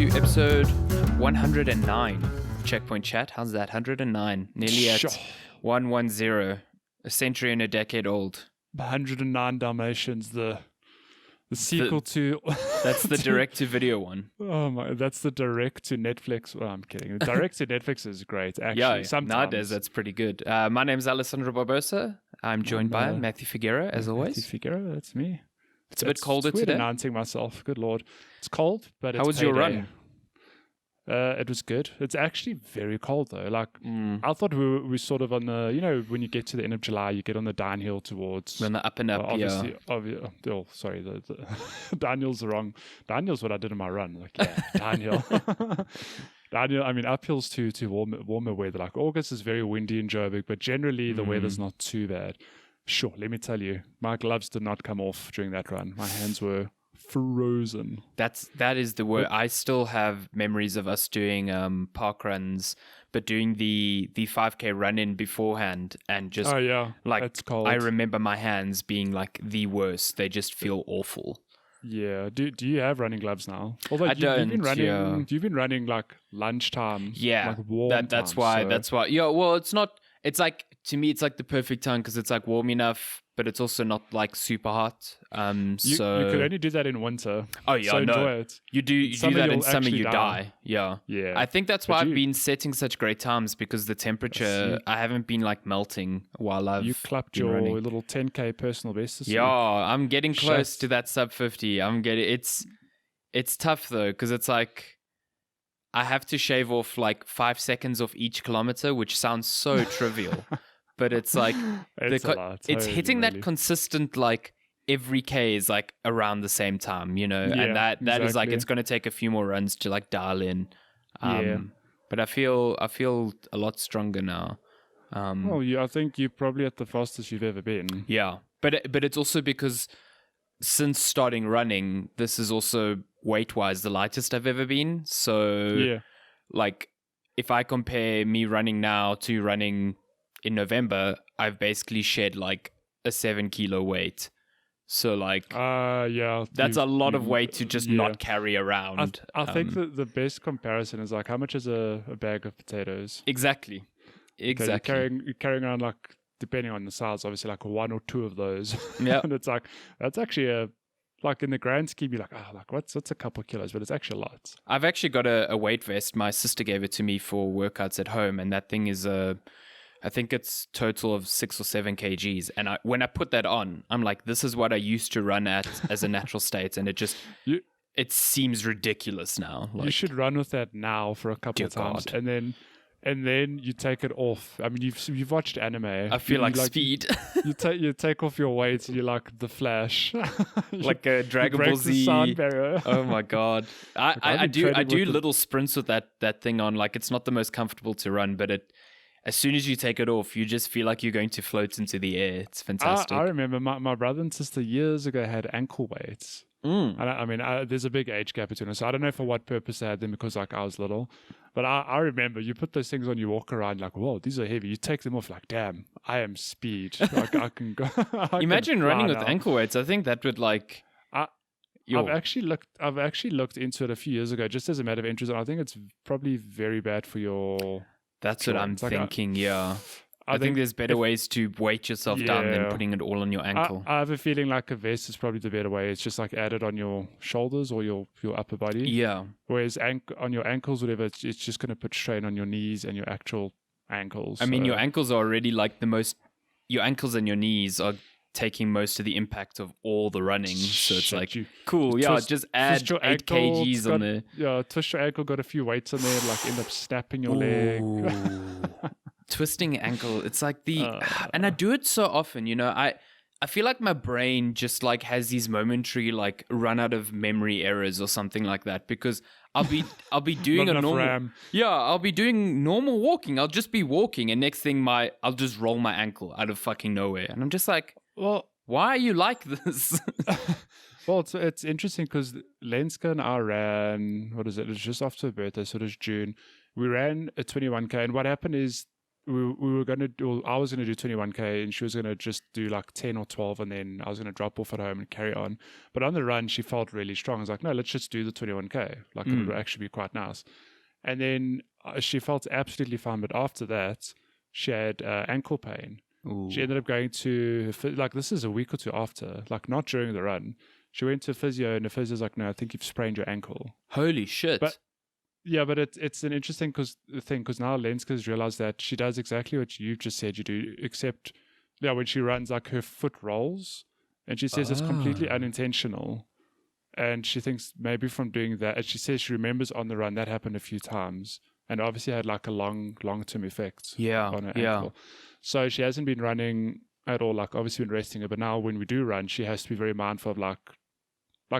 to episode 109 of Checkpoint Chat. How's that? 109. Nearly at 110. A century and a decade old. 109 Dalmatians, the sequel to... That's the direct-to-video one. Oh my, that's the direct-to-Netflix. Oh, I'm kidding. The direct-to-Netflix is great, actually. Yeah, sometimes. nowadays that's pretty good. My name's Alessandro Barbosa. I'm joined by Matty Figueroa, as always. Matty Figueroa, that's me. It's a bit colder it's weird today. announcing myself. Good Lord. It's cold, but How was your run? It was good. It's actually very cold though. Like I thought we sort of on the, when you get to the end of July, you get on the downhill towards. On the up and up, obviously, sorry, the downhill's wrong. Downhill's what I did in my run. Like downhill. Downhill. I mean, uphill's too warmer weather. Like August is very windy in Joburg, but generally the weather's not too bad. Sure, let me tell you, my gloves did not come off during that run. My hands were frozen. That is the word. I still have memories of us doing park runs, but doing the 5K run in beforehand and just like it's cold. I remember my hands being like the worst. They just feel awful. Yeah. Do you have running gloves now? Although I don't. You've been running like lunchtime. Yeah. Like warm that's time, That's why. Yeah. Well, it's not. It's like, to me, it's like the perfect time because it's like warm enough, but it's also not like super hot. You could only do that in winter. Oh yeah, so no. enjoy it. You do that in summer, you die. Yeah. Yeah. I think that's why I've been setting such great times because the temperature. I haven't been like melting while You clapped your running. little 10K personal best. Yeah, I'm getting close to that sub 50. It's tough though because it's like. I have to shave off like 5 seconds off each kilometer, which sounds so trivial, but it's like it's hitting that consistent like every K is like around the same time, and that is like it's going to take a few more runs to like dial in. But I feel a lot stronger now. I think you're probably at the fastest you've ever been. Yeah, but it's also because since starting running, this is also weight-wise the lightest I've ever been. So, like, if I compare me running now to running in November, I've basically shed like a 7 kilo weight. So, like, that's a lot of weight to just not carry around. I think that the best comparison is like how much is a bag of potatoes? Exactly. You're carrying around like, depending on the size, obviously like one or two of those. Yeah. And it's like, that's actually like in the grand scheme, you're like, what's a couple of kilos? But it's actually a lot. I've actually got a weight vest. My sister gave it to me for workouts at home. And that thing is I think it's total of 6 or 7 kgs. And when I put that on, I'm like, this is what I used to run at as a natural state. And it just, it seems ridiculous now. Like, you should run with that now for a couple of times. God. And then you take it off. I mean, you've watched anime. I feel like Speed. you take off your weights and you're like the Flash, like a Dragon Ball Z. The sound barrier. Oh my god! I do little sprints with that thing on. Like it's not the most comfortable to run, but as soon as you take it off, you just feel like you're going to float into the air. It's fantastic. I remember my brother and sister years ago had ankle weights. And I mean, there's a big age gap between us. So I don't know for what purpose they had them because like I was little. But I remember you put those things on, you walk around like, whoa, these are heavy. You take them off like, damn, I am Speed. Like I can go. Imagine running with ankle weights. I think that would like. I've actually looked into it a few years ago, just as a matter of interest. And I think it's probably very bad for your. That's what I'm thinking. I think there's better ways to weight yourself down than putting it all on your ankle. I have a feeling like a vest is probably the better way. It's just like added on your shoulders or your upper body. Yeah. Whereas on your ankles, whatever, it's just going to put strain on your knees and your actual ankles. I mean, your ankles are already like your ankles and your knees are taking most of the impact of all the running. So it's like, cool. Just add 8 kgs on there. Yeah, twist your ankle, got a few weights on there, like end up snapping your leg. Twisting ankle, it's like and I do it so often, I feel like my brain just like has these momentary like run out of memory errors or something like that because I'll be doing a normal RAM. I'll be doing normal walking. I'll just be walking and next thing I'll just roll my ankle out of fucking nowhere and I'm just like, well, why are you like this? Well, it's interesting because Lenska and I ran, what is it? It's just after her birthday, so it was June. We ran a 21K and what happened is we were gonna do. I was gonna do 21K, and she was gonna just do like 10 or 12, and then I was gonna drop off at home and carry on. But on the run, she felt really strong. I was like, no, let's just do the 21K. Like it would actually be quite nice. And then she felt absolutely fine. But after that, she had ankle pain. Ooh. She ended up going to like this is a week or two after, like not during the run. She went to physio, and the physio's like, no, I think you've sprained your ankle. Holy shit. But yeah, but it's an interesting thing because now Lenska's realized that she does exactly what you just said you do, except when she runs, like her foot rolls, and she says it's completely unintentional, and she thinks maybe from doing that, and she says she remembers on the run that happened a few times, and obviously had like a long-term effect on her ankle. So she hasn't been running at all, like obviously been resting her, but now when we do run, she has to be very mindful of like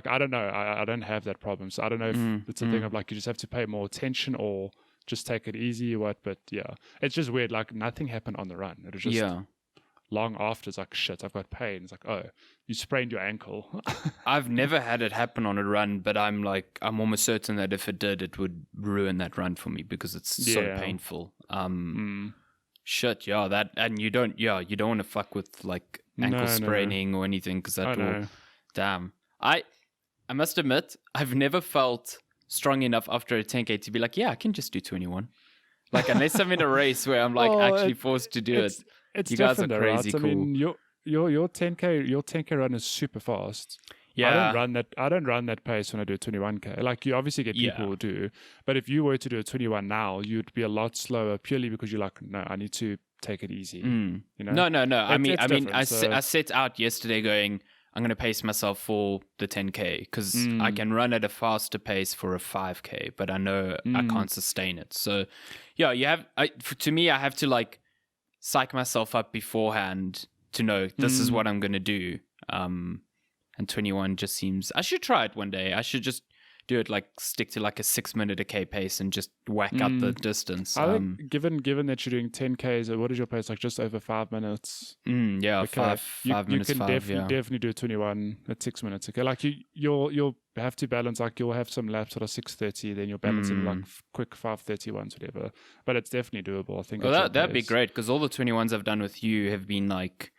I don't know, I don't have that problem. So I don't know if it's a thing of like you just have to pay more attention or just take it easy or what. But yeah, it's just weird. Like nothing happened on the run. It was just long after. It's like, shit, I've got pain. It's like, oh, you sprained your ankle. I've never had it happen on a run, but I'm almost certain that if it did, it would ruin that run for me because it's so painful. Shit, and you don't want to fuck with like ankle spraining or anything because that will, damn. I must admit, I've never felt strong enough after a 10K to be like, I can just do 21. Like, unless I'm in a race where I'm like actually forced to do it. It's you guys are crazy right? cool. I mean, your 10K run is super fast. Yeah. I don't run that pace when I do a 21K. Like, you obviously get people who do, but if you were to do a 21 now, you'd be a lot slower purely because you're like, no, I need to take it easy. You know? No. I mean, I set out yesterday going, I'm going to pace myself for the 10K because I can run at a faster pace for a 5K, but I know I can't sustain it. So, to me, I have to like psych myself up beforehand to know this is what I'm going to do. And 21 just seems, I should try it one day. I should just do it like stick to like a 6 minute a K pace and just whack up the distance. I think given that you're doing 10Ks, what is your pace? Like just over 5 minutes? Okay. 5 minutes. You can definitely do 21 at 6 minutes. Okay, like you'll have to balance. Like you'll have some laps that are 6:30, then you're balancing like quick 5:31s, whatever. But it's definitely doable. I think. Well, that'd be great because all the 21s I've done with you have been like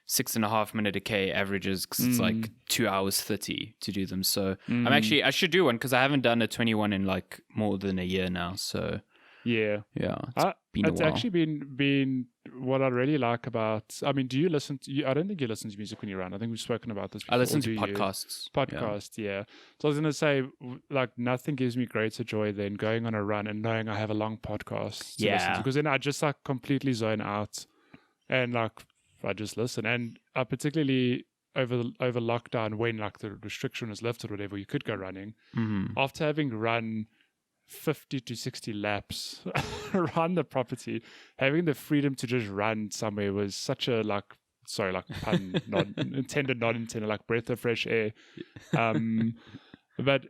6.5 minute a K averages because it's like 2 hours 30 to do them. So I should do one because I haven't done a 21 in like more than a year now. So yeah, it's actually been what I really like about. I mean, do you listen to? I don't think you listen to music when you run. I think we've spoken about this before. I listen to podcasts. Yeah. So I was gonna say, like, nothing gives me greater joy than going on a run and knowing I have a long podcast to listen to, because then I just like completely zone out and like. I just listen, and particularly over lockdown when like the restriction was lifted or whatever, you could go running. After having run 50 to 60 laps around the property, having the freedom to just run somewhere was such a pun not intended, like breath of fresh air. But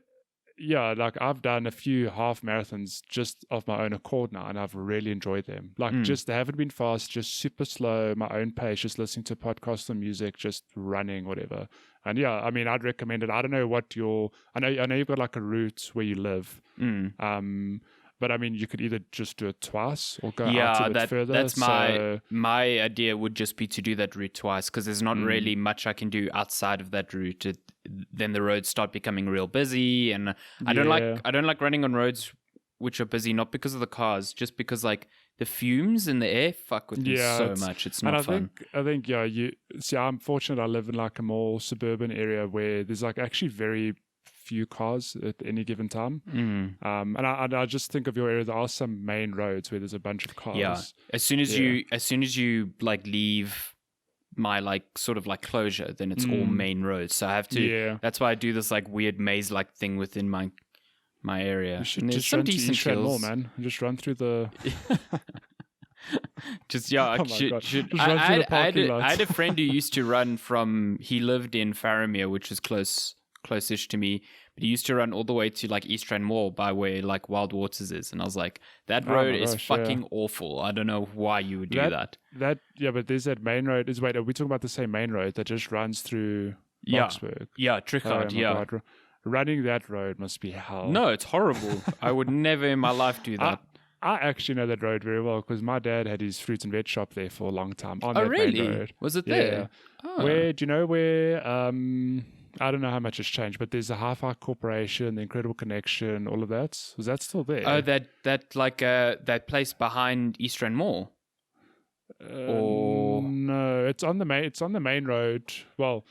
yeah, like I've done a few half marathons just of my own accord now, and I've really enjoyed them. Like they haven't been fast, just super slow, my own pace, just listening to podcasts or music, just running, whatever. And yeah, I mean, I'd recommend it. I don't know what I know you've got like a route where you live. But I mean, you could either just do it twice or go out a bit further. That's my idea would just be to do that route twice because there's not really much I can do outside of that route. Then the roads start becoming real busy, and I don't like running on roads which are busy, not because of the cars, just because like the fumes in the air fuck with me so much. It's not fun. I think I'm fortunate. I live in like a more suburban area where there's like actually very few cars at any given time. And I just think of your area, there are some main roads where there's a bunch of cars. Yeah. As soon as you like leave my like sort of like closure, then it's all main roads. So I have to that's why I do this like weird maze like thing within my area. You should just run to Eastern Mall, man. Just run through the I had a friend who used to run from, he lived in Faramir, which is close-ish to me, but he used to run all the way to like East Rand Mall by where like Wild Waters is, and I was like, that road is fucking awful. I don't know why you would do that. But there's that main road. Wait, are we talking about the same main road that just runs through Boxburg? Yeah, Trichard, God. Running that road must be hell. No, it's horrible. I would never in my life do that. I actually know that road very well because my dad had his fruit and veg shop there for a long time on Oh, that main really? road. Was it Yeah. there? Oh. Where do you know where? I don't know how much has changed, but there's a Hi-Fi Corporation, the Incredible Connection, all of that. Was that still there? Oh, that place behind East Rand Mall. Or no, it's on the main. It's on the main road. Well,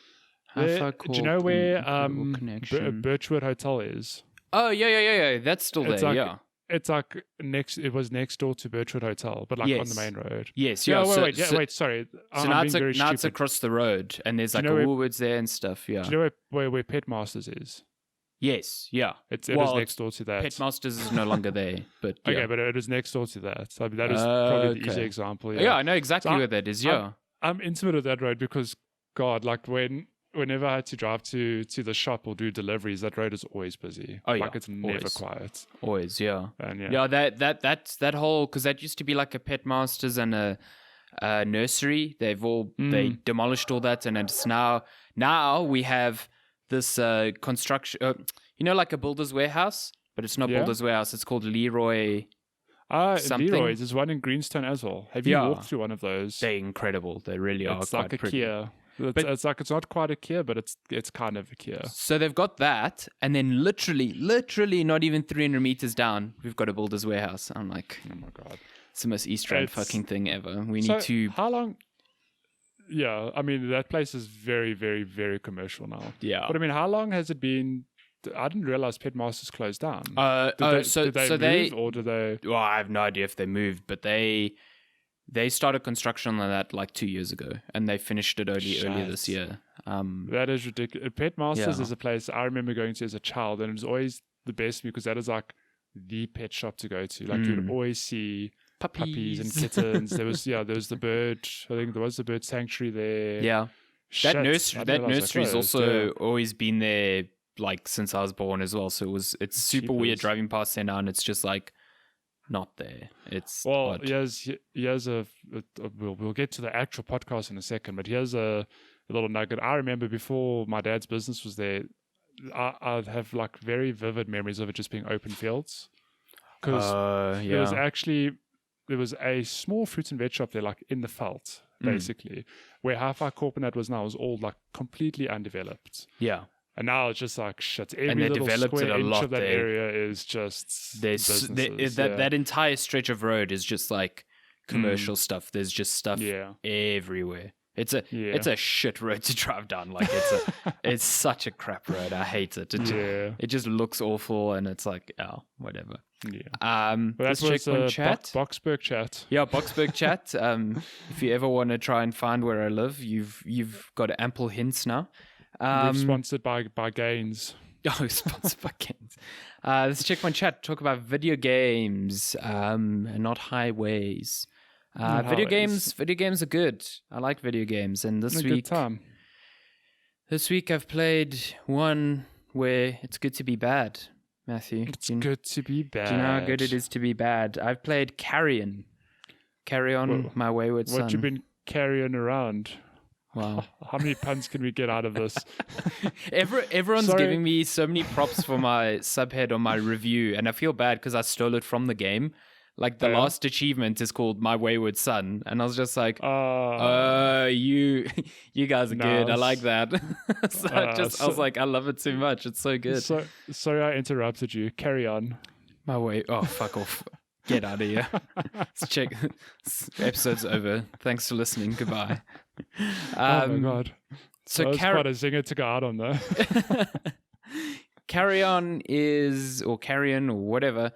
Hi-Fi do you know where Connection. Birchwood Hotel is? Oh, yeah. That's still It's there. like, Yeah. It's like next. It was next door to Birchwood Hotel, but like on the Yes. main road. Yes. Yeah. Yeah. Wait. Sorry. So I'm now being very it's stupid. across the road, and there's Do you like a know Woolworths there and stuff. Yeah. Do you know where Pet Masters is? Yes. Yeah. It is next door to that. Petmasters is no longer there, but yeah. Okay, but it is next door to that. So that is probably the easy example. Yeah, I know exactly where that is. Yeah. I'm intimate with that road because, God, like whenever I had to drive to the shop or do deliveries, that road is always busy. Oh, yeah, like it's never quiet. Always, yeah. And yeah, that whole, because that used to be like a Petmasters and a nursery. They demolished all that, and it's now we have this construction. Like a builder's warehouse, but it's not builder's warehouse. It's called Leroy. Something. Leroy's. There's one in Greenstone as well. Have you walked through one of those? They're incredible. They really are. It's quite like a pretty. Kia. It's like it's not quite a Kia, but it's kind of a Kia. So they've got that, and then literally, not even 300 meters down, we've got a builder's warehouse. I'm like, oh my God, it's the most East Rand fucking thing ever. We need to. How long? Yeah, I mean that place is very, very, very commercial now. Yeah, but I mean, how long has it been? I didn't realize Petmasters closed down. Did they move, or did they? Well, I have no idea if they moved, but they started construction on that like 2 years ago, and they finished it earlier this year. That is ridiculous. Petmasters is a place I remember going to as a child, and it was always the best because that is like the pet shop to go to. Like you would always see puppies and kittens. There was the bird. I think there was the bird sanctuary there. Yeah, that nursery's also always been there like since I was born as well. So it's super weird driving past there now, and it's just like not there. It's odd. We'll get to the actual podcast in a second, but here's a little nugget. I remember before my dad's business was there, I'd have like very vivid memories of it just being open fields. Because there was a small fruit and veg shop there, like in the veld, basically, where Hi-Fi Corp and that was now was all like completely undeveloped. Yeah. And now it's just like shit. Every and they little developed square it a inch lot of that there. area is just businesses. That entire stretch of road is just like commercial stuff. There's just stuff everywhere. It's a shit road to drive down. Like it's such a crap road. I hate it. It just looks awful, and it's like whatever. Yeah. Let's check one chat. Boxburg chat. Yeah, Boxburg chat. If you ever want to try and find where I live, you've got ample hints now. We're sponsored by Gaines. Oh, sponsored by Gaines. Let's check one chat. Talk about video games, and not highways. Video games are good. I like video games, and this week I've played one where it's good to be bad. Matthew, it's good to be bad. Do you know how good it is to be bad? I've played Carrion, My Wayward Son. What you been carrying around? Wow. How many puns can we get out of this? Everyone's giving me so many props for my subhead on my review, and I feel bad because I stole it from the game. Like the last achievement is called My Wayward Son, and I was just like, you guys are good. I like that. I was like, I love it too much. It's so good. Sorry I interrupted you. Carry on. Oh, fuck off. Get out of here. Let's check. Episode's over. Thanks for listening. Goodbye. Oh my God. So that was quite a zinger to go out on though. Carrion or whatever,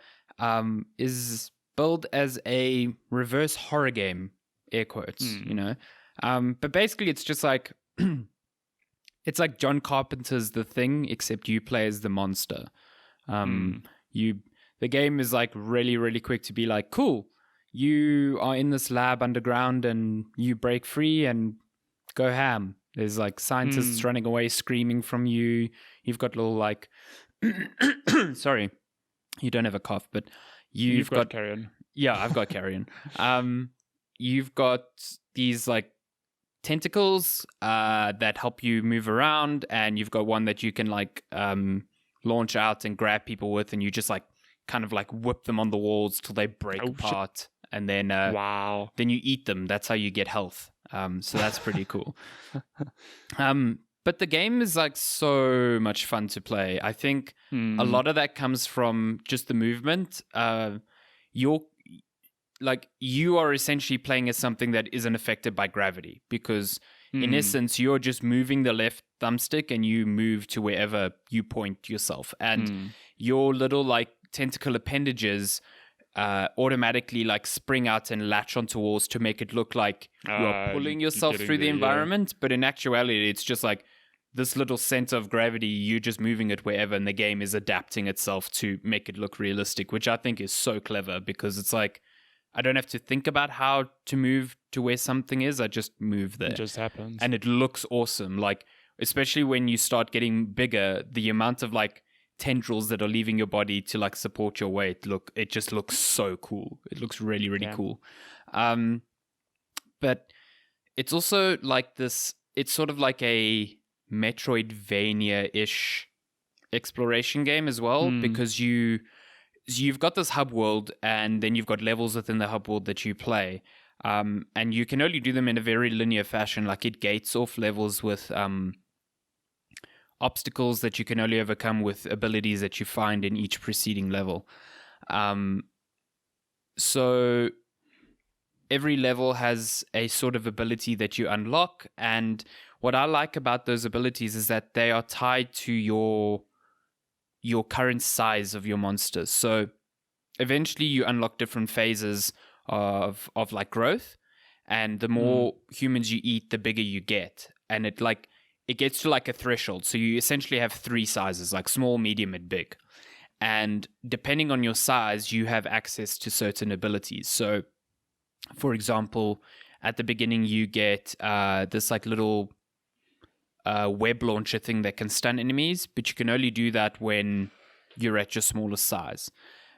is billed as a reverse horror game, air quotes, but basically it's just like it's like John Carpenter's The Thing, except you play as the monster. The game is like really, really quick to be like, cool, you are in this lab underground and you break free and go ham. There's like scientists running away screaming from you. You've got little like sorry, you don't have a cough, but you've got Carrion. Yeah, I've got Carrion. You've got these like tentacles that help you move around, and you've got one that you can like launch out and grab people with, and you just like kind of like whip them on the walls till they break apart, and then wow. then you eat them. That's how you get health. So that's pretty cool. But the game is like so much fun to play. I think a lot of that comes from just the movement. You are essentially playing as something that isn't affected by gravity, because in essence you're just moving the left thumbstick and you move to wherever you point yourself, and your little like tentacle appendages automatically like spring out and latch onto walls to make it look like you're pulling yourself through the environment. But in actuality, it's just like this little center of gravity, you're just moving it wherever, and the game is adapting itself to make it look realistic, which I think is so clever, because it's like I don't have to think about how to move to where something is. I just move there. It just happens. And it looks awesome. Like, especially when you start getting bigger, the amount of like tendrils that are leaving your body to like support your weight, it just looks so cool. It looks really, really cool. But it's also like this, it's sort of like a Metroidvania-ish exploration game as well, because you've got this hub world, and then you've got levels within the hub world that you play, and you can only do them in a very linear fashion. Like, it gates off levels with obstacles that you can only overcome with abilities that you find in each preceding level. So every level has a sort of ability that you unlock, and what I like about those abilities is that they are tied to your current size of your monsters. So eventually you unlock different phases of like growth, and the more humans you eat, the bigger you get. And it gets to like a threshold. So you essentially have 3 sizes, like small, medium, and big. And depending on your size, you have access to certain abilities. So for example, at the beginning you get this like little web launcher thing that can stun enemies, but you can only do that when you're at your smallest size.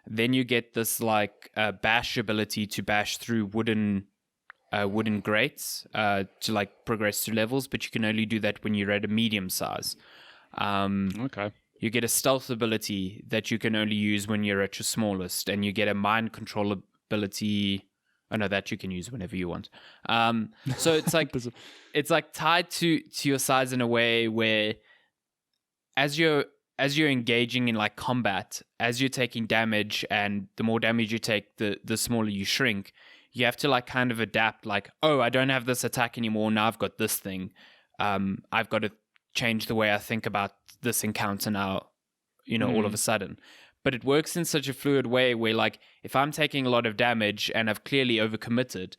Then you get this like bash ability to bash through wooden grates to like progress through levels, but you can only do that when you're at a medium size. Okay. You get a stealth ability that you can only use when you're at your smallest, and you get a mind control ability. I know that you can use whenever you want. So it's like it's like tied to your size in a way where as you're engaging in like combat, as you're taking damage, and the more damage you take, the smaller you shrink. You have to like kind of adapt, like, oh, I don't have this attack anymore. Now I've got this thing. I've got to change the way I think about this encounter now, all of a sudden. But it works in such a fluid way where, like, if I'm taking a lot of damage and I've clearly overcommitted,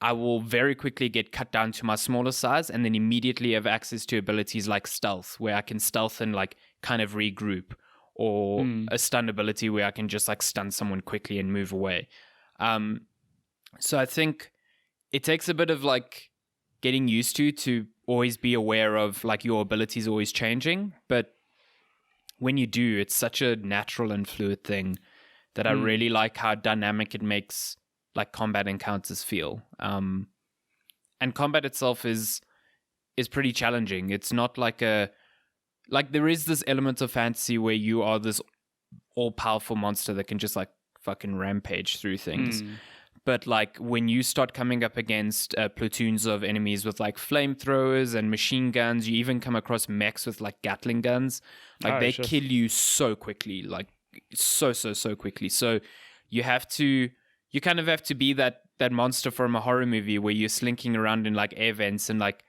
I will very quickly get cut down to my smaller size, and then immediately have access to abilities like stealth, where I can stealth and like kind of regroup, or a stun ability where I can just like stun someone quickly and move away. So I think it takes a bit of like getting used to always be aware of like your abilities always changing. But when you do, it's such a natural and fluid thing that I really like how dynamic it makes like combat encounters feel. And combat itself is pretty challenging. It's not like there is this element of fantasy where you are this all-powerful monster that can just like fucking rampage through things. But like when you start coming up against platoons of enemies with like flamethrowers and machine guns, you even come across mechs with like Gatling guns. Like they kill you so quickly, like so quickly. So you kind of have to be that monster from a horror movie where you're slinking around in like air vents and like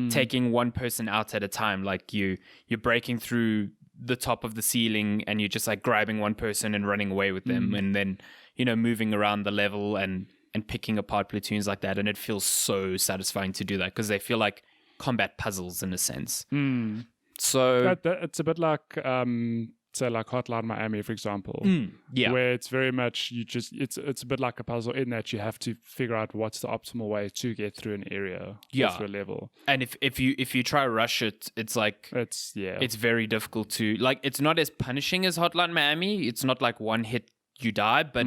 taking one person out at a time. Like you're breaking through the top of the ceiling and you're just like grabbing one person and running away with them, and then moving around the level and picking apart platoons like that. And it feels so satisfying to do that because they feel like combat puzzles in a sense. So it's a bit like say like Hotline Miami, for example, where it's very much it's a bit like a puzzle in that you have to figure out what's the optimal way to get through an area, through a level. And if you try to rush it, it's like it's very difficult to like. It's not as punishing as Hotline Miami. It's not like one hit you die, but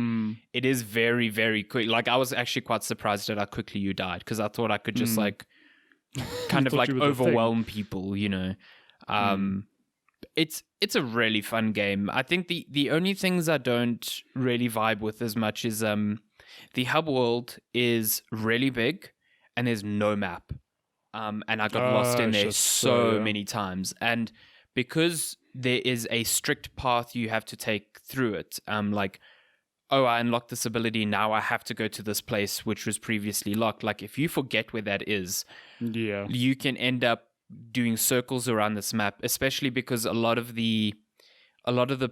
it is very, very quick. Like I was actually quite surprised at how quickly you died because I thought I could just like kind of like overwhelm people, it's a really fun game. I think the only things I don't really vibe with as much is the hub world is really big and there's no map. And I got lost in there so many times. And because there is a strict path you have to take through it, like, oh, I unlocked this ability, now I have to go to this place which was previously locked. Like, if you forget where that is, you can end up doing circles around this map, especially because a lot of the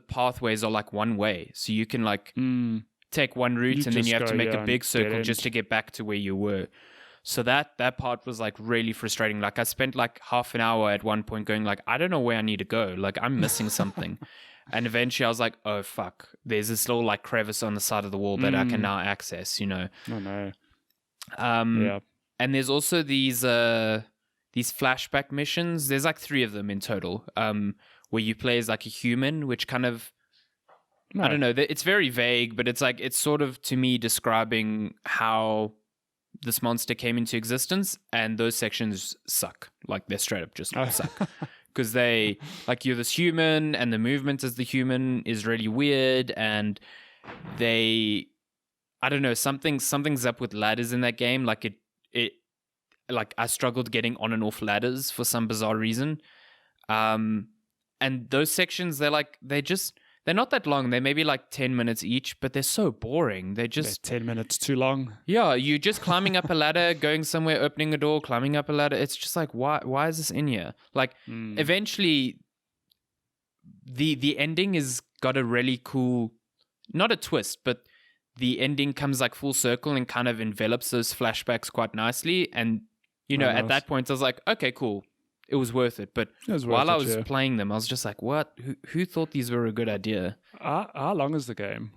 pathways are like one way. So you can like take one route and then you have to make a big circle just to get back to where you were. So that part was like really frustrating. Like I spent like half an hour at one point going like, I don't know where I need to go. Like I'm missing something. And eventually I was like, oh fuck, there's this little like crevice on the side of the wall that I can now access, you know. Oh no. And there's also these flashback missions. There's like 3 of them in total, where you play as like a human, which kind of, I don't know, it's very vague, but it's like, it's sort of to me describing how this monster came into existence, and those sections suck. Like they're straight up just suck. Because they, like, you're this human and the movement as the human is really weird, and I don't know, something's up with ladders in that game. Like it like I struggled getting on and off ladders for some bizarre reason. And those sections, they're not that long. They're maybe like 10 minutes each, but they're so boring. They're 10 minutes too long. Yeah, you're just climbing up a ladder, going somewhere, opening a door, climbing up a ladder. It's just like, why is this in here? Like, eventually, the ending has got a really cool, not a twist, but the ending comes like full circle and kind of envelops those flashbacks quite nicely. And, you know, at that point, I was like, okay, cool. It was worth it. But while I was playing them, I was just like, what? Who thought these were a good idea? How long is the game?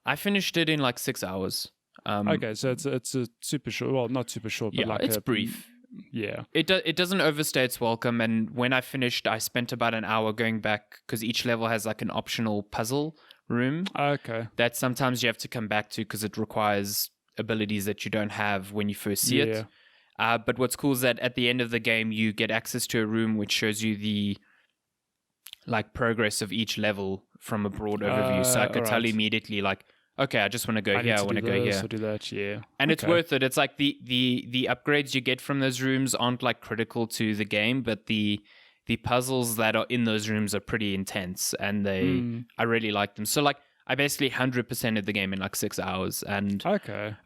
I finished it in like 6 hours. Okay, so it's a super short. Well, not super short, but it's brief. Yeah. It doesn't overstay its welcome. And when I finished, I spent about an hour going back because each level has like an optional puzzle room. Okay. That sometimes you have to come back to because it requires abilities that you don't have when you first see it. But what's cool is that at the end of the game, you get access to a room which shows you the like progress of each level from a broad overview. So I could tell immediately, like, okay, I just want to go here. I want to go here. Or do that, yeah. And it's worth it. It's like the upgrades you get from those rooms aren't like critical to the game, but the puzzles that are in those rooms are pretty intense, and I really like them. So like, I basically 100%ed the game in like 6 hours, and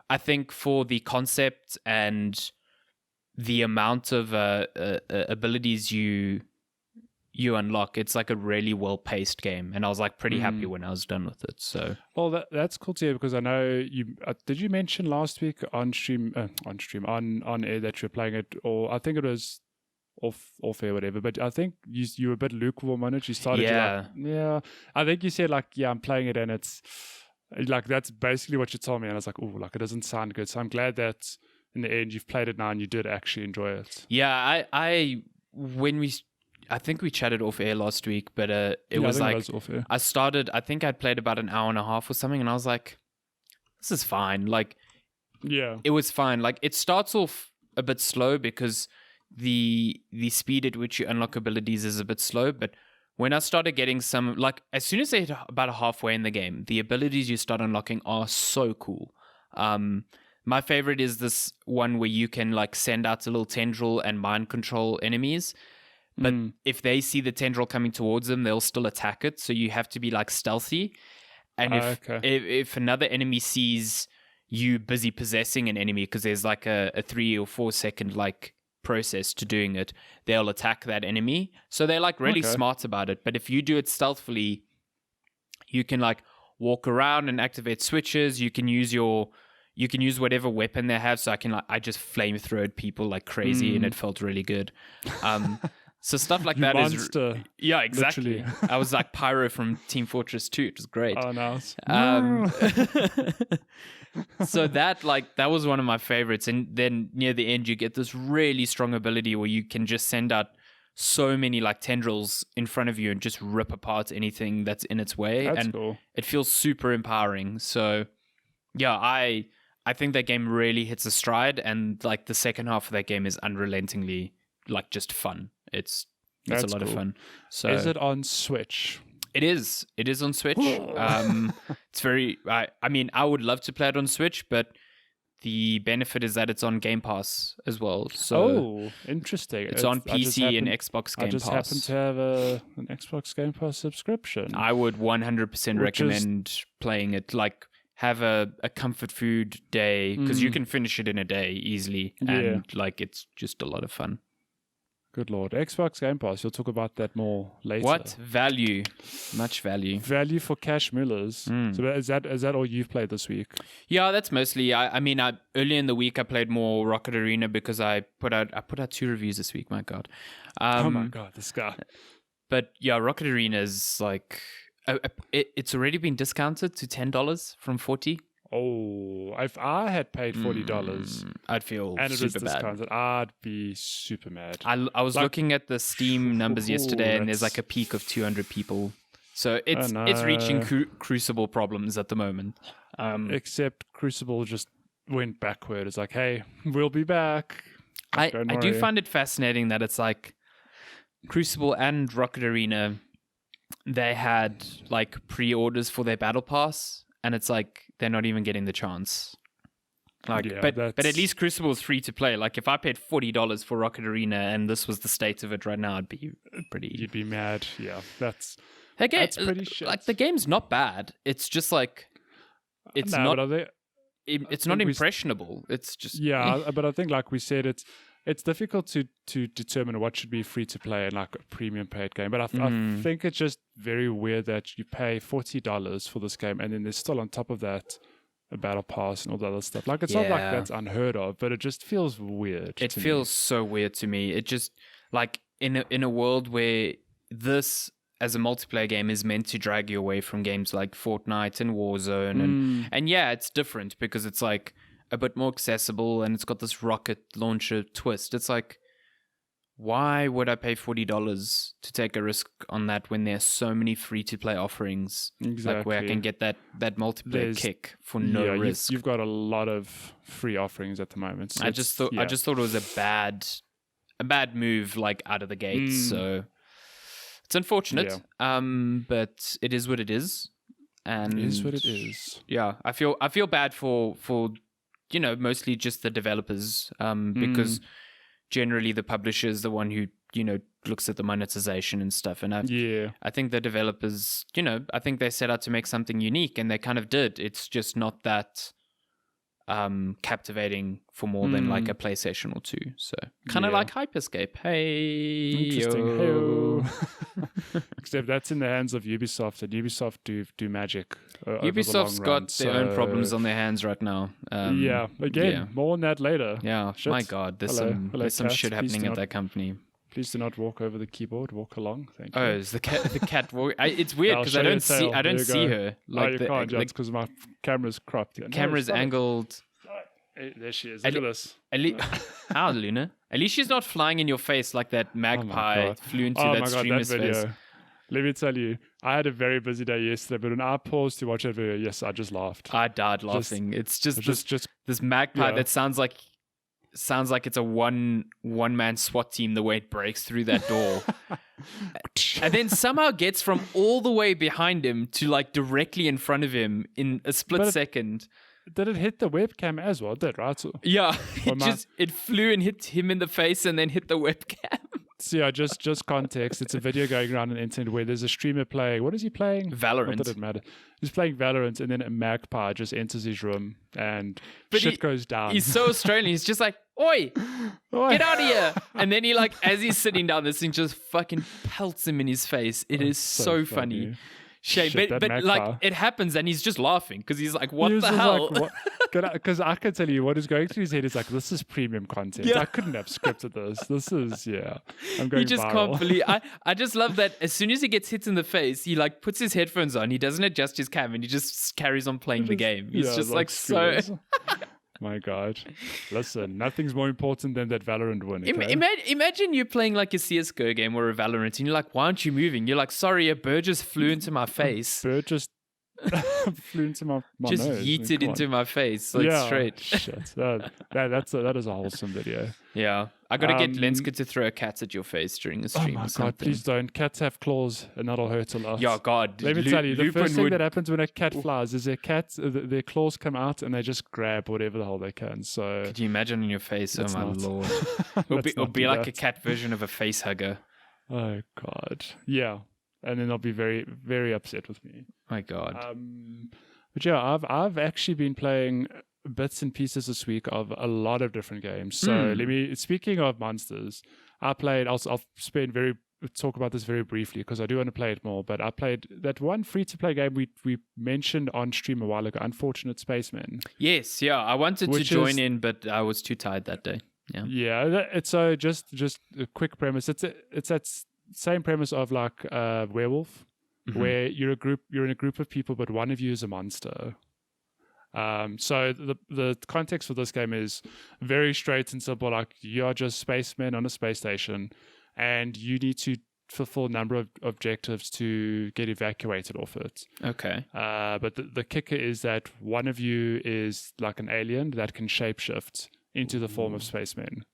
I think for the concept and the amount of abilities you unlock, it's like a really well-paced game, and I was like pretty happy when I was done with it. So, well, that's cool to hear, because I know you did you mention last week on air that you're playing it, or I think it was off air, whatever. But I think you were a bit lukewarm on it. You started, I think you said like, I'm playing it, and it's like that's basically what you told me, and I was like, oh, like it doesn't sound good. So I'm glad that in the end you've played it now and you did actually enjoy it. Yeah, I think we chatted off air last week, but it was like I started, I think I'd played about an hour and a half or something, and I was like, this is fine. Like, it was fine. Like, it starts off a bit slow because the speed at which you unlock abilities is a bit slow, but when I started getting some, like, as soon as they hit about halfway in the game, the abilities you start unlocking are so cool. My favorite is this one where you can like send out a little tendril and mind control enemies. But if they see the tendril coming towards them, they'll still attack it. So you have to be like stealthy. And if another enemy sees you busy possessing an enemy, because there's like a 3 or 4 second like process to doing it, they'll attack that enemy. So they're like really smart about it. But if you do it stealthily, you can like walk around and activate switches. You can use whatever weapon they have. So I just flamethrowed people like crazy, and it felt really good. So stuff like that monster, is... Yeah, exactly. I was like Pyro from Team Fortress 2. It was great. Oh, nice. So that was one of my favorites. And then near the end, you get this really strong ability where you can just send out so many like tendrils in front of you and just rip apart anything that's in its way. That's cool. It feels super empowering. So yeah, I think that game really hits a stride, and like the second half of that game is unrelentingly like just fun. It's It's That's a lot of cool. fun. So Is it on Switch? It is on Switch. It's very. I mean, I would love to play it on Switch, but the benefit is that it's on Game Pass as well. So interesting. it's on PC and Xbox Game Pass. I just happen to have an Xbox Game Pass subscription. I would 100% recommend playing it. Like, have a comfort food day, because you can finish it in a day easily, and like, it's just a lot of fun. Good Lord. Xbox Game Pass, you'll talk about that more later. What? Value. Much value. Value for cash millers. So is that all you've played this week? Yeah, that's mostly. I mean, earlier in the week I played more Rocket Arena because I put out 2 reviews this week. My God. Oh my God, this guy. But yeah, Rocket Arena is like it's already been discounted to $10 from $40. Oh, if I had paid $40, I'd feel and it super was discounted, I'd be super mad. I was looking at the Steam numbers yesterday, and there's like a peak of 200 people. So it's reaching Crucible problems at the moment. Except Crucible just went backward. It's like, hey, we'll be back. I do find it fascinating that it's like Crucible and Rocket Arena, they had like pre-orders for their battle pass, and it's like they're not even getting the chance. Like, but at least Crucible is free to play. Like, if I paid $40 for Rocket Arena and this was the state of it right now, I'd be pretty. You'd be mad. Yeah, that's pretty shit. Like, the game's not bad. It's just like it's not impressionable. It's just but I think, like we said, it's difficult to determine what should be free to play and like a premium paid game. But I think it's just very weird that you pay $40 for this game, and then there's still on top of that a battle pass and all the other stuff. Like, it's not like that's unheard of, but it just feels weird. It feels so weird to me. It just, like, in a world where this as a multiplayer game is meant to drag you away from games like Fortnite and Warzone, and yeah, it's different because it's like a bit more accessible and it's got this rocket launcher twist. It's like, why would I pay $40 to take a risk on that when there's so many free-to-play offerings, like where I can get that multiplayer kick for no risk? You've got a lot of free offerings at the moment. So I just thought it was a bad move, like, out of the gates. So it's unfortunate, but it is what it is. And it is what it is. Yeah, I feel bad for mostly just the developers, because generally the publisher is the one who looks at the monetization and stuff, and I think the developers, I think they set out to make something unique, and they kind of did. It's just not that captivating for more than like a PlayStation or two. So kind of like Hyperscape. Hey, interesting. Hey, except that's in the hands of Ubisoft, and Ubisoft do magic. Ubisoft's got their own problems on their hands right now. More on that later. Yeah, shit. My God, there's some shit happening at that company. Please do not walk over the keyboard. Walk along. Thank you. Oh, is the cat walk? It's weird because I don't see her. Like, you can't. It's because my camera's cropped. Camera's angled. There she is. Look at this. How, Luna? At least she's not flying in your face like that magpie flew into that streamer's face. Let me tell you, I had a very busy day yesterday, but when I paused to watch that video, yes, I just laughed. I died laughing. It's just this magpie that sounds like it's a one-man SWAT team the way it breaks through that door. And then somehow gets from all the way behind him to like directly in front of him in a split second. Did it hit the webcam as well? Did right? Yeah, it flew and hit him in the face and then hit the webcam. So yeah, just context. It's a video going around on the internet where there's a streamer playing. What is he playing? Valorant. Not that it matter. He's playing Valorant, and then a magpie just enters his room, and shit goes down. He's so Australian. He's just like, "Oi, get out of here!" And then he as he's sitting down, this thing just fucking pelts him in his face. It is so funny. Shame, but like it happens, and he's just laughing because he's like, "What the hell?" Because I can tell you what is going through his head is like, "This is premium content. I couldn't have scripted this. This is I'm going." He just can't believe. I just love that. As soon as he gets hit in the face, he like puts his headphones on. He doesn't adjust his cam, and he just carries on playing the game. He's just like so. My God. Listen, nothing's more important than that Valorant win. Okay? Imagine you playing like a CSGO game or a Valorant and you're like, why aren't you moving? You're like, sorry, a bird just flew into my face. Bird just flew into my Just nose. yeeted Come into on. my face, like straight. Shit. That is a wholesome video. Yeah. I gotta get Lenska to throw a cat at your face during a Oh stream my or god, something. please don't. Cats have claws and that'll hurt a lot. Yeah, God. Let me tell you, the Lupin first thing would... that happens when a cat flies is their claws come out and they just grab whatever the hell they can. So Could you imagine on your face? Oh my lord. It'll be like a cat version of a face hugger. Oh god. Yeah. And then they'll be very, very upset with me. My god. But yeah, I've actually been playing bits and pieces this week of a lot of different games. So speaking of monsters, I'll talk about this very briefly because I do want to play it more, but I played that one free-to-play game we mentioned on stream a while ago, Unfortunate Spacemen. Yes, yeah. I wanted to join in, but I was too tired that day. Yeah. It's so just a quick premise. It's that same premise of like werewolf, where you're in a group of people, but one of you is a monster. So the context for this game is very straight and simple. Like you are just spacemen on a space station, and you need to fulfill a number of objectives to get evacuated off it. Okay. But the kicker is that one of you is like an alien that can shapeshift into the form of spacemen,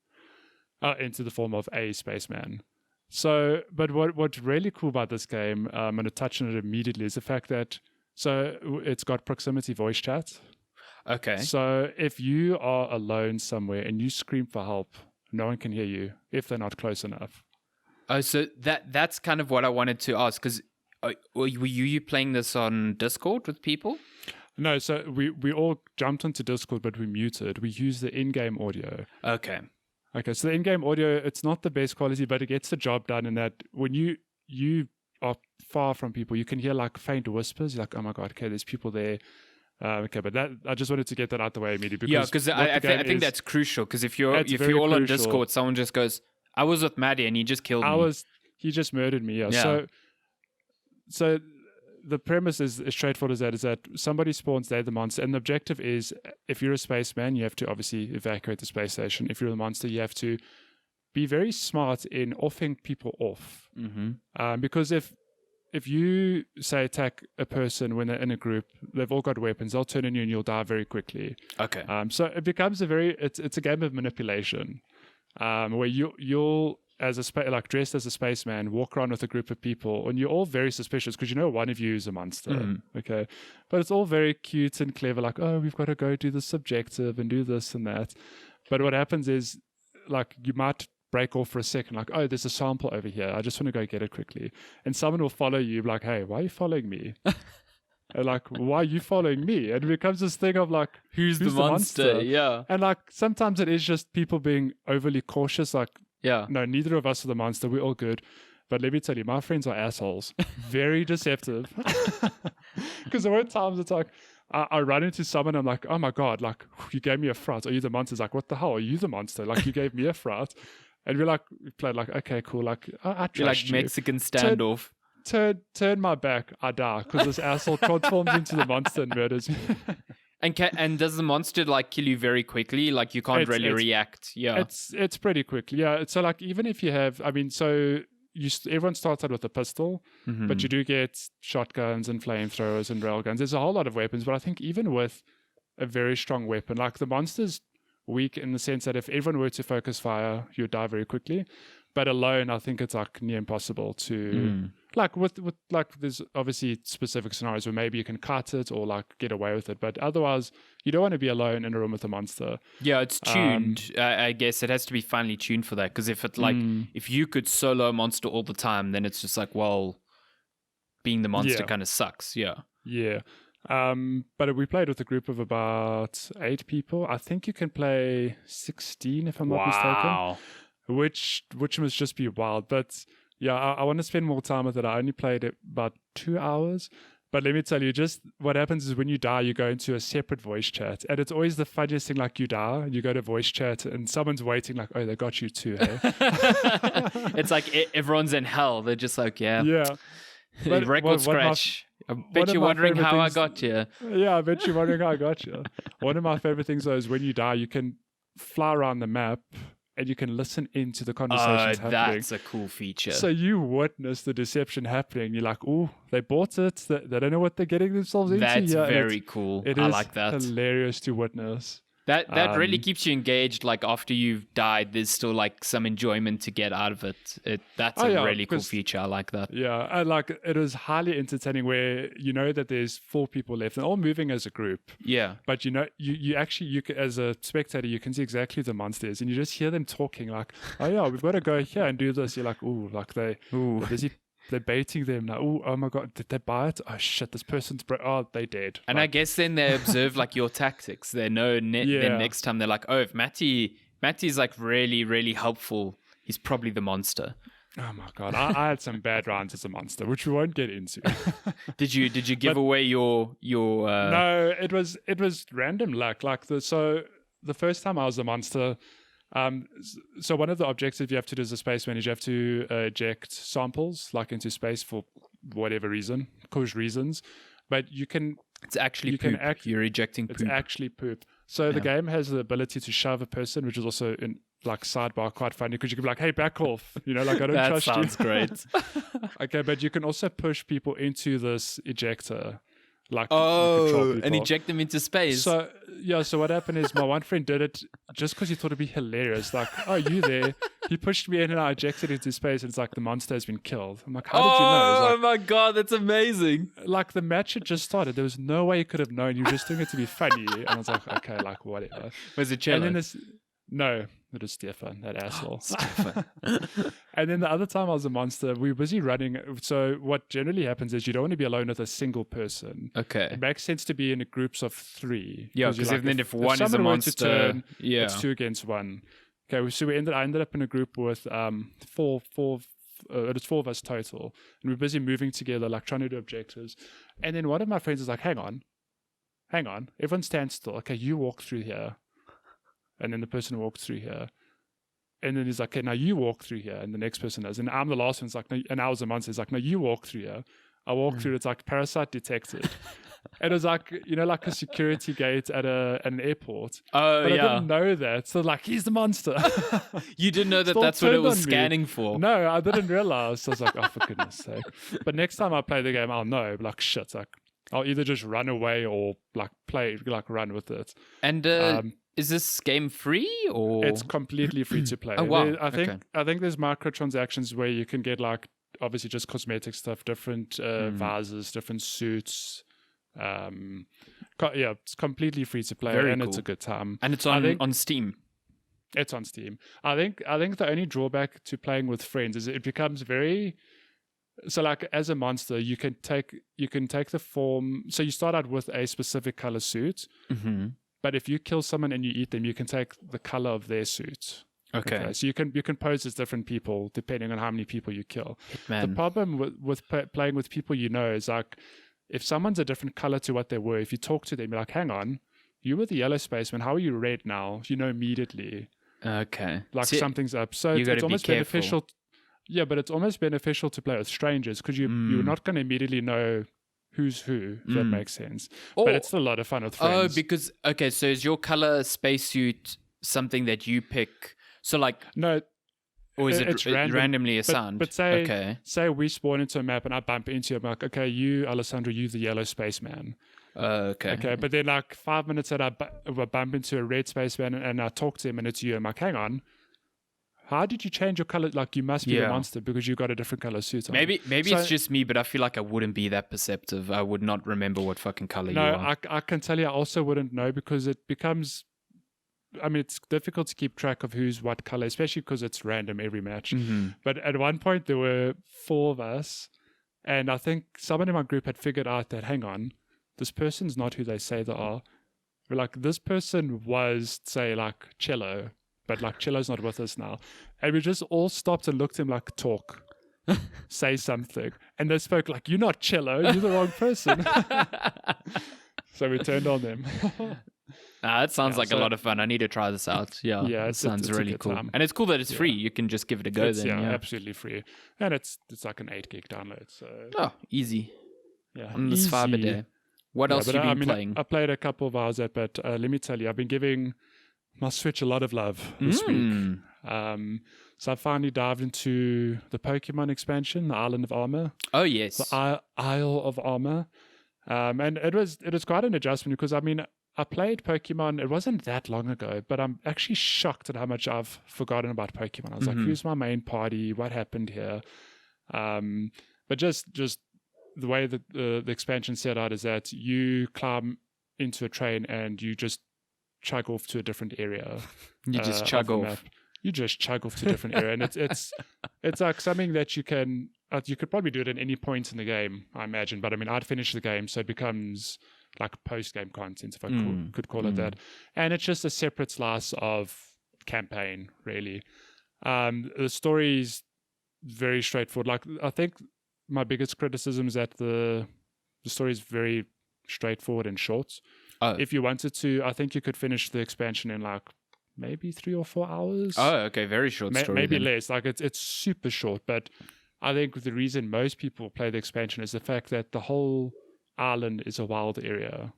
into the form of a spaceman. So, but what's really cool about this game, I'm going to touch on it immediately, is the fact that it's got proximity voice chat. Okay. So if you are alone somewhere and you scream for help, no one can hear you if they're not close enough. Oh, so that's kind of what I wanted to ask, because were you playing this on Discord with people? No, so we all jumped onto Discord, but we muted. We use the in-game audio. Okay. Okay, so the in-game audio, it's not the best quality, but it gets the job done in that when you are far from people, you can hear like faint whispers. You're like, oh my God, okay, there's people there. Okay, but I just wanted to get that out the way immediately. Because I think that's crucial, because if you're all on Discord, someone just goes, I was with Matty and he just killed me. He just murdered me, yeah. So the premise is as straightforward as that, somebody spawns, they're the monster, and the objective is, if you're a spaceman, you have to obviously evacuate the space station. If you're the monster, you have to be very smart in offing people off. Because if you, say, attack a person when they're in a group, they've all got weapons, they'll turn on you and you'll die very quickly. Okay. So it becomes it's a game of manipulation, where you'll dressed as a spaceman, walk around with a group of people, and you're all very suspicious because you know one of you is a monster. Okay, but it's all very cute and clever. Like, oh, we've got to go do this objective and do this and that. But what happens is, like, you might break off for a second, like, oh, there's a sample over here. I just want to go get it quickly, and someone will follow you, like, hey, why are you following me? And like, why are you following me? And it becomes this thing of like, who's the monster? Yeah. And like, sometimes it is just people being overly cautious. Like, yeah, no, neither of us are the monster. We're all good. But let me tell you, my friends are assholes. Very deceptive. Because there were times it's like, I run into someone, I'm like, oh my God, like, you gave me a fright. Are you the monster? It's like, what the hell? Are you the monster? Like, you gave me a fright. And we played like, okay, cool. Like, I trust you. Like Mexican standoff. Turn my back, I die. Because this asshole transforms into the monster and murders me. And does the monster like kill you very quickly? Like you can't really react. Yeah, it's pretty quick. Yeah, so like even if you have, I mean, so everyone starts out with a pistol, but you do get shotguns and flamethrowers and railguns. There's a whole lot of weapons, but I think even with a very strong weapon, like the monster's weak in the sense that if everyone were to focus fire, you would die very quickly. But alone, I think it's like near impossible to like with like there's obviously specific scenarios where maybe you can cut it or like get away with it, but otherwise you don't want to be alone in a room with a monster. Yeah, it's tuned. I guess it has to be finely tuned for that, because if it like if you could solo a monster all the time, then it's just like, well, being the monster kind of sucks. Yeah. But we played with a group of about 8 people. I think you can play 16 if I'm not mistaken. Which must just be wild. But yeah, I want to spend more time with it. I only played it about 2 hours. But let me tell you, just what happens is when you die, you go into a separate voice chat. And it's always the funniest thing, like you die, you go to voice chat and someone's waiting like, oh, they got you too, hey? It's like everyone's in hell. They're just like, yeah. But record scratch. I bet you're wondering how I got here. Yeah, I bet you're wondering how I got you. One of my favorite things, though, is when you die, you can fly around the map and you can listen into the conversations happening. That's a cool feature. So you witness the deception happening. You're like, oh, they bought it. They don't know what they're getting themselves into. That's very cool. I like that. Hilarious to witness. That really keeps you engaged. Like after you've died, there's still like some enjoyment to get out of it. That's a really cool feature. I like that. Yeah, and like it is highly entertaining where you know that there's 4 people left and all moving as a group. Yeah, but you know, you as a spectator, you can see exactly who the monster is, and you just hear them talking like, oh yeah, we've got to go here and do this. You're like, ooh, like they're busy. They're baiting them now. Oh my god, did they buy it? Oh shit, this person's they dead. And I guess then they observe like your tactics. They know then next time they're like, oh, if Matty's like really, really helpful, he's probably the monster. Oh my god, I had some bad rounds as a monster, which we won't get into. Did you give away your? No, it was random luck. Like the first time I was a monster. So one of the objectives you have to do as a spaceman is you have to eject samples like into space for whatever reason, cause reasons. But you can. It's actually poop. You're ejecting poop. It's actually poop. So the game has the ability to shove a person, which is also in like sidebar quite funny because you can be like, hey, back off. You know, like I don't trust you. That sounds great. Okay, but you can also push people into this ejector. Like and eject them into space. So what happened is my one friend did it just because he thought it'd be hilarious. Like, oh, you there? He pushed me in and I ejected into space, and it's like the monster has been killed. I'm like, how did you know? Oh my god, that's amazing! Like the match had just started. There was no way you could have known. You were just doing it to be funny, and I was like, okay, like whatever. Was it Cello? And then no, it was Stefan, that asshole. Stefan. And then the other time I was a monster, we were busy running. So what generally happens is you don't want to be alone with a single person. Okay. It makes sense to be in groups of 3. Yeah, because like, if one is a monster, it's 2 against 1. Okay, so I ended up in a group with 4 it was 4 of us total. And we're busy moving together, like trying to do objectives. And then one of my friends is like, hang on. Everyone stand still. Okay, you walk through here. And then the person walks through here. And then he's like, okay, now you walk through here. And the next person does. And I'm the last one. It's like, no, and I was a monster. He's like, no, you walk through here. I walk through. It's like parasite detected. And it was like, you know, like a security gate at an airport. Oh, but I didn't know that. So like, he's the monster. You didn't know that that's what it was scanning for. No, I didn't realize. So I was like, oh, for goodness sake. But next time I play the game, I'll know. Like, shit. Like, I'll either just run away or like run with it. And is this game free or it's completely free to play? Oh wow! I think there's microtransactions where you can get like obviously just cosmetic stuff, different vases, different suits. It's completely free to play. Very and cool. It's a good time. And it's on Steam. It's on Steam. I think the only drawback to playing with friends is it becomes very. So like as a monster, you can take the form. So you start out with a specific color suit. Mm-hmm. But if you kill someone and you eat them, you can take the color of their suit. Okay. So you can pose as different people depending on how many people you kill. Hitman. The problem with playing with people you know is like if someone's a different color to what they were, if you talk to them, you're like, hang on, you were the yellow spaceman. How are you red now? You know immediately. Okay. Like something's up. So it's almost beneficial. Yeah, but it's almost beneficial to play with strangers because you're not going to immediately know who's who, if that makes sense. But it's still a lot of fun with friends. Oh, because, okay, so is your color spacesuit something that you pick? So like... No. Or is it randomly assigned? But say we spawn into a map and I bump into you. I'm like, okay, you, Alessandro, you the yellow spaceman. Okay, but then like 5 minutes later, I bump into a red spaceman and I talk to him and it's you. I'm like, hang on. How did you change your color? Like you must be a monster because you got a different color suit on. Maybe it's just me, but I feel like I wouldn't be that perceptive. I would not remember what fucking color you are. No, I can tell you I also wouldn't know because it becomes... I mean, it's difficult to keep track of who's what color, especially because it's random every match. Mm-hmm. But at one point, there were 4 of us, and I think someone in my group had figured out that, hang on, this person's not who they say they are. We're like, this person was, say, like, Cello, but, like, Cello's not with us now. And we just all stopped and looked at him like, talk, say something. And they spoke like, you're not Cello, you're the wrong person. So we turned on them. That sounds like a lot of fun. I need to try this out. Yeah, it sounds really cool. And it's cool that it's free. You can just give it a go then. Yeah, absolutely free. And it's like an 8 gig download. So easy. Yeah, on this fiber day. What else have you been playing? I played a couple of hours at, but let me tell you, I've been giving my Switch a lot of love this week. So I finally dived into the Pokemon expansion, the Island of Armor. Oh yes. The Isle of Armor. And it was quite an adjustment because, I mean, I played Pokemon, it wasn't that long ago, but I'm actually shocked at how much I've forgotten about Pokemon. I was like, who's my main party? What happened here? But just the way that the expansion set out is that you climb into a train and you just chug off to a different area. You just chug off. Map. You just chug off to a different area, and it's like something that you can you could probably do it at any point in the game, I imagine. But I mean, I'd finish the game, so it becomes like post-game content, if I could call it that. And it's just a separate slice of campaign, really. The story's very straightforward. Like, I think my biggest criticism is that the story is very straightforward and short. Oh. If you wanted to, I think you could finish the expansion in like maybe 3 or 4 hours. Oh, okay, very short story. Maybe then. less. Like it's super short. But I think the reason most people play the expansion is the fact that the whole island is a wild area.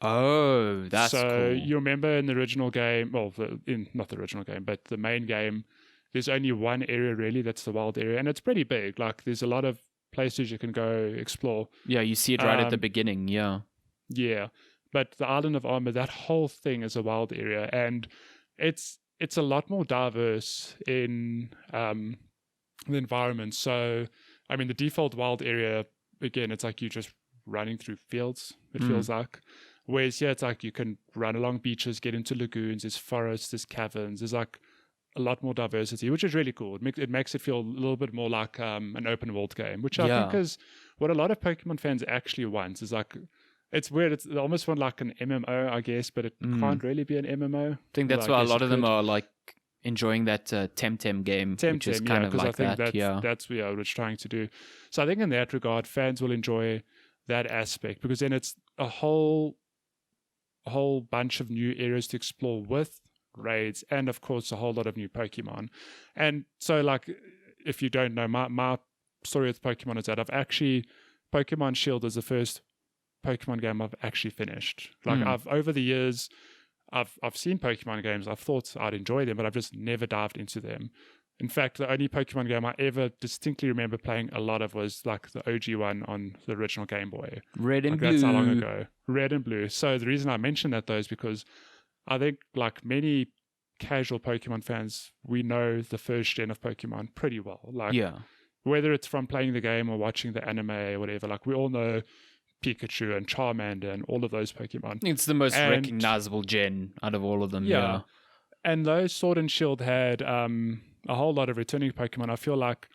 Oh, that's so cool. You remember in the original game, well, not the original game, but the main game, there's only one area really that's the wild area, and it's pretty big. Like there's a lot of places you can go explore. Yeah, you see it right at the beginning. Yeah. Yeah. But the Island of Armor, that whole thing is a wild area, and it's a lot more diverse in the environment. So, I mean, the default wild area, again, it's like you just running through fields, it feels like. Whereas here, it's like you can run along beaches, get into lagoons, there's forests, there's caverns, there's like a lot more diversity, which is really cool. It makes it feel a little bit more like an open world game, which I think is what a lot of Pokemon fans actually want. Is like, it's weird. It's almost one like an MMO, I guess, but it can't really be an MMO. I think that's why a lot of them are like enjoying that Temtem game, which is kind of like I think that. That's what it's trying to do. So I think in that regard, fans will enjoy that aspect, because then it's a whole bunch of new areas to explore with raids, and of course a whole lot of new Pokemon. And so, like, if you don't know, my story with Pokemon is that Pokemon Shield is the first Pokemon game I've actually finished. Like I've over the years, I've seen Pokemon games, I've thought I'd enjoy them, but I've just never dived into them. In fact, the only Pokemon game I ever distinctly remember playing a lot of was like the OG one on the original Game Boy. Red and Blue. That's how long ago. Red and Blue. So the reason I mention that though is because I think, like many casual Pokemon fans, we know the first gen of Pokemon pretty well. Like, whether it's from playing the game or watching the anime or whatever, like we all know Pikachu and Charmander and all of those Pokemon. It's the most recognizable gen out of all of them. Yeah. And those Sword and Shield had a whole lot of returning Pokemon. I feel like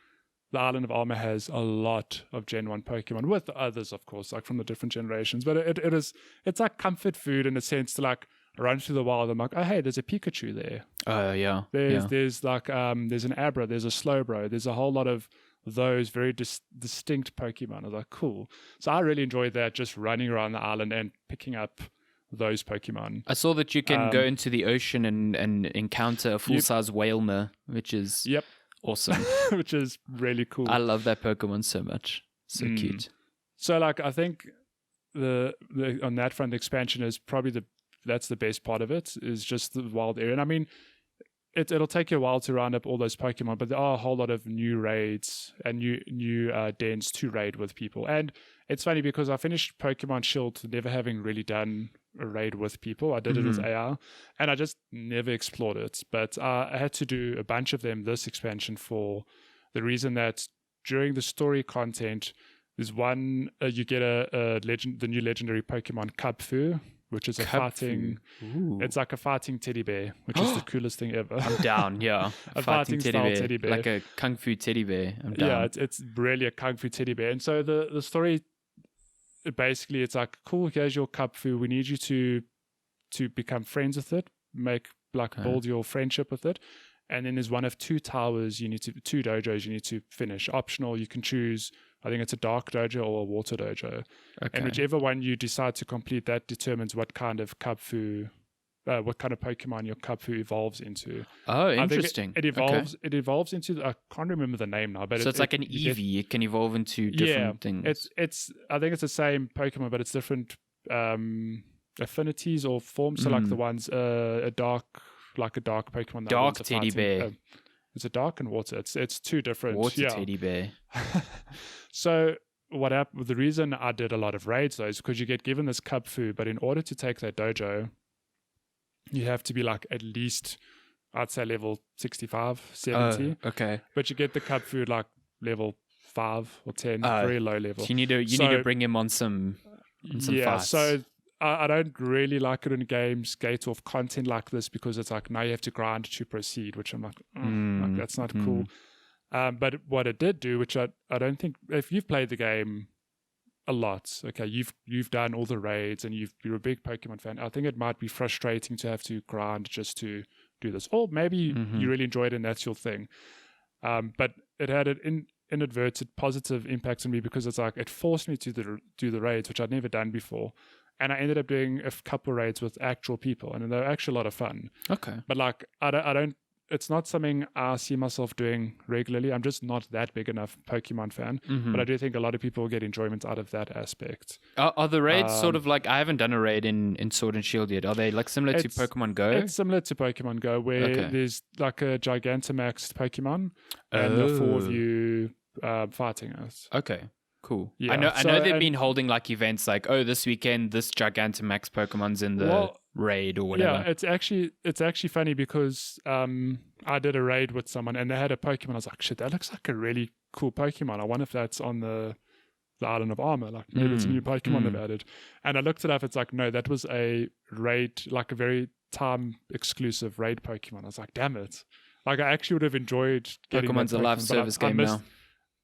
the Island of Armor has a lot of Gen 1 Pokemon, with others, of course, like from the different generations. But it's like comfort food in a sense to like run through the wild. I'm like, oh, hey, there's a Pikachu there. Yeah. There's like, there's an Abra, there's a Slowbro, there's a whole lot of those very distinct Pokemon. I was like, cool. So I really enjoyed that, just running around the island and picking up those Pokemon. I saw that you can go into the ocean and encounter a full-size Whalmer, which is awesome. Which is really cool. I love that Pokemon so much. So cute. So like, I think the on that front, the expansion is probably that's the best part of it, is just the wild area. And I mean, it'll take you a while to round up all those Pokemon, but there are a whole lot of new raids and new dens to raid with people. And it's funny because I finished Pokemon Shield never having really done a raid with people. I did it as AR, and I just never explored it. But I had to do a bunch of them this expansion for the reason that during the story content, there's one you get the new legendary Pokemon Cubfu, which is it's like a fighting teddy bear, which is the coolest thing ever. I'm down, yeah. A fighting style teddy bear. Like a kung fu teddy bear. I'm down. Yeah, it's really a kung fu teddy bear. And so the story, basically, it's like, cool, here's your Cubfu. We need you to become friends with it, build your friendship with it. And then there's one of two dojos you need to finish. Optional, you can choose, I think it's a dark dojo or a water dojo. Okay. And whichever one you decide to complete, that determines what kind of Cubfu, what kind of Pokemon your Cubfu evolves into. Oh, interesting. It evolves into, I can't remember the name now, but so it's like an Eevee. It can evolve into different things. It's I think it's the same Pokemon, but it's different affinities or forms. So like the one's a dark like a dark Pokemon. Dark teddy bear. It's a dark and water. It's two different. Water teddy bear. So what happened? The reason I did a lot of raids though is because you get given this cub food, but in order to take that dojo, you have to be like at least, I'd say level 65, 70. Okay. But you get the cub food like level 5 or 10, very low level. So you need to bring him on some fights. So I don't really like it in games gate off content like this because it's like now you have to grind to proceed, which I'm like, like that's not cool. But what it did do, which I don't think, if you've played the game a lot, okay, you've done all the raids and you're a big Pokemon fan, I think it might be frustrating to have to grind just to do this. Or maybe you really enjoyed it and that's your thing. But it had an inadvertent positive impact on me because it's like it forced me to do the raids, which I'd never done before. And I ended up doing a couple of raids with actual people, and they were actually a lot of fun. Okay. But like, I don't. It's not something I see myself doing regularly. I'm just not that big enough Pokemon fan. But I do think a lot of people get enjoyment out of that aspect. Are the raids sort of like, I haven't done a raid in Sword and Shield yet. Are they like similar to Pokemon Go? It's similar to Pokemon Go, where there's like a Gigantamaxed Pokemon, and the four of you fighting us. Okay. Cool. Yeah. I know they've been holding like events like, this weekend this Gigantamax Pokemon's in the raid or whatever. Yeah, it's actually funny because I did a raid with someone and they had a Pokemon. I was like, shit, that looks like a really cool Pokemon. I wonder if that's on the Island of Armor. Like maybe it's a new Pokemon they've added. And I looked it up. It's like, no, that was a raid, like a very time exclusive raid Pokemon. I was like, damn it. Like I actually would have enjoyed getting Pokemon's a live service game now.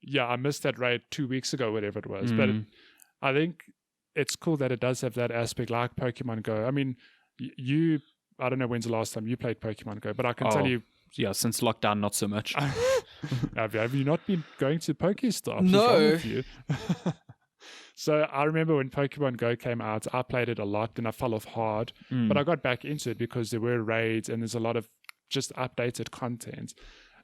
Yeah, I missed that raid 2 weeks ago, whatever it was. But I think it's cool that it does have that aspect like Pokemon Go. I mean, I don't know when's the last time you played Pokemon Go, but I can tell you. Yeah, since lockdown, not so much. Have you not been going to Pokestops? No. So I remember when Pokemon Go came out, I played it a lot and I fell off hard. But I got back into it because there were raids and there's a lot of just updated content.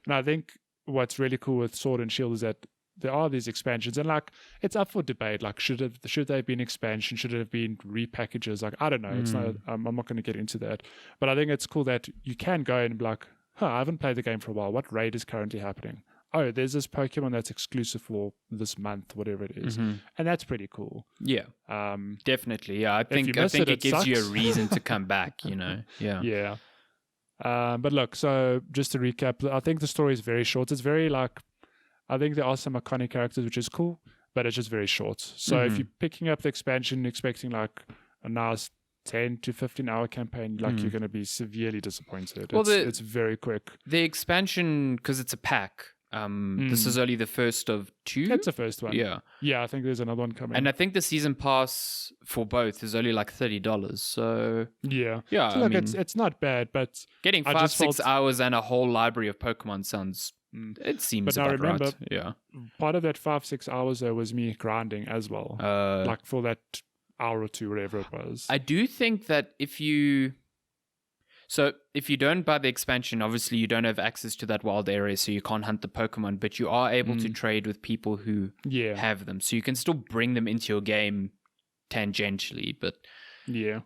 And I think what's really cool with Sword and Shield is that there are these expansions and like it's up for debate. Like should they have been expansion? Should it have been repackages? Like I don't know. It's not. I'm not going to get into that. But I think it's cool that you can go and be like, I haven't played the game for a while. What raid is currently happening? Oh, there's this Pokemon that's exclusive for this month, whatever it is, and that's pretty cool. Yeah, definitely. Yeah, I think it gives you a reason to come back. You know. Yeah. Yeah. But look, so just to recap, I think the story is very short. It's very like, I think there are some iconic characters, which is cool, but it's just very short. So if you're picking up the expansion, expecting like a nice 10 to 15 hour campaign, like you're going to be severely disappointed. Well, it's very quick. The expansion, because it's a pack, this is only the first of 2. That's the first one. Yeah, I think there's another one coming. And I think the season pass for both is only like $30. So yeah, so I mean, it's not bad, but getting 5-6 hours and a whole library of Pokemon sounds. It seems but about I remember, right. Yeah, part of that 5-6 hours there was me grinding as well, like for that hour or two, whatever it was. I do think that if you don't buy the expansion, obviously you don't have access to that wild area, so you can't hunt the Pokemon, but you are able to trade with people who have them. So you can still bring them into your game tangentially, but yeah.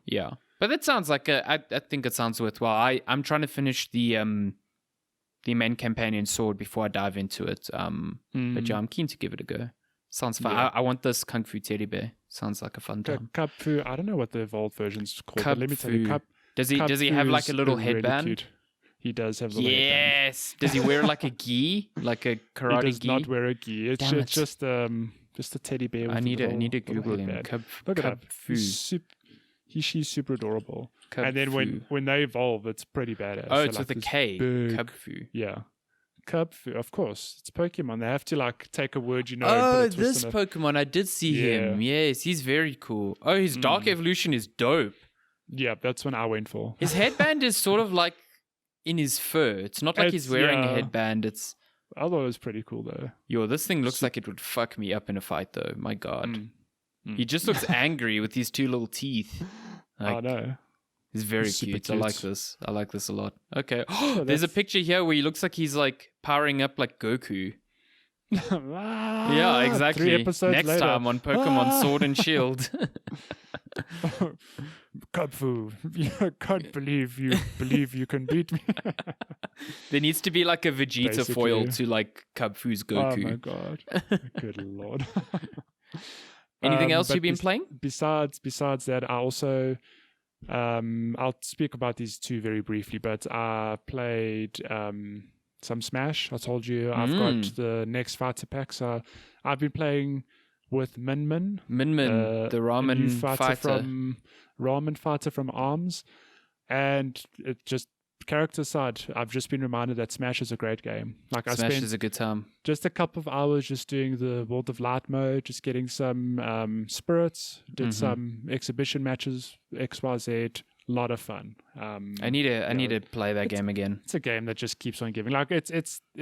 But that sounds like I think it sounds worthwhile. I'm trying to finish the main campaign in Sword before I dive into it. But yeah, I'm keen to give it a go. Sounds fun. Yeah. I want this Kung Fu teddy bear. Sounds like a fun time. Cup Fu, I don't know what the evolved version's called. Cup but let me tell you, Does he have like a little headband? Really he does have a little headband. Yes. Does he wear like a gi? Like a karate gi? He does not wear a gi. It's just a teddy bear with I need to Google him. Look it up. Fu. She's super adorable. And then when they evolve, it's pretty badass. Oh, it's with a K. Cub Fu. Yeah. Cub Fu, of course. It's Pokemon. They have to like take a word you know. Oh, this Pokemon. I did see him. Yes, he's very cool. Oh, his Dark Evolution is dope. Yeah, that's what I went for. His headband is sort of like in his fur. It's not like he's wearing a headband. I thought it was pretty cool though. Yo, this thing looks like it would fuck me up in a fight though. My God. He just looks angry with these 2 little teeth. I know. He's very cute. I like this. I like this a lot. Okay. There's a picture here where he looks like he's like powering up like Goku. Yeah, exactly. 3 episodes Next later. time on Pokemon Sword and Shield. Kung Fu, I can't believe you can beat me. There needs to be like a Vegeta Basically. foil to like Kung Fu's Goku. Oh my god. Good lord. Anything else but you've been playing? Besides that, I also I'll speak about these two very briefly, but I played some Smash. I told you I've got the next fighter pack, so I've been playing with Min, the ramen new fighter fighter. from Ramen Fighter from ARMS, and it just character side. I've just been reminded that Smash is a great game. Like Smash I spent is a good time. just a couple of hours just doing the World of Light mode, just getting some spirits, did some exhibition matches, XYZ. A lot of fun. I need to play that game again. It's a game that just keeps on giving. Like it's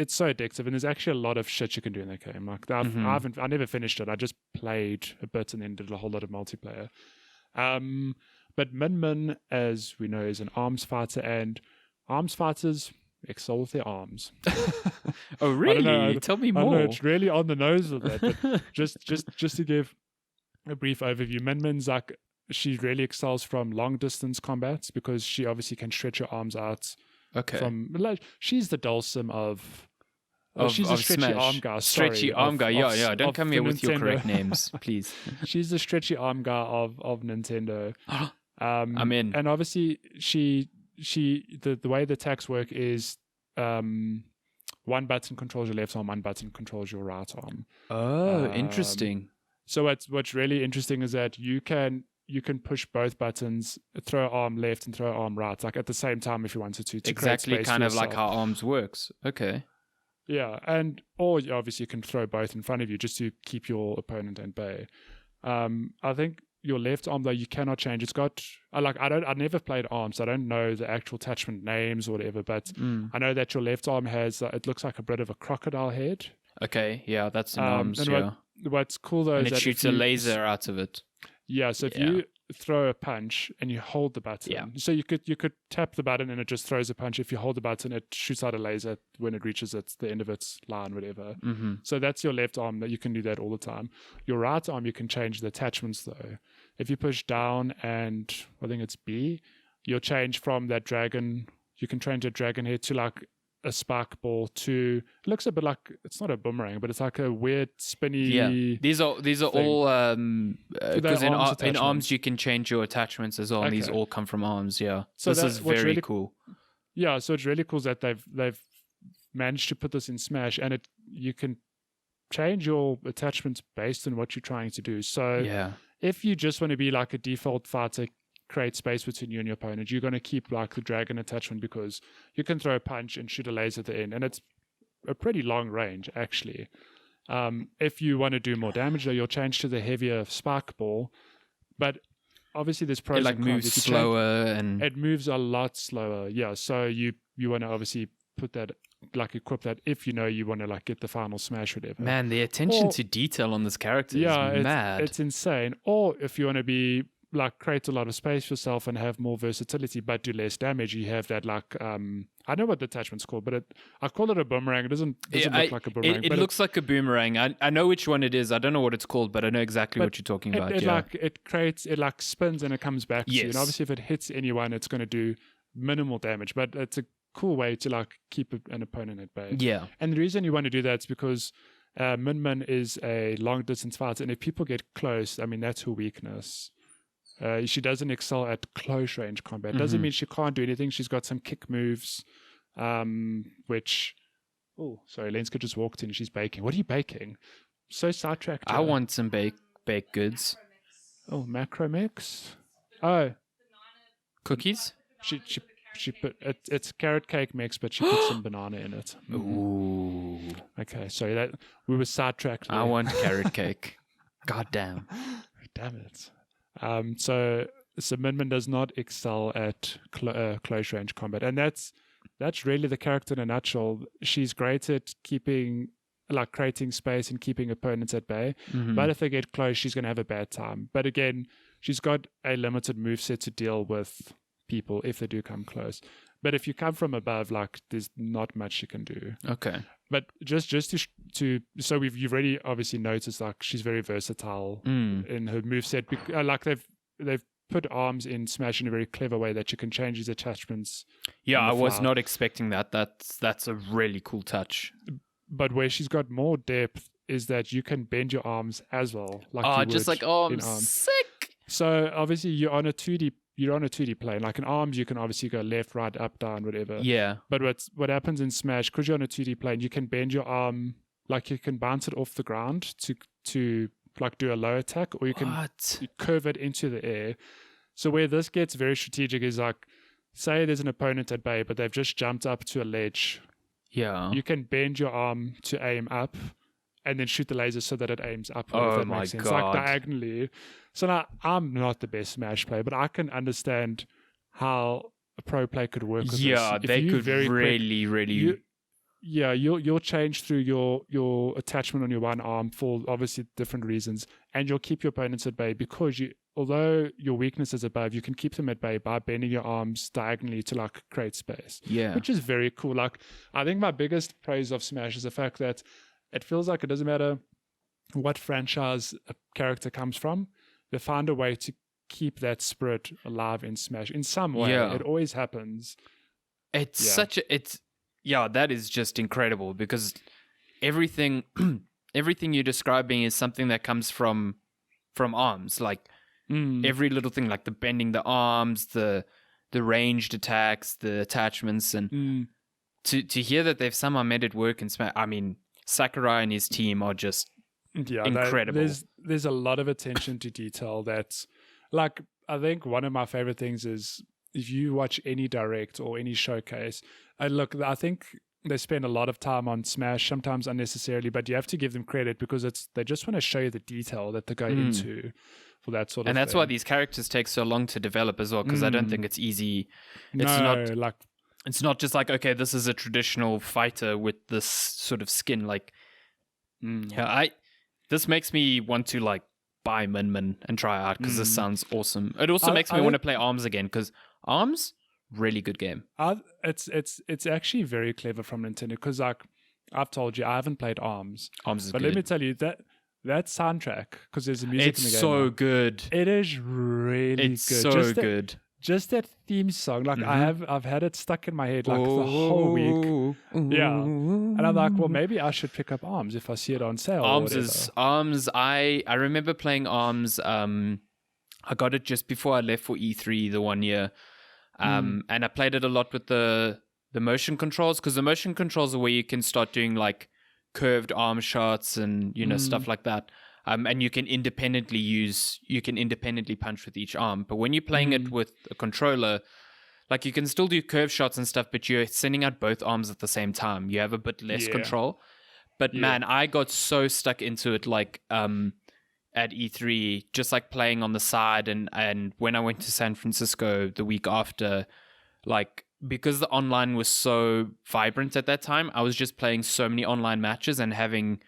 so addictive, and there's actually a lot of shit you can do in that game. Like I never finished it. I just played a bit and then did a whole lot of multiplayer. But Min, as we know, is an arms fighter, and arms fighters excel with their arms. Oh really? Tell me more. I know it's really on the nose of that, but just to give a brief overview, Min's like, she really excels from long distance combats because she obviously can stretch her arms out. Okay. From like, she's the Dulcim of she's a stretchy Smash. arm guy. Stretchy arm guy. Yeah. Don't come here with your correct names, please. She's the stretchy arm guy of Nintendo. I'm in. And obviously, the way the attacks work is one button controls your left arm, one button controls your right arm. Oh, interesting. So what's really interesting is that you can push both buttons, throw arm left and throw arm right, like at the same time if you wanted to exactly create space kind for of like yourself. how arms works. Okay. Yeah, or obviously you can throw both in front of you just to keep your opponent at bay. I think your left arm though you cannot change. It's got I never played arms, so I don't know the actual attachment names or whatever, but I know that your left arm has it looks like a bit of a crocodile head. Okay, yeah, that's in arms. And yeah. What's cool though and is it that shoots a laser out of it. Yeah, so if you throw a punch and you hold the button, so you could tap the button and it just throws a punch. If you hold the button, it shoots out a laser when it reaches the end of its line, whatever. So that's your left arm that you can do that all the time. Your right arm, you can change the attachments though. If you push down and I think it's B, you'll change from that dragon. You can change a dragon head to like a spark ball to it looks a bit like it's not a boomerang, but it's like a weird spinny. Yeah, these are thing. all because in arms you can change your attachments as well, and these all come from arms. Yeah, so this is very really cool. Yeah, so it's really cool that they've managed to put this in Smash, and you can change your attachments based on what you're trying to do. So if you just want to be like a default fighter, create space between you and your opponent, you're going to keep like the dragon attachment because you can throw a punch and shoot a laser at the end, and it's a pretty long range actually. If you want to do more damage though, you'll change to the heavier spark ball, but obviously there's pros and cons. It moves slower and it moves a lot slower. Yeah, so you want to obviously put that, like equip that if you know you want to like get the final smash or whatever. Man, the attention to detail on this character is mad. It's insane. Or if you want to be like create a lot of space for yourself and have more versatility but do less damage, you have that like I don't know what the attachment's called, but I call it a boomerang. It doesn't look like a boomerang. It looks like a boomerang. I know which one it is. I don't know what it's called, but I know exactly what you're talking about. It like spins and it comes back to you. And obviously if it hits anyone it's going to do minimal damage, but it's a cool way to like keep an opponent at bay. Yeah. And the reason you want to do that is because Min is a long distance fighter, and if people get close, I mean that's her weakness. She doesn't excel at close range combat. Doesn't mean she can't do anything. She's got some kick moves, which... Oh, sorry, Lenska just walked in. She's baking. What are you baking? So sidetracked. I want some baked goods. Oh, macro mix? Oh. Cookies? She put... It's carrot cake mix, but she put some banana in it. Ooh. Okay, sorry. We were sidetracked there. I want carrot cake. God damn. Damn it. So Min does not excel at close range combat, and that's really the character in a nutshell. She's great at creating space and keeping opponents at bay, but if they get close, she's going to have a bad time. But again, she's got a limited moveset to deal with people if they do come close. But if you come from above, like there's not much she can do. Okay. But just to you've already obviously noticed like she's very versatile in her moveset. Like they've put arms in Smash in a very clever way that you can change these attachments. Yeah, I was fly. not expecting that. That's a really cool touch. But where she's got more depth is that you can bend your arms as well. Like just like, I'm sick. So obviously you're on a 2D plane. Like in arms, you can obviously go left, right, up, down, whatever. Yeah. But what happens in Smash, because you're on a 2D plane, you can bend your arm, like you can bounce it off the ground to like do a low attack, or you can curve it into the air. So where this gets very strategic is like, say there's an opponent at bay, but they've just jumped up to a ledge. Yeah. You can bend your arm to aim up and then shoot the laser so that it aims upward. Oh if that my makes sense. God. Like diagonally. So now I'm not the best Smash player, but I can understand how a pro player could work with this. Yeah, they could really. You'll change through your attachment on your one arm for obviously different reasons, and you'll keep your opponents at bay because although your weakness is above, you can keep them at bay by bending your arms diagonally to like create space. Yeah. Which is very cool. Like I think my biggest praise of Smash is the fact that it feels like it doesn't matter what franchise a character comes from, they find a way to keep that spirit alive in Smash in some way. Yeah. It always happens. That is just incredible because everything you're describing is something that comes from arms. Like every little thing, like the bending the arms, the ranged attacks, the attachments, and to hear that they've somehow made it work in Smash. I mean, Sakurai and his team are just incredible. There's a lot of attention to detail that's like, I think one of my favorite things is if you watch any direct or any showcase, I think they spend a lot of time on Smash, sometimes unnecessarily, but you have to give them credit because they just want to show you the detail that they go into for that sort of thing. And that's why these characters take so long to develop as well, because I don't think it's easy. It's not just like, okay, this is a traditional fighter with this sort of skin. Like, this makes me want to like buy Min Min and try out because this sounds awesome. It also makes me want to play ARMS again because ARMS, really good game. It's actually very clever from Nintendo because like I've told you, I haven't played ARMS. ARMS is but good. let me tell you that soundtrack, because there's music in the game. It's so good. It is really good. It's so good. Just that theme song, like I've had it stuck in my head like the whole week. Yeah, and I'm like, well, maybe I should pick up ARMS if I see it on sale. ARMS. I remember playing ARMS. I got it just before I left for E3 the one year, and I played it a lot with the motion controls because the motion controls are where you can start doing like curved arm shots and stuff like that. And you can independently punch with each arm. But when you're playing it with a controller, like you can still do curve shots and stuff, but you're sending out both arms at the same time. You have a bit less control. But man, I got so stuck into it like at E3, just like playing on the side. And when I went to San Francisco the week after, like because the online was so vibrant at that time, I was just playing so many online matches and having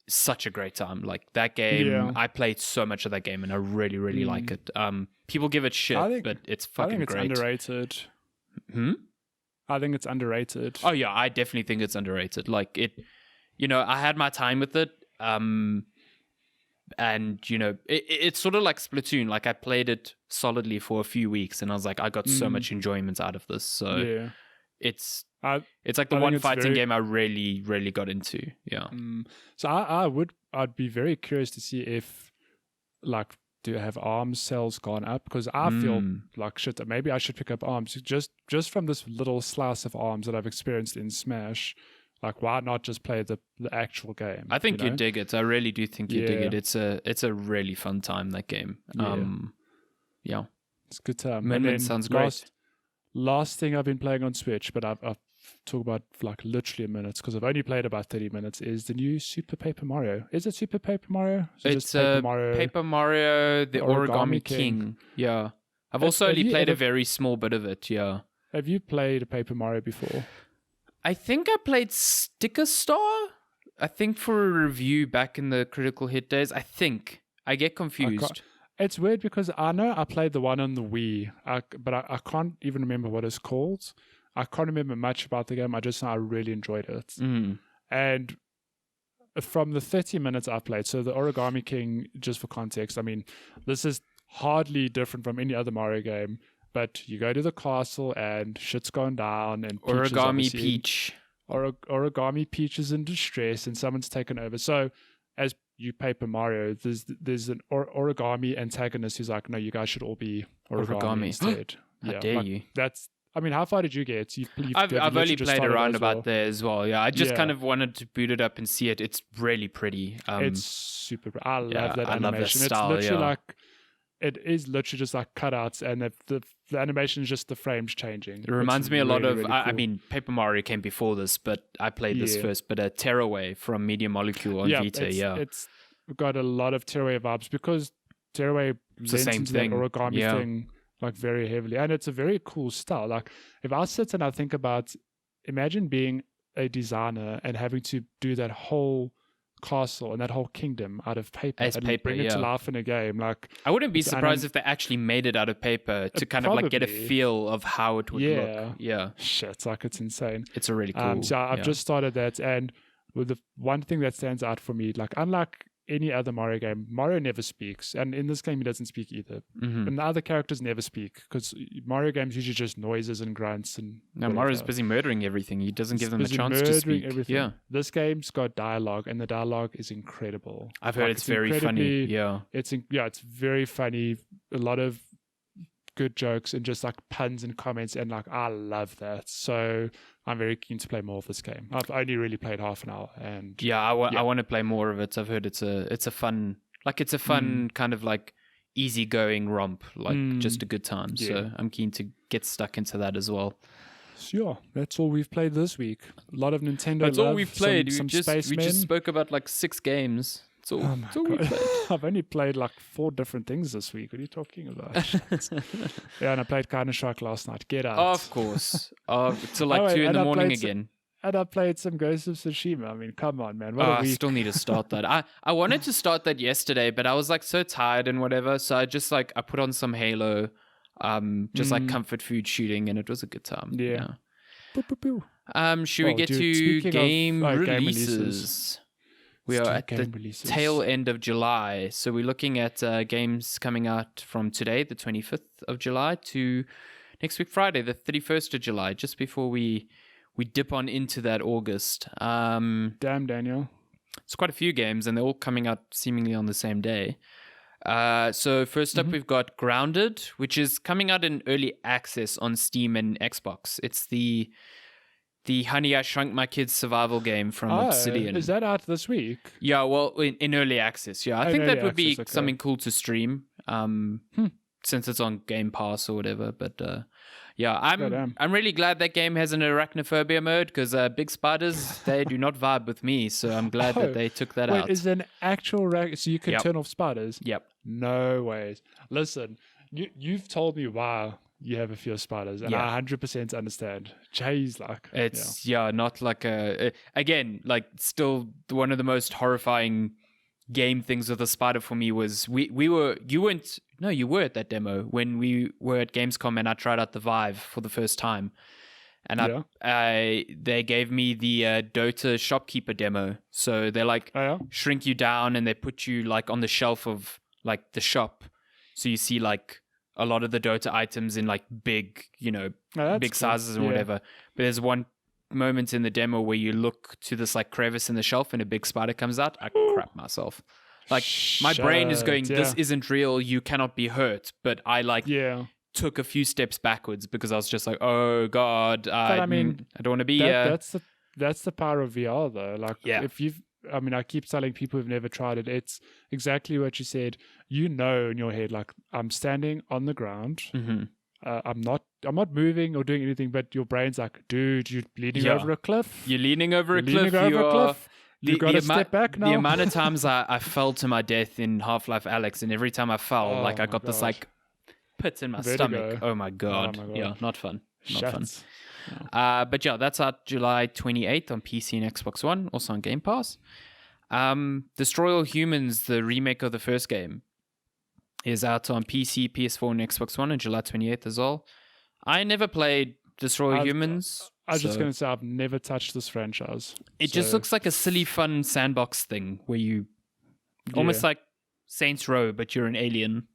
such a great time. Like that game, I played so much of that game and I really, really like it. People give it shit, but it's fucking great. I think it's underrated. I think it's underrated. Oh yeah, I definitely think it's underrated. Like it, I had my time with it. And it's sort of like Splatoon. Like I played it solidly for a few weeks and I was like, I got so much enjoyment out of this. So it's like the one fighting game I really, really got into. Yeah. So I'd be very curious to see if like, do have ARMS sales gone up? Because I feel like shit. Maybe I should pick up ARMS just from this little slice of ARMS that I've experienced in Smash. Like, why not just play the actual game? I think you dig it. I really do think you dig it. It's a really fun time, that game. Yeah. It's a good time. Min Min sounds great. Last thing I've been playing on Switch, but I've talked about for like literally a minute because I've only played about 30 minutes, is the new Super Paper Mario. Is it Super Paper Mario? It's Paper Mario, the Origami King. Yeah. I've also only played a very small bit of it, yeah. Have you played a Paper Mario before? I think I played Sticker Star. I think for a review back in the Critical Hit days. I think. I get confused. It's weird because I know I played the one on the Wii, but I can't even remember what it's called. I can't remember much about the game. I just know I really enjoyed it. And from the 30 minutes I played, so the Origami King, just for context, I mean, this is hardly different from any other Mario game. But you go to the castle and shit's gone down, and Origami Peach. Origami Peach is in distress, and someone's taken over. So, as you Paper Mario, there's an origami antagonist who's like, no, you guys should all be origami instead. How dare you? That's. I mean, how far did you get? I've only played around about there as well. Yeah, I just kind of wanted to boot it up and see it. It's really pretty. It's super. I love that animation. Love that style, it's literally like. It is literally just like cutouts, and the animation is just the frames changing. It reminds me a lot of, really cool. I mean, Paper Mario came before this, but I played this first. But Tearaway from Media Molecule on Vita, it's got a lot of Tearaway vibes because Tearaway it's the same thing. That origami thing like very heavily, and it's a very cool style. Like if I sit and I think about, imagine being a designer and having to do that whole castle and that whole kingdom out of paper and bring it to life in a game. Like I wouldn't be surprised if they actually made it out of paper to kind of like get a feel of how it would look. Yeah, shit, like it's insane. It's a really cool. So I've just started that, and with the one thing that stands out for me, like unlike any other Mario game, Mario never speaks, and in this game he doesn't speak either. And the other characters never speak because Mario games usually just noises and grunts and Mario's busy murdering everything. He doesn't give them a chance to speak. Everything. Yeah, this game's got dialogue, and the dialogue is incredible. I've heard it's very funny. It's very funny. A lot of good jokes and just like puns and comments, and like I love that. So I'm very keen to play more of this game. I've only really played half an hour, and I want to play more of it. I've heard it's a fun kind of like easygoing romp, like just a good time. So I'm keen to get stuck into that as well. Sure, that's all we've played this week. A lot of Nintendo. That's all we've played. We just spoke about like 6 games. That's all we played. I've only played like 4 different things this week. What are you talking about? And I played Counter-Strike last night. Get out. Of course. Till like 2 in the morning again. And I played some Ghost of Tsushima. I mean, come on, man. I still need to start that. I wanted to start that yesterday, but I was like so tired and whatever. So I just like, I put on some Halo, just like comfort food shooting, and it was a good time. Yeah. Should we get to game releases? We are at the tail end of July, so we're looking at games coming out from today, the 25th of July, to next week, Friday, the 31st of July, just before we dip on into that August. Damn, Daniel. It's quite a few games, and they're all coming out seemingly on the same day. So first up, we've got Grounded, which is coming out in early access on Steam and Xbox. It's the Honey, I Shrunk My Kids survival game from Obsidian. Is that out this week? Yeah, well, in early access, yeah. I think that would be something cool to stream, since it's on Game Pass or whatever. But I'm really glad that game has an arachnophobia mode, because big spiders, they do not vibe with me. So I'm glad that they took that out. Is an actual so you can turn off spiders? Yep. No ways. Listen, you've told me why you have a fear of spiders, and I 100% understand. Jeez, like it's not like again, like still one of the most horrifying game things with the spider for me was you were at that demo when we were at Gamescom, and I tried out the Vive for the first time, and they gave me the Dota shopkeeper demo. So they like shrink you down, and they put you like on the shelf of like the shop, so you see like a lot of the Dota items in like big, big sizes and whatever. But there's one moment in the demo where you look to this like crevice in the shelf and a big spider comes out. I crap myself. Like my brain is going, this isn't real. You cannot be hurt. But I took a few steps backwards because I was just like, oh God, I don't want to be here. That's the power of VR though. Like I keep telling people who've never tried it, it's exactly what you said. In your head, like I'm standing on the ground. I'm not moving or doing anything, but your brain's like, dude, you're leaning over a cliff. You're leaning over a cliff. You got to step back now. The amount of times I fell to my death in Half-Life Alyx, and every time I fell, I got this like pit in my stomach. Oh my god. Yeah, not fun. Not fun. But that's out July 28th on PC and Xbox One, also on Game Pass. Destroy All Humans, the remake of the first game, is out on PC, PS4, and Xbox One on July 28th as well. I never played Destroy All Humans. I was just going to say, I've never touched this franchise. It just looks like a silly, fun sandbox thing where you almost like Saints Row, but you're an alien.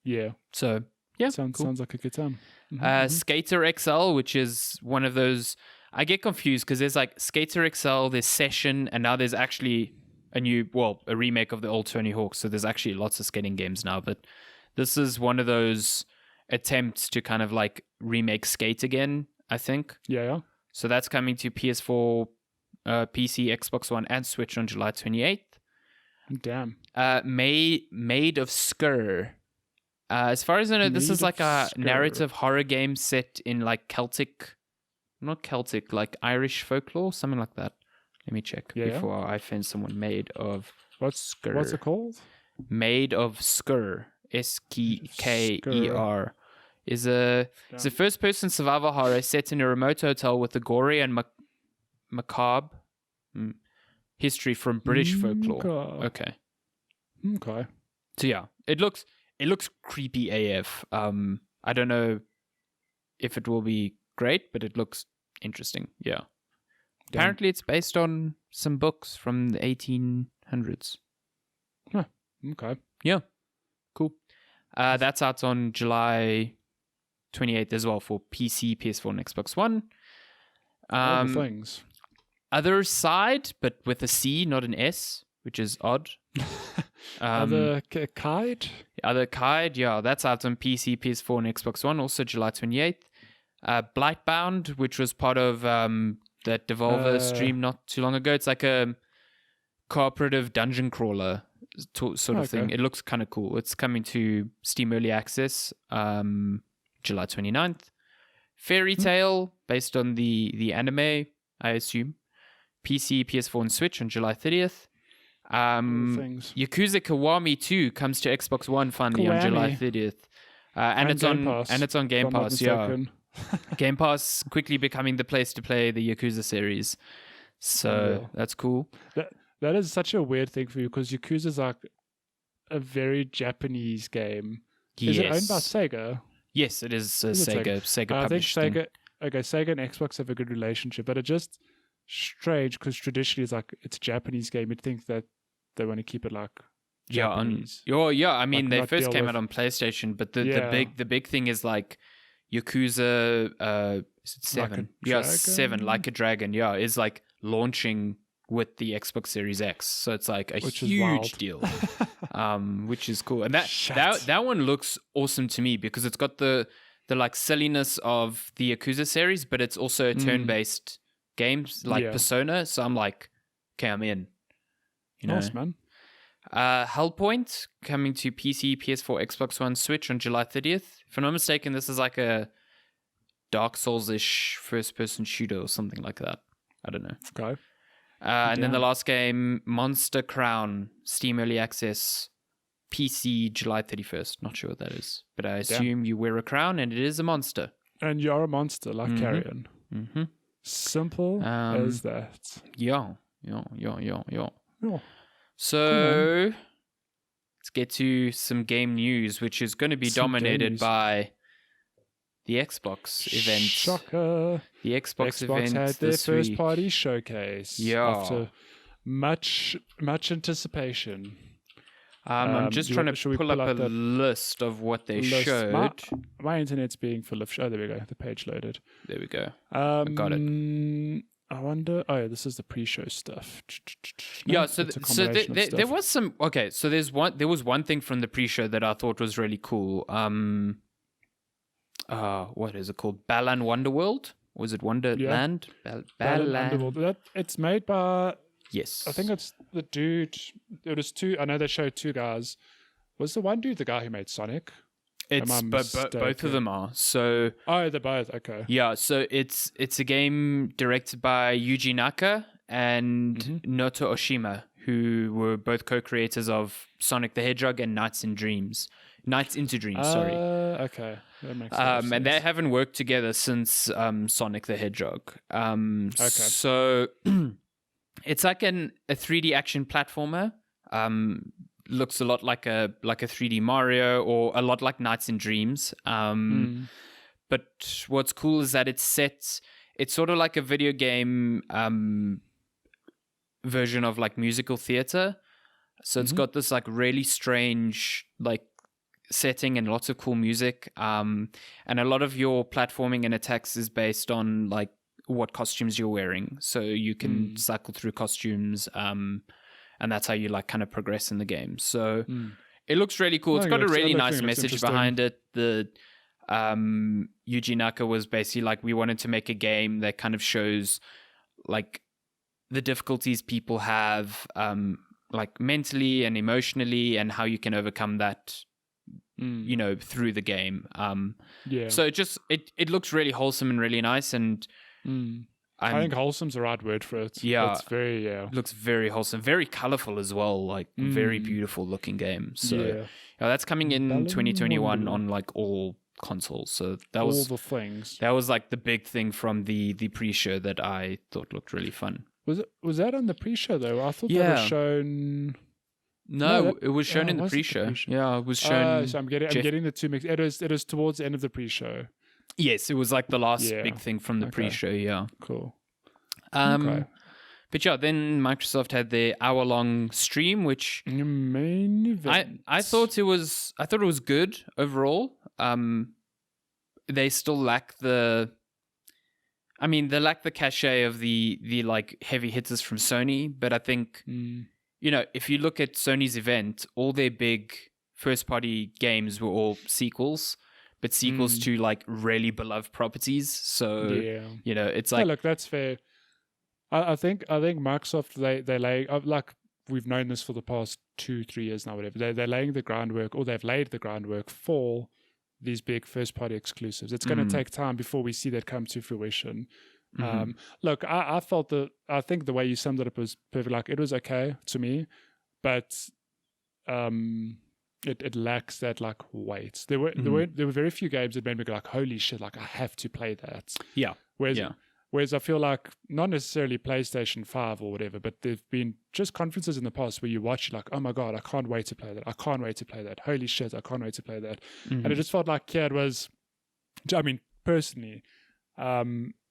Yeah. So yeah, Sounds like a good time. Mm-hmm. Skater XL, which is one of those. I get confused because there's like Skater XL, there's Session, and now there's actually a remake of the old Tony Hawk. So there's actually lots of skating games now. But this is one of those attempts to kind of like remake Skate again, I think. Yeah. So that's coming to PS4, PC, Xbox One, and Switch on July 28th. Damn. Made of Skur. As far as I know, this is like a narrative horror game set in like not Celtic, like Irish folklore, something like that. Let me check before I find someone made of Skur. What's it called? Made of Skur. Sker is a first-person survival horror set in a remote hotel with a gory and macabre history from British folklore. Okay. So yeah, it looks creepy AF. I don't know if it will be great, but it looks interesting. Yeah. Apparently, it's based on some books from the 1800s. Huh. Okay. Yeah. Cool. That's out on July 28th as well for PC, PS4, and Xbox One. All the things. Other Side, but with a C, not an S, which is odd. Other Kite? Other Kite, yeah, that's out on PC, PS4, and Xbox One, also July 28th. Blightbound, which was part of that Devolver stream not too long ago. It's like a cooperative dungeon crawler sort of thing. It looks kind of cool. It's coming to Steam Early Access July 29th. Fairy Tail, based on the anime, I assume. PC, PS4, and Switch on July 30th. Yakuza Kiwami 2 comes to Xbox One finally on July 30th. And it's on Game Pass, yeah. Game Pass quickly becoming the place to play the Yakuza series. So that's cool. That is such a weird thing for you because Yakuza is like a very Japanese game. Is it owned by Sega? Yes, it is Sega published. I think Sega and Xbox have a good relationship, but it just strange because traditionally it's a Japanese game. You'd think that they want to keep it like Japanese. I mean, they first came out on PlayStation, but the big thing is like Yakuza 7. Like 7, Like a Dragon, is like launching with the Xbox Series X. So it's like a huge deal. Which is cool. And that one looks awesome to me because it's got the like silliness of the Yakuza series, but it's also a turn-based games like Persona. So I'm like, okay, I'm in. Nice, man. Hellpoint coming to PC, PS4, Xbox One, Switch on July 30th. If I'm not mistaken, this is like a Dark Souls-ish first-person shooter or something like that. I don't know. Okay. And then the last game, Monster Crown, Steam Early Access, PC, July 31st. Not sure what that is, but I assume you wear a crown and it is a monster. And you're a monster, like Carrion. Mm-hmm. Simple as that. Yeah. So, let's get to some game news, which is going to be dominated by the Xbox event. Shocker. The Xbox event had their this first week. party showcase. Yeah. After much anticipation. I'm just trying to pull up a list of what they showed. My internet's being full of... Oh, there we go. The page loaded. There we go. I got it. I wonder... Oh, yeah, this is the pre-show stuff. No, so there was some... Okay, so there was one thing from the pre-show that I thought was really cool. What is it called? Balan Wonderworld? Or is it Wonderland? Yeah. Balan Wonderworld. It's made by... Yes. I think it's the dude. It was two. I know they showed two guys. Was the one dude the guy who made Sonic? It's both of them are. So they're both. Okay. Yeah. So it's a game directed by Yuji Naka and Noto Oshima, who were both co-creators of Sonic the Hedgehog and Nights into Dreams. Sorry. Okay. That makes sense. And they haven't worked together since Sonic the Hedgehog. Okay. So. It's like a 3D action platformer. Looks a lot like a 3D Mario or a lot like Nights and Dreams. But what's cool is that it's sort of like a video game version of like musical theater. So it's got this like really strange like setting and lots of cool music. And a lot of your platforming and attacks is based on like what costumes you're wearing. So you can cycle through costumes, and that's how you like kind of progress in the game. So it looks really cool. It's got a really nice message behind it. The Yuji Naka was basically like, we wanted to make a game that kind of shows like the difficulties people have, like mentally and emotionally, and how you can overcome that, you know, through the game. So it looks really wholesome and really nice, and I think wholesome's the right word for it. Yeah, it's very it looks very wholesome, very colorful as well, like very beautiful looking game. So that's coming in 2021 on like all consoles. So that was all the things. That was like the big thing from the pre-show that I thought looked really fun. Was that on the pre-show though? I thought that was shown. No, it was shown in the pre-show. Yeah, it was shown. So I'm getting the two mixed. It is towards the end of the pre-show. Yes, it was like the last big thing from the pre-show. Yeah, cool. But yeah, then Microsoft had their hour-long stream, which main event. I thought it was good overall. They still lack they lack the cachet of the like heavy hitters from Sony, but I think you know, if you look at Sony's event, all their big first-party games were all sequels, but sequels to like really beloved properties. So you know, it's like look, that's fair. I think Microsoft they lay like we've known this for the past 2-3 years now, whatever. They're laying the groundwork, or they've laid the groundwork for these big first-party exclusives. It's going to take time before we see that come to fruition. Look, I think the way you summed it up was perfect. Like, it was okay to me, but it lacks that like weight. There were very few games that made me go like, holy shit, like I have to play that. Yeah. Whereas I feel like not necessarily PlayStation 5 or whatever, but there've been just conferences in the past where you watch like, oh my God, I can't wait to play that. I can't wait to play that. Holy shit, I can't wait to play that. And it just felt like, it was, I mean, personally, there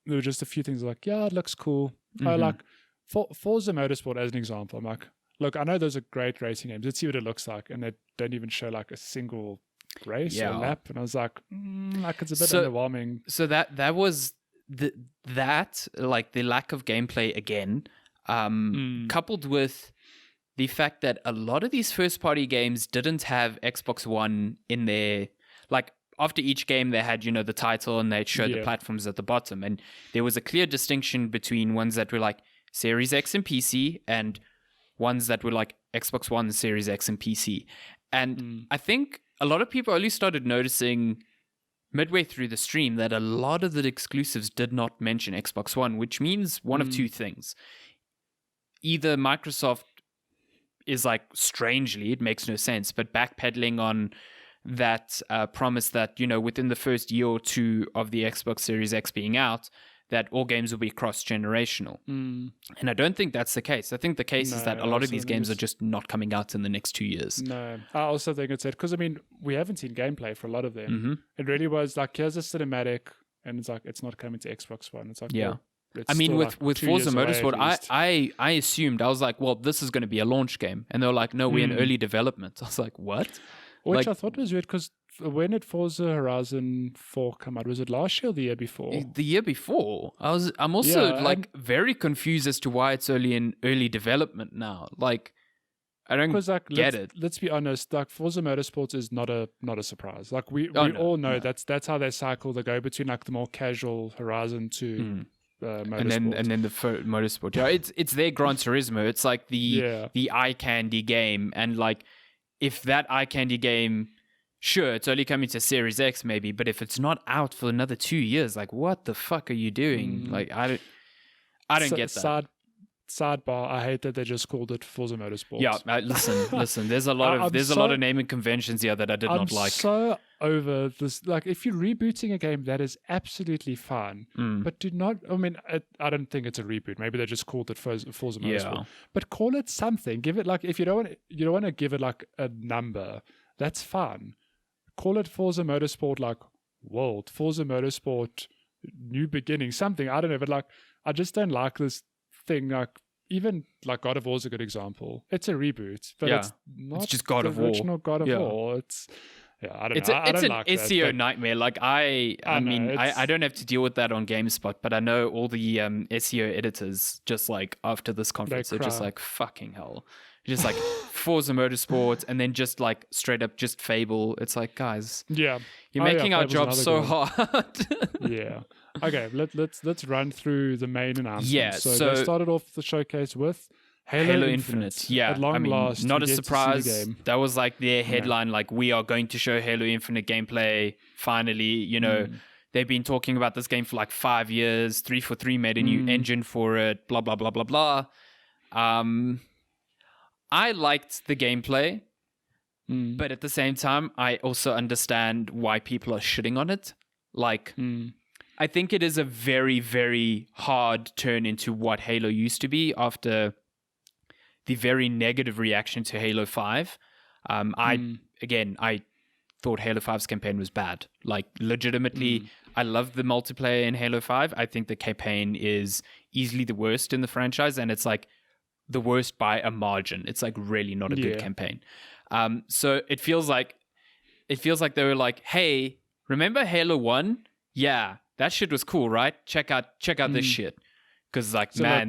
were just a few things like, yeah, it looks cool. Like Forza Motorsport as an example, I'm like, look, I know those are great racing games. Let's see what it looks like. And they don't even show like a single race or lap. And I was like, it's a bit underwhelming. So that was like the lack of gameplay again, coupled with the fact that a lot of these first party games didn't have Xbox One in there. Like after each game they had, you know, the title and they showed the platforms at the bottom, and there was a clear distinction between ones that were like Series X and PC and ones that were like Xbox One, Series X and PC. And I think a lot of people only started noticing midway through the stream that a lot of the exclusives did not mention Xbox One, which means one of two things. Either Microsoft is like, strangely, it makes no sense, but backpedaling on that promise that, you know, within the first year or two of the Xbox Series X being out, that all games will be cross-generational. And I don't think that's the case. I think the case is that a lot of these games are just not coming out in the next 2 years. No, I also think it's it, because I mean, we haven't seen gameplay for a lot of them. It really was like, here's a cinematic, and it's like, it's not coming to Xbox One. It's like, well, I mean, with Forza Motorsport, I assumed, I was like, well, this is going to be a launch game. And they were like, no, we're in early development. I was like, what? Which I thought was weird, because when did Forza Horizon 4 come out? Was it last year or the year before? The year before. I'm also very confused as to why it's early development now. Like, I don't get it. Let's be honest. Like, Forza Motorsports is not a surprise. Like, we all know that's how they cycle. They go between like the more casual Horizon to Motorsport. and then the Motorsport. Yeah, it's their Gran Turismo. It's like the eye candy game, and like, if that eye candy game, sure, it's only coming to Series X maybe, but if it's not out for another 2 years, like, what the fuck are you doing? Like, I don't get that. Sidebar, I hate that they just called it Forza Motorsport. Yeah, listen. There's a lot of naming conventions here that I did not like. I'm so over this. Like, if you're rebooting a game, that is absolutely fine, but do not. I mean, I don't think it's a reboot. Maybe they just called it Forza Motorsport. But call it something. Give it like, if you don't want to give it like a number, that's fine. Call it Forza Motorsport, like World, Forza Motorsport, New Beginning, something. I don't know, but like, I just don't like this thing. Like, even like God of War is a good example. It's a reboot, but it's not, it's just God of War. Original God of War. Yeah, I don't It's know. a, I it's don't an like SEO that, nightmare. Like I know, mean, it's- I don't have to deal with that on GameSpot, but I know all the SEO editors just like after this conference, they're just cry. like fucking hell, just like Forza Motorsport, and then just like straight up just Fable. It's like, guys, Yeah. you're making our Fable's job another so good one. hard. Yeah. Okay, let's run through the main announcements. Yeah, So so- they started off the showcase with Halo Infinite. Yeah, At long I mean, last, not we a get to see the surprise. game. That was like their headline, like, we are going to show Halo Infinite gameplay. Finally, you know, they've been talking about this game for like 5 years. 343 made a new engine for it, blah, blah, blah, blah, blah. I liked the gameplay, but at the same time, I also understand why people are shitting on it. Like, I think it is a very, very hard turn into what Halo used to be after the very negative reaction to Halo 5. I thought Halo 5's campaign was bad. Like, legitimately, I love the multiplayer in Halo 5. I think the campaign is easily the worst in the franchise, and it's like the worst by a margin. It's like really not a good campaign. So it feels like they were like, hey, remember Halo 1? Yeah, that shit was cool, right? Check out this shit. Because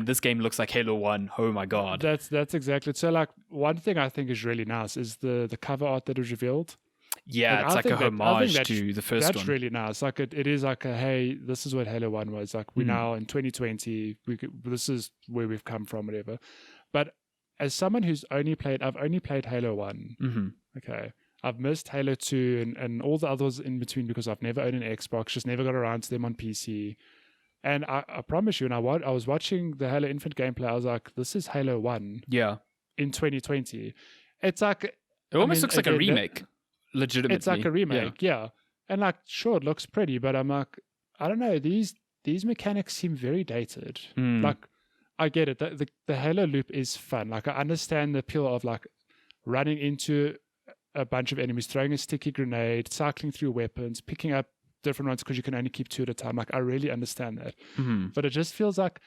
this game looks like Halo 1. Oh my god. That's exactly it. So like one thing I think is really nice is the cover art that was revealed. Yeah, it's like a homage to the first one. That's really nice. Like it is like a, hey, this is what Halo 1 was. Like we're now in 2020. This is where we've come from, whatever. But as someone I've only played Halo 1. Okay. I've missed Halo 2 and all the others in between because I've never owned an Xbox, just never got around to them on PC. And I promise you, and I was watching the Halo Infinite gameplay, I was like, this is Halo 1 in 2020. It's like... It almost looks like a remake, legitimately. It's like a remake, yeah. And like, sure, it looks pretty, but I'm like, I don't know, these mechanics seem very dated. Like, I get it. The Halo loop is fun. Like, I understand the appeal of like running into a bunch of enemies, throwing a sticky grenade, cycling through weapons, picking up different ones because you can only keep 2 at a time. Like, I really understand that. But it just feels like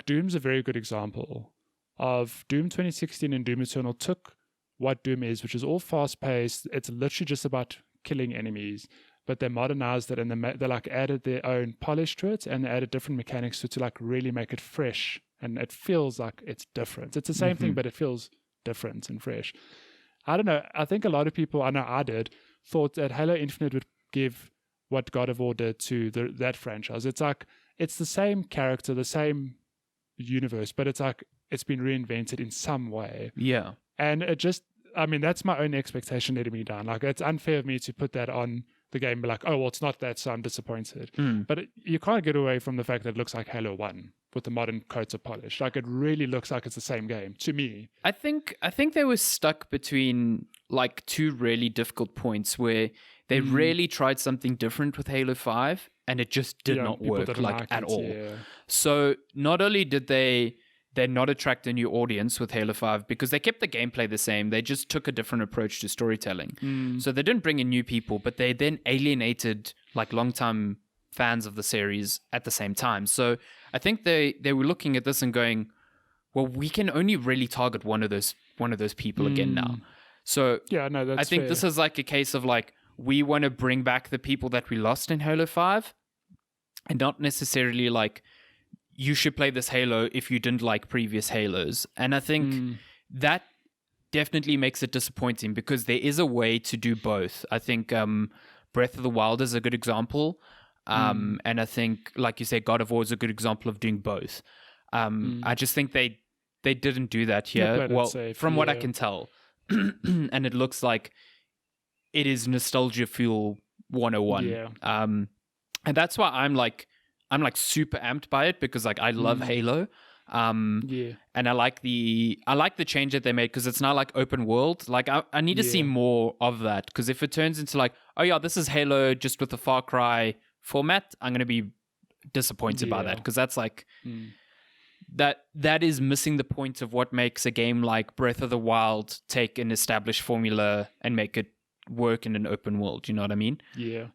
Doom's a very good example of Doom 2016 and Doom Eternal took what Doom is, which is all fast-paced. It's literally just about killing enemies, but they modernized it and they like added their own polish to it, and they added different mechanics to like really make it fresh, and it feels like it's different. It's the same thing, but it feels different and fresh. I don't know. I think a lot of people, I know I did, thought that Halo Infinite would give what God of War did to that franchise. It's like, it's the same character, the same universe, but it's like, it's been reinvented in some way. Yeah. And it just, I mean, that's my own expectation letting me down. Like, it's unfair of me to put that on the game and be like, oh, well, it's not that, so I'm disappointed. But you can't get away from the fact that it looks like Halo 1 with the modern coats of polish. Like, it really looks like it's the same game to me. I think they were stuck between like two really difficult points where they really tried something different with Halo 5 and it just did not work like at all. Yeah. So not only did they not attract a new audience with Halo 5 because they kept the gameplay the same, they just took a different approach to storytelling. So they didn't bring in new people, but they then alienated like longtime fans of the series at the same time. So I think they were looking at this and going, well, we can only really target one of those people again now. So yeah, no, that's I think fair. this is like a case of like, we want to bring back the people that we lost in Halo 5 and not necessarily like, you should play this Halo if you didn't like previous Halos. And I think that definitely makes it disappointing because there is a way to do both. I think Breath of the Wild is a good example. And I think, like you say, God of War is a good example of doing both. I just think they didn't do that here. Well, safe, from what I can tell. And it looks like it is nostalgia fuel 101. Yeah. And that's why I'm like super amped by it because like I love Halo. And I like the change that they made because it's not like open world. Like I need to see more of that because if it turns into like, oh yeah, this is Halo just with the Far Cry format, I'm gonna be disappointed by that because that's like that is missing the point of what makes a game like Breath of the Wild take an established formula and make it work in an open world. You know what I mean? Yeah.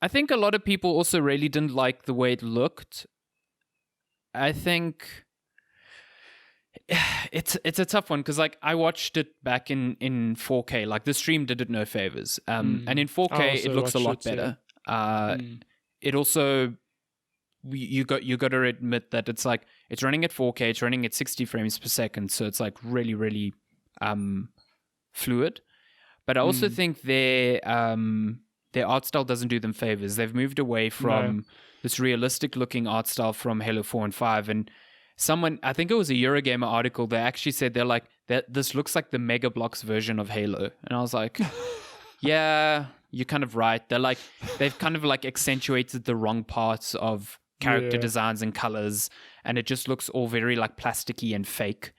I think a lot of people also really didn't like the way it looked. I think it's a tough one because like I watched it back in 4K. Like the stream did it no favors. And in 4K it looks a lot better. It also you got to admit that it's like it's running at 4K. It's running at 60 frames per second, so it's like really fluid. But I also think their art style doesn't do them favors. They've moved away from this realistic looking art style from Halo 4 and 5. And someone, I think it was a Eurogamer article, they actually said they're like, that this looks like the Mega Bloks version of Halo. And I was like, yeah, you're kind of right. They've kind of like accentuated the wrong parts of character designs and colors. And it just looks all very like plasticky and fake.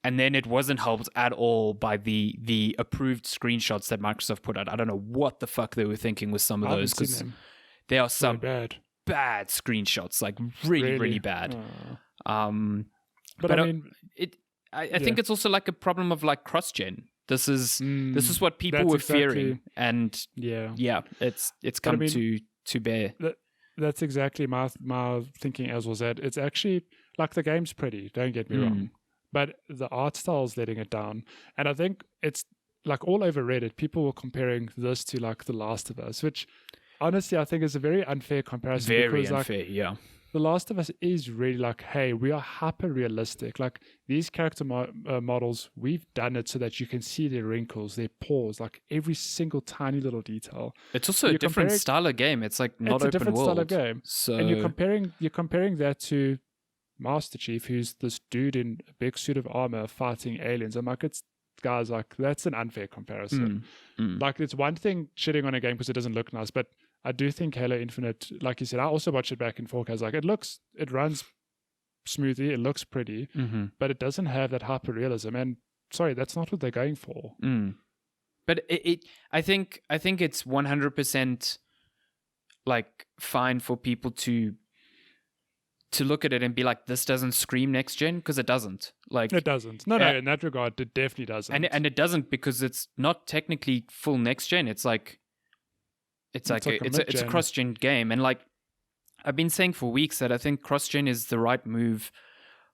And then it wasn't helped at all by the approved screenshots that Microsoft put out. I don't know what the fuck they were thinking with some of those, because there are some bad screenshots, like really bad. But I mean, I think it's also like a problem of like cross-gen. This is what people were fearing, and it's come to bear. That's exactly my thinking as was that. It's actually like the game's pretty. Don't get me wrong. But the art style is letting it down. And I think it's like all over Reddit, people were comparing this to like The Last of Us, which honestly I think is a very unfair comparison. Very unfair, yeah. The Last of Us is really like, hey, we are hyper realistic. Like these character models, we've done it so that you can see their wrinkles, their pores, like every single tiny little detail. It's also a different style of game. It's like not open world. It's a different style of game. So, and you're comparing that to Master Chief, who's this dude in a big suit of armor fighting aliens. I'm like, guys, like that's an unfair comparison. Like it's one thing shitting on a game because it doesn't look nice, but I do think Halo Infinite, like you said, I also watched it back in 4K. I was like, it runs smoothly, it looks pretty, but it doesn't have that hyper realism. And sorry, that's not what they're going for. But I think it's 100% like fine for people to look at it and be like, this doesn't scream next gen, because it doesn't. Like it doesn't. No, in that regard, it definitely doesn't. And it doesn't because it's not technically full next gen. It's a cross gen game, and like I've been saying for weeks that I think cross gen is the right move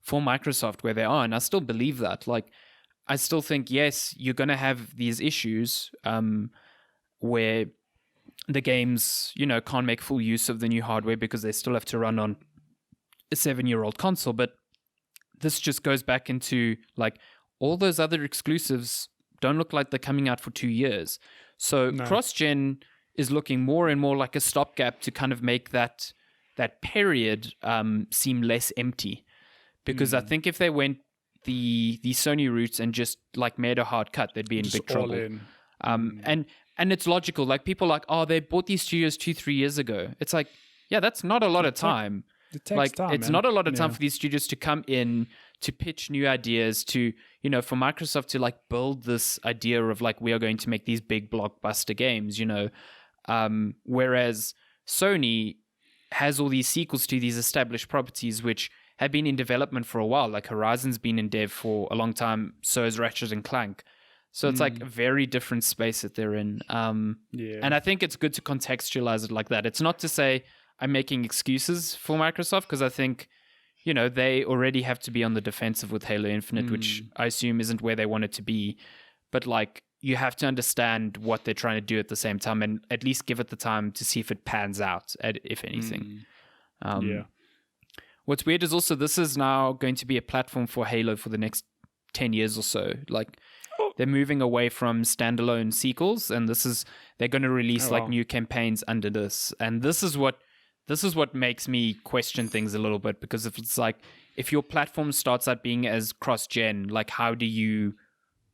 for Microsoft where they are, and I still believe that. Like I still think yes, you're gonna have these issues where the games can't make full use of the new hardware because they still have to run on a 7-year-old console, but this just goes back into like all those other exclusives don't look like they're coming out for 2 years. So cross-gen is looking more and more like a stopgap to kind of make that period seem less empty. Because I think if they went the Sony route and just like made a hard cut, they'd be in big trouble. And it's logical. Like people are like, oh, they bought these studios 2-3 years ago. It's like, yeah, that's not a lot of time. It takes time, it's not a lot of time for these studios to come in, to pitch new ideas, to for Microsoft to like build this idea of like, we are going to make these big blockbuster games, whereas Sony has all these sequels to these established properties which have been in development for a while. Like Horizon's been in dev for a long time, so is Ratchet and Clank. So it's like a very different space that they're in. And I think it's good to contextualize it like that. It's not to say I'm making excuses for Microsoft, because I think, they already have to be on the defensive with Halo Infinite, which I assume isn't where they want it to be. But like, you have to understand what they're trying to do at the same time, and at least give it the time to see if it pans out, if anything. What's weird is also this is now going to be a platform for Halo for the next 10 years or so. Like, they're moving away from standalone sequels, and they're going to release new campaigns under this. And this is what makes me question things a little bit, because if your platform starts out being as cross-gen, like how do you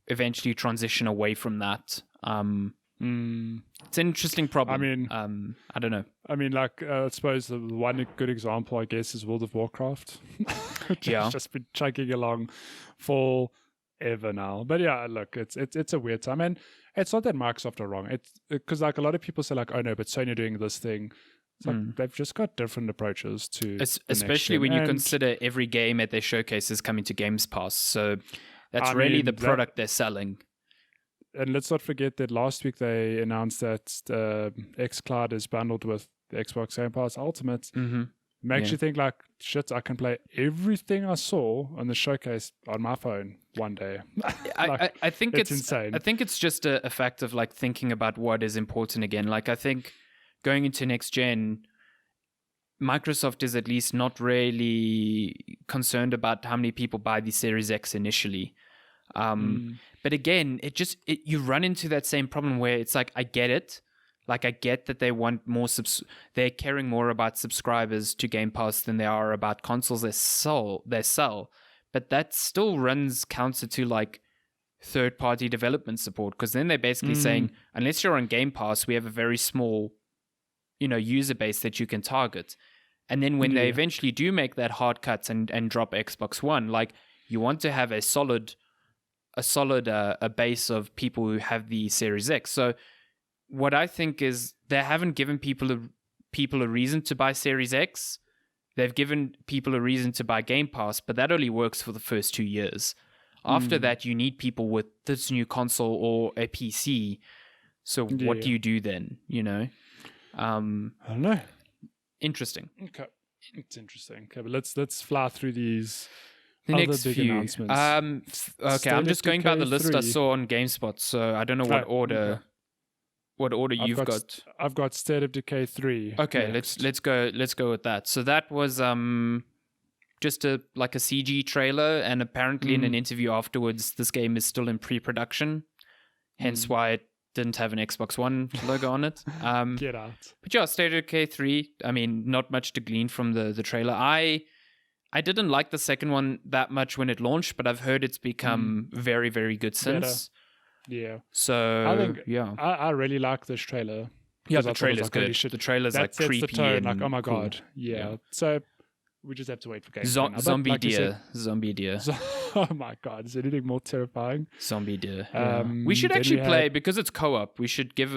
eventually transition away from that? It's an interesting problem. I mean, I don't know. I mean, like, I suppose the one good example, I guess, is World of Warcraft, which has just been chugging along forever now. But yeah, look, it's a weird time, and it's not that Microsoft are wrong. It's because like a lot of people say like, oh no, but Sony are doing this thing. It's like they've just got different approaches to especially when you consider every game at their showcase is coming to Games Pass. So that's really the product they're selling. And let's not forget that last week they announced that xCloud is bundled with the Xbox Game Pass Ultimate. Makes you think like, shit, I can play everything I saw on the showcase on my phone one day. I think it's insane. I think it's just a fact of like thinking about what is important again. Like I think going into next gen, Microsoft is at least not really concerned about how many people buy the Series X initially. But again, you run into that same problem where it's like, I get it. Like, I get that they want more they're caring more about subscribers to Game Pass than they are about consoles they sell. But that still runs counter to like third-party development support, because then they're basically saying, unless you're on Game Pass, we have a very small, user base that you can target. And then when they eventually do make that hard cut and drop Xbox One, like, you want to have a solid base of people who have the Series X. So what I think is they haven't given people a reason to buy Series X. They've given people a reason to buy Game Pass, but that only works for the first 2 years. After that, you need people with this new console or a PC. So what do you do then? I don't know. Interesting. Okay, it's interesting. Okay, but let's fly through these. The next big announcements. Okay, I'm just going by the list I saw on GameSpot, so I don't know what order. Okay. What order you've got? I've got State of Decay 3. Okay, next. let's go with that. So that was just a CG trailer, and apparently in an interview afterwards, this game is still in pre-production. Hence why it didn't have an Xbox One logo on it. Get out. But yeah, State of Decay 3. I mean, not much to glean from the trailer. I didn't like the second one that much when it launched, but I've heard it's become very, very good since. Better. Yeah. So I think I really like this trailer. Yeah, the trailer's good. The trailer's like creepy. The tone, and like, oh my cool. God. Yeah. So we just have to wait for games. Zombie deer. Zombie deer. Oh my God. Is anything more terrifying? Zombie deer. Yeah. We should actually play, because it's co-op. We should give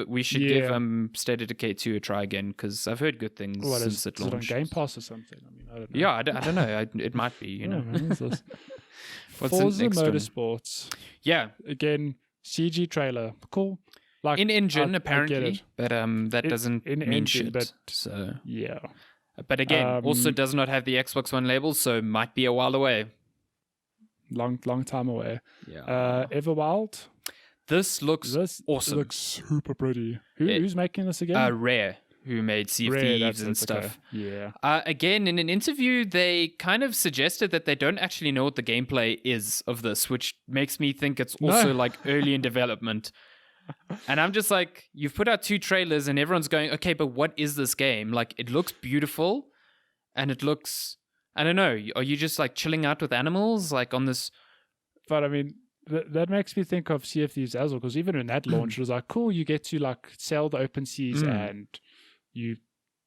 State of Decay 2 a try again, because I've heard good things since it launched. Is it on Game Pass or something? I mean, I don't know. Yeah, I don't know. It might be, What's Forza Motorsports. Yeah. Again, CG trailer. Cool. Like in engine, apparently, but that doesn't mean engine, shit. But, so yeah. But again, also does not have the Xbox One label, so might be a while away. Long time away. Yeah. Everwild. This looks awesome. Looks super pretty. Who's making this again? Rare, who made Sea of Thieves and stuff. Okay. Yeah. Again, in an interview, they kind of suggested that they don't actually know what the gameplay is of this, which makes me think it's also like early in development. And I'm just like, you've put out 2 trailers and everyone's going, okay, but what is this game? Like, it looks beautiful and it looks, I don't know, are you just like chilling out with animals like on this? But I mean, that makes me think of Sea of Thieves as well, because even when that launched, it was like, cool, you get to like sail the open seas and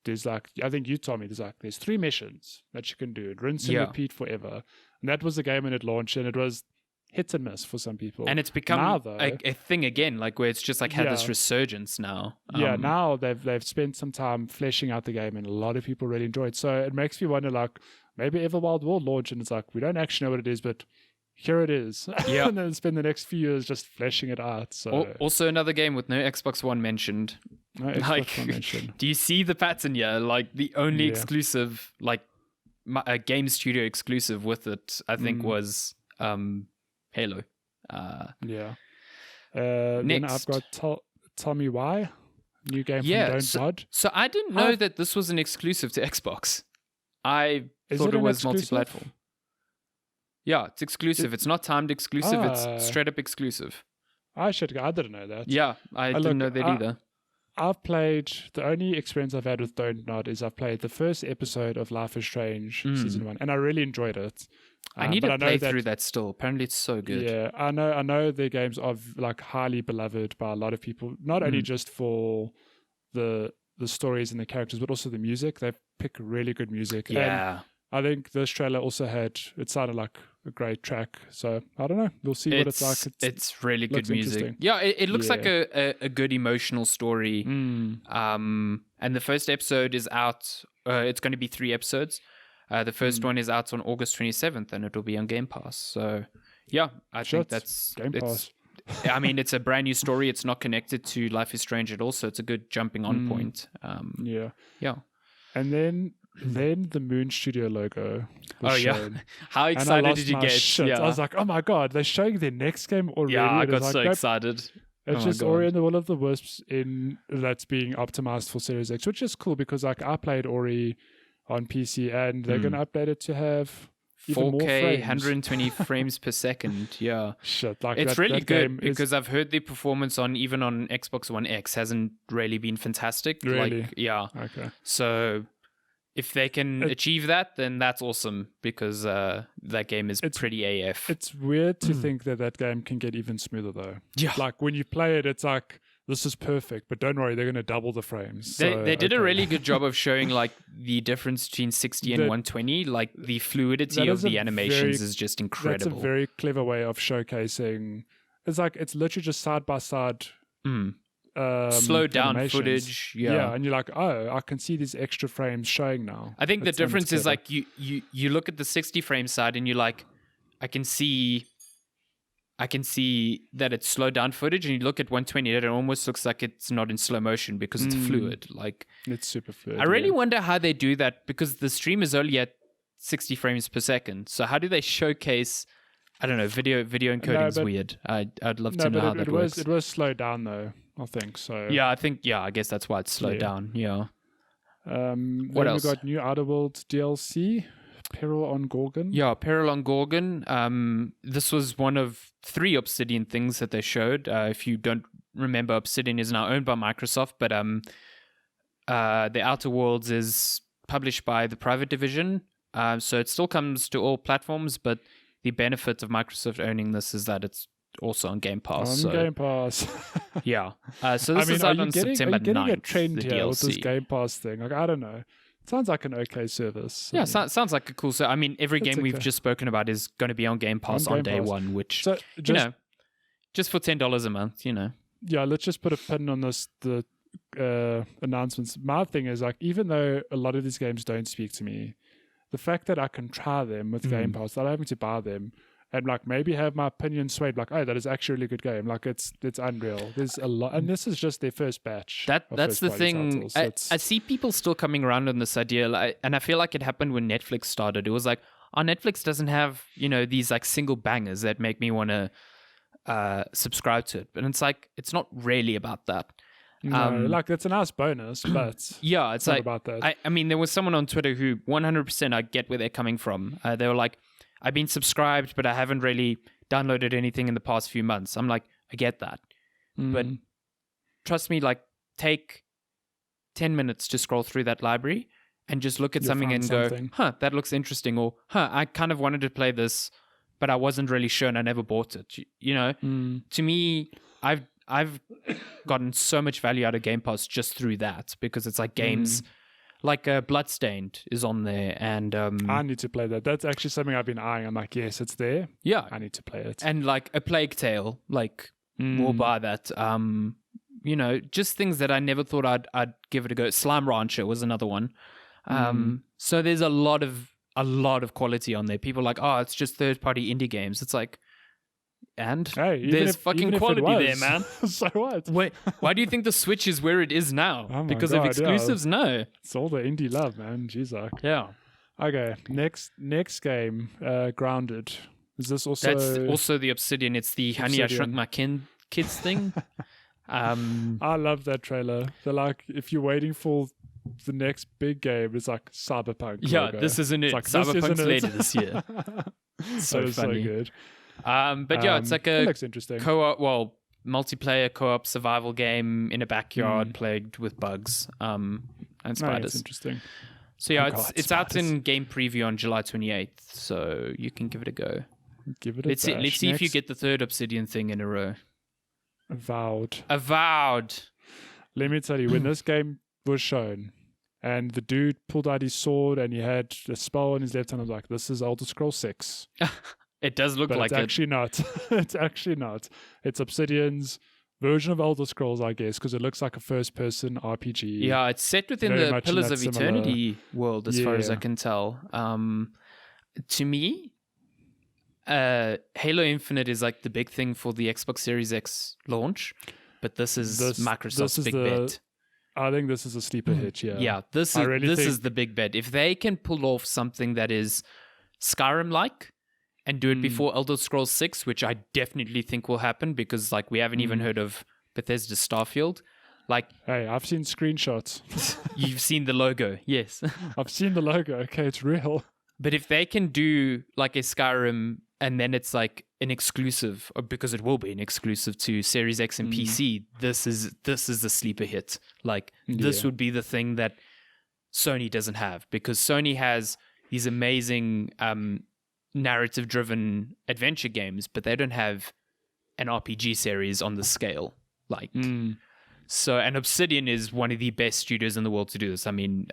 there's like, I think you told me there's 3 missions that you can do, rinse and repeat forever. And that was the game when it launched, and it was hit and miss for some people. And it's become a thing again, like where it's just like had this resurgence now. Now they've spent some time fleshing out the game, and a lot of people really enjoy it. So it makes me wonder, like, maybe Everwild will launch and it's like, we don't actually know what it is, but here it is. Yeah. And then spend the next few years just fleshing it out. So also another game with no Xbox One mentioned. No Xbox One mentioned. Do you see the pattern here? Like the only exclusive, like a game studio exclusive with it, I think was Halo. Then I've got Tell Me Why, new game from Don't Nod. So I didn't know that this was an exclusive to Xbox. I thought it was multi-platform. Yeah, it's exclusive. It's not timed exclusive. It's straight up exclusive. I didn't know that. Yeah, I didn't know that either. I've played, the only experience I've had with Don't Nod is I've played the first episode of Life is Strange season 1, and I really enjoyed it. I need to play through that still. Apparently it's so good. Yeah, I know the games are like highly beloved by a lot of people, not only just for the stories and the characters, but also the music. They pick really good music. Yeah. And I think this trailer also it sounded like a great track. So I don't know. We'll see what it's like. It's really good music. Yeah, it looks like a good emotional story. And the first episode is out. It's going to be 3 episodes. The first one is out on August 27th, and it'll be on Game Pass. So yeah, I think that's Game Pass. I mean, it's a brand new story. It's not connected to Life is Strange at all, so it's a good jumping on point. Yeah. Yeah. And then then the Moon Studio logo was shown. How And I excited lost did you my get? shit. Yeah. I was like, oh my god, they're showing their next game already. Yeah, I And got it's so like, nope, excited. it's Oh just my Ori God. and the Will of the Wisps that's being optimized for Series X, which is cool because like I played Ori on PC and they're going to update it to have even more 4K, frames. 120 frames per second. Yeah. Shit, like It's that, really that good game because I've heard the performance even on Xbox One X hasn't really been fantastic. Really? Like, yeah. Okay. So if they can achieve that, then that's awesome because that game is pretty AF. It's weird to think that game can get even smoother though. Yeah. Like when you play it, it's like, this is perfect, but don't worry, they're going to double the frames. They did a really good job of showing like the difference between 60 and 120. Like the fluidity of the animations is just incredible. That's a very clever way of showcasing. It's like it's literally just side by side. Slow down animations. footage. Yeah, and you're like, oh, I can see these extra frames showing now. I think the difference is like you look at the 60 frame side and you're like, I can see that it's slowed down footage, and you look at 120, it almost looks like it's not in slow motion because it's fluid. Like it's super fluid. I really wonder how they do that because the stream is only at 60 frames per second. So how do they showcase? I don't know. Video encoding is weird. I'd love to know how that works. It was slowed down though. I think so. Yeah, I guess that's why it's slowed down. Yeah. What else? We got new Outer Worlds DLC. Peril on Gorgon. Yeah, Peril on Gorgon. This was one of 3 Obsidian things that they showed. If you don't remember, Obsidian is now owned by Microsoft, but the Outer Worlds is published by the private division. So it still comes to all platforms, but the benefit of Microsoft owning this is that it's also on Game Pass. Game Pass. Yeah. So this is out on September 9th. Are you getting a trend here DLC. with this Game Pass thing? Like, I don't know. It sounds like an okay service. Yeah, sounds like a cool service. I mean, every game we've just spoken about is going to be on Game Pass on day one, which, just for $10 a month, Yeah, let's just put a pin on the announcements. My thing is, like, even though a lot of these games don't speak to me, the fact that I can try them with Game Pass, that I'm having to buy them, and like maybe have my opinion swayed, like, oh, that is actually a really good game. Like it's unreal. There's a lot, and this is just their first batch. That's the thing. I see people still coming around on this idea, and I feel like it happened when Netflix started. It was like, oh, Netflix doesn't have these like single bangers that make me want to subscribe to it, but it's like it's not really about that. No, like it's a nice bonus, but yeah, it's not like about that. I mean, there was someone on Twitter who 100% I get where they're coming from. They were like, I've been subscribed, but I haven't really downloaded anything in the past few months. I'm like, I get that. But trust me, like, take 10 minutes to scroll through that library and just look at something and go, that looks interesting. Or, I kind of wanted to play this, but I wasn't really sure and I never bought it. To me, I've gotten so much value out of Game Pass just through that, because it's like games... Like Bloodstained is on there, and I need to play that. That's actually something I've been eyeing. I'm like, yes, it's there. Yeah, I need to play it. And like A Plague Tale, like we'll buy that. Just things that I never thought I'd give it a go. Slime Rancher was another one. So there's a lot of quality on there. People are like, oh, it's just third-party indie games. It's like, and there's fucking quality there, man. So what? Wait, why do you think the Switch is where it is now? Oh because God, of exclusives? Yeah. No. It's all the indie love, man. Jeez, yeah. Okay, next game, Grounded. Is this also... That's also the Obsidian. It's the Honey, I Shrunk My Kids thing. I love that trailer. They're like, if you're waiting for the next big game, it's like Cyberpunk. Yeah, logo. this isn't it. Like, Cyberpunk's later this year. So funny. So good. But yeah, it's like a looks interesting. Multiplayer co-op survival game in a backyard plagued with bugs and spiders. That's interesting. So yeah, it's out in game preview on July 28th, so you can give it a go. Give it a Let's see if you get the third Obsidian thing in a row. Avowed. Let me tell you, when this game was shown and the dude pulled out his sword and he had a spell in his left hand, I was like, this is Elder Scrolls 6. It does look like it. It's actually not. It's actually not. It's Obsidian's version of Elder Scrolls, I guess, because it looks like a first-person RPG. Yeah, it's set within the Pillars of Eternity world, as far as I can tell. To me, Halo Infinite is like the big thing for the Xbox Series X launch, but this is Microsoft's big bet. I think this is a sleeper hit. Yeah. Yeah, this is the big bet. If they can pull off something that is Skyrim-like and do it before Elder Scrolls 6, which I definitely think will happen because like we haven't even heard of Bethesda Starfield. Like, hey, I've seen screenshots. You've seen the logo, yes. I've seen the logo. Okay, it's real. But if they can do like a Skyrim and then it's like an exclusive, or because it will be an exclusive to Series X and PC, this is the sleeper hit. Like this would be the thing that Sony doesn't have, because Sony has these amazing narrative-driven adventure games, but they don't have an RPG series on the scale. Like. So, and Obsidian is one of the best studios in the world to do this. I mean,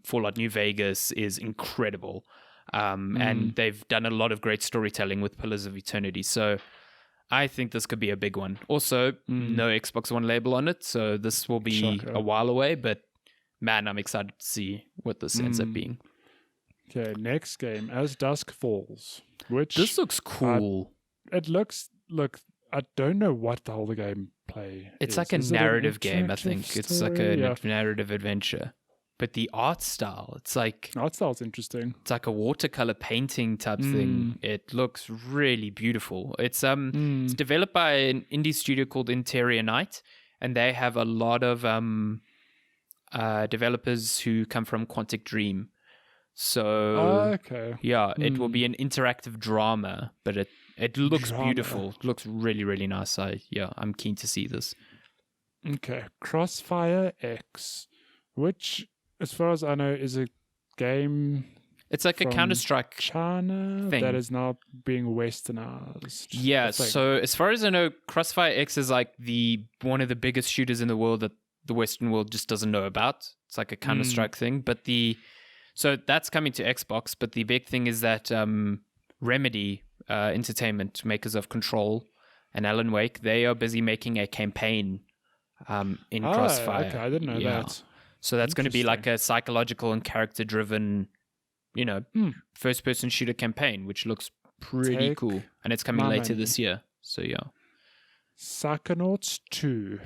Fallout New Vegas is incredible. And they've done a lot of great storytelling with Pillars of Eternity. So I think this could be a big one. Also, no Xbox One label on it. So this will be a while away. But man, I'm excited to see what this ends up being. Okay, next game, As Dusk Falls. Which this looks cool. It looks, look, I don't know what the whole gameplay It's is. like a Is it an narrative game, I think. interactive It's like story? a narrative adventure. But the art style, it's like Art style's interesting. it's like a watercolor painting type thing. It looks really beautiful. It's developed by an indie studio called Interior Night, and they have a lot of developers who come from Quantic Dream. So Okay. yeah, it will be an interactive drama, but it looks beautiful. It looks really, really nice. I'm keen to see this. Okay, Crossfire X, which, as far as I know, is a game. It's like a from Counter-Strike China thing. that is now being westernized. Yeah, I think. so as far as I know, Crossfire X is like one of the biggest shooters in the world that the Western world just doesn't know about. It's like a Counter-Strike thing, but so that's coming to Xbox. But the big thing is that Remedy Entertainment, makers of Control and Alan Wake, they are busy making a campaign in Crossfire. Okay, I didn't know that. So that's going to be like a psychological and character-driven, first-person shooter campaign, which looks pretty cool. And it's coming later this year. So yeah. Psychonauts 2.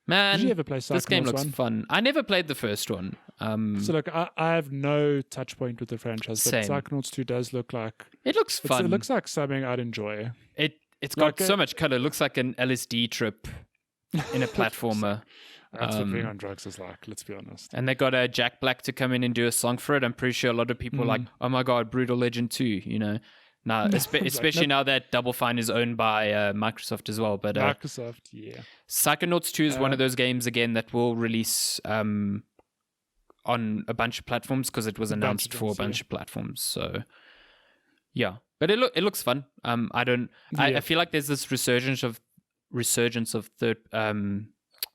Man, did you ever play Psychonauts this game looks 1? fun. I never played the first one. So look, I have no touch point with the franchise, but Same. Psychonauts 2 does look like... It looks fun. It looks like something I'd enjoy. It's got so much color. It looks like an LSD trip in a platformer. That's what being on drugs is like, let's be honest. And they got Jack Black to come in and do a song for it. I'm pretty sure a lot of people are like, oh my God, Brutal Legend 2, Now, especially now that Double Fine is owned by Microsoft as well. But Microsoft, yeah. Psychonauts 2 is one of those games, again, that will release on a bunch of platforms because it was announced for a bunch of platforms. So, yeah. But it looks fun. I feel like there's this resurgence of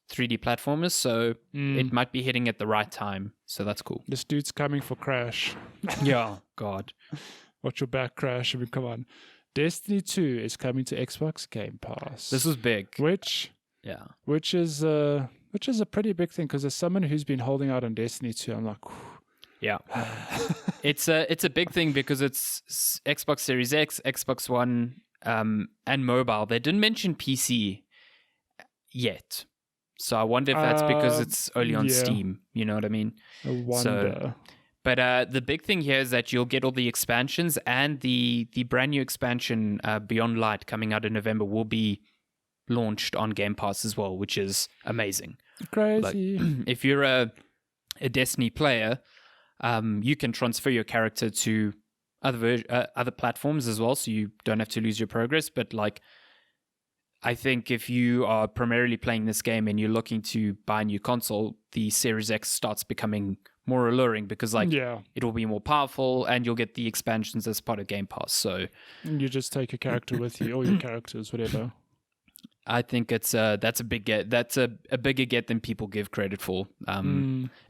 3D platformers, so it might be hitting at the right time. So that's cool. This dude's coming for Crash. Yeah, God. Watch your back, Crash. I mean, come on. Destiny 2 is coming to Xbox Game Pass. This was big. Which is a pretty big thing, because as someone who's been holding out on Destiny 2, I'm like, whew. Yeah. It's a big thing because it's Xbox Series X, Xbox One, and mobile. They didn't mention PC yet. So I wonder if that's because it's only on Steam. You know what I mean? I wonder. But the big thing here is that you'll get all the expansions, and the brand new expansion, Beyond Light, coming out in November, will be launched on Game Pass as well, which is amazing. Crazy. Like, if you're a Destiny player, you can transfer your character to other platforms as well, so you don't have to lose your progress. But like, I think if you are primarily playing this game and you're looking to buy a new console, the Series X starts becoming more alluring because it will be more powerful and you'll get the expansions as part of Game Pass. So you just take a character with you, all your characters, whatever. I think that's a big get. That's a bigger get than people give credit for.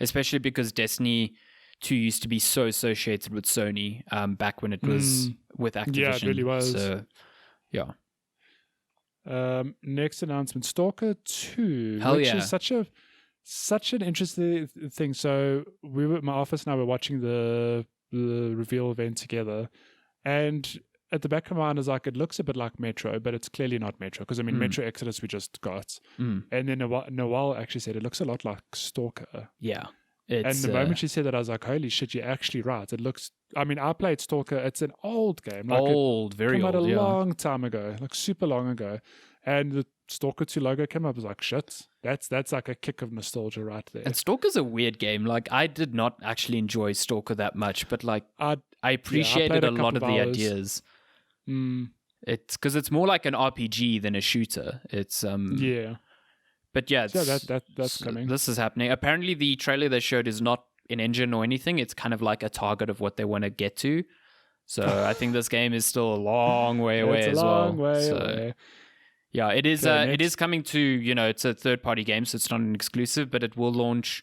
Especially because Destiny 2 used to be so associated with Sony back when it was with Activision. Yeah, it really was. So, yeah. Next announcement, Stalker 2, which is such an interesting thing. So my office and I were watching the reveal event together, and at the back of my mind is like, it looks a bit like Metro, but it's clearly not Metro. Because, I mean, Metro Exodus we just got. And then Noel actually said it looks a lot like Stalker. Yeah. And the moment she said that, I was like, holy shit, you're actually right. It looks, I mean, I played Stalker. It's an old game. Like very old. Came out a long time ago, like super long ago. And the Stalker 2 logo came up. I was like, shit, that's like a kick of nostalgia right there. And Stalker's a weird game. Like, I did not actually enjoy Stalker that much, but like, I appreciated a lot of the ideas. It's because it's more like an RPG than a shooter. It's but yeah, that's coming. This is happening. Apparently, the trailer they showed is not in engine or anything. It's kind of like a target of what they want to get to. So I think this game is still a long way away as well. Away. Yeah, it is. Okay, it is coming to, it's a third-party game, so it's not an exclusive, but it will launch.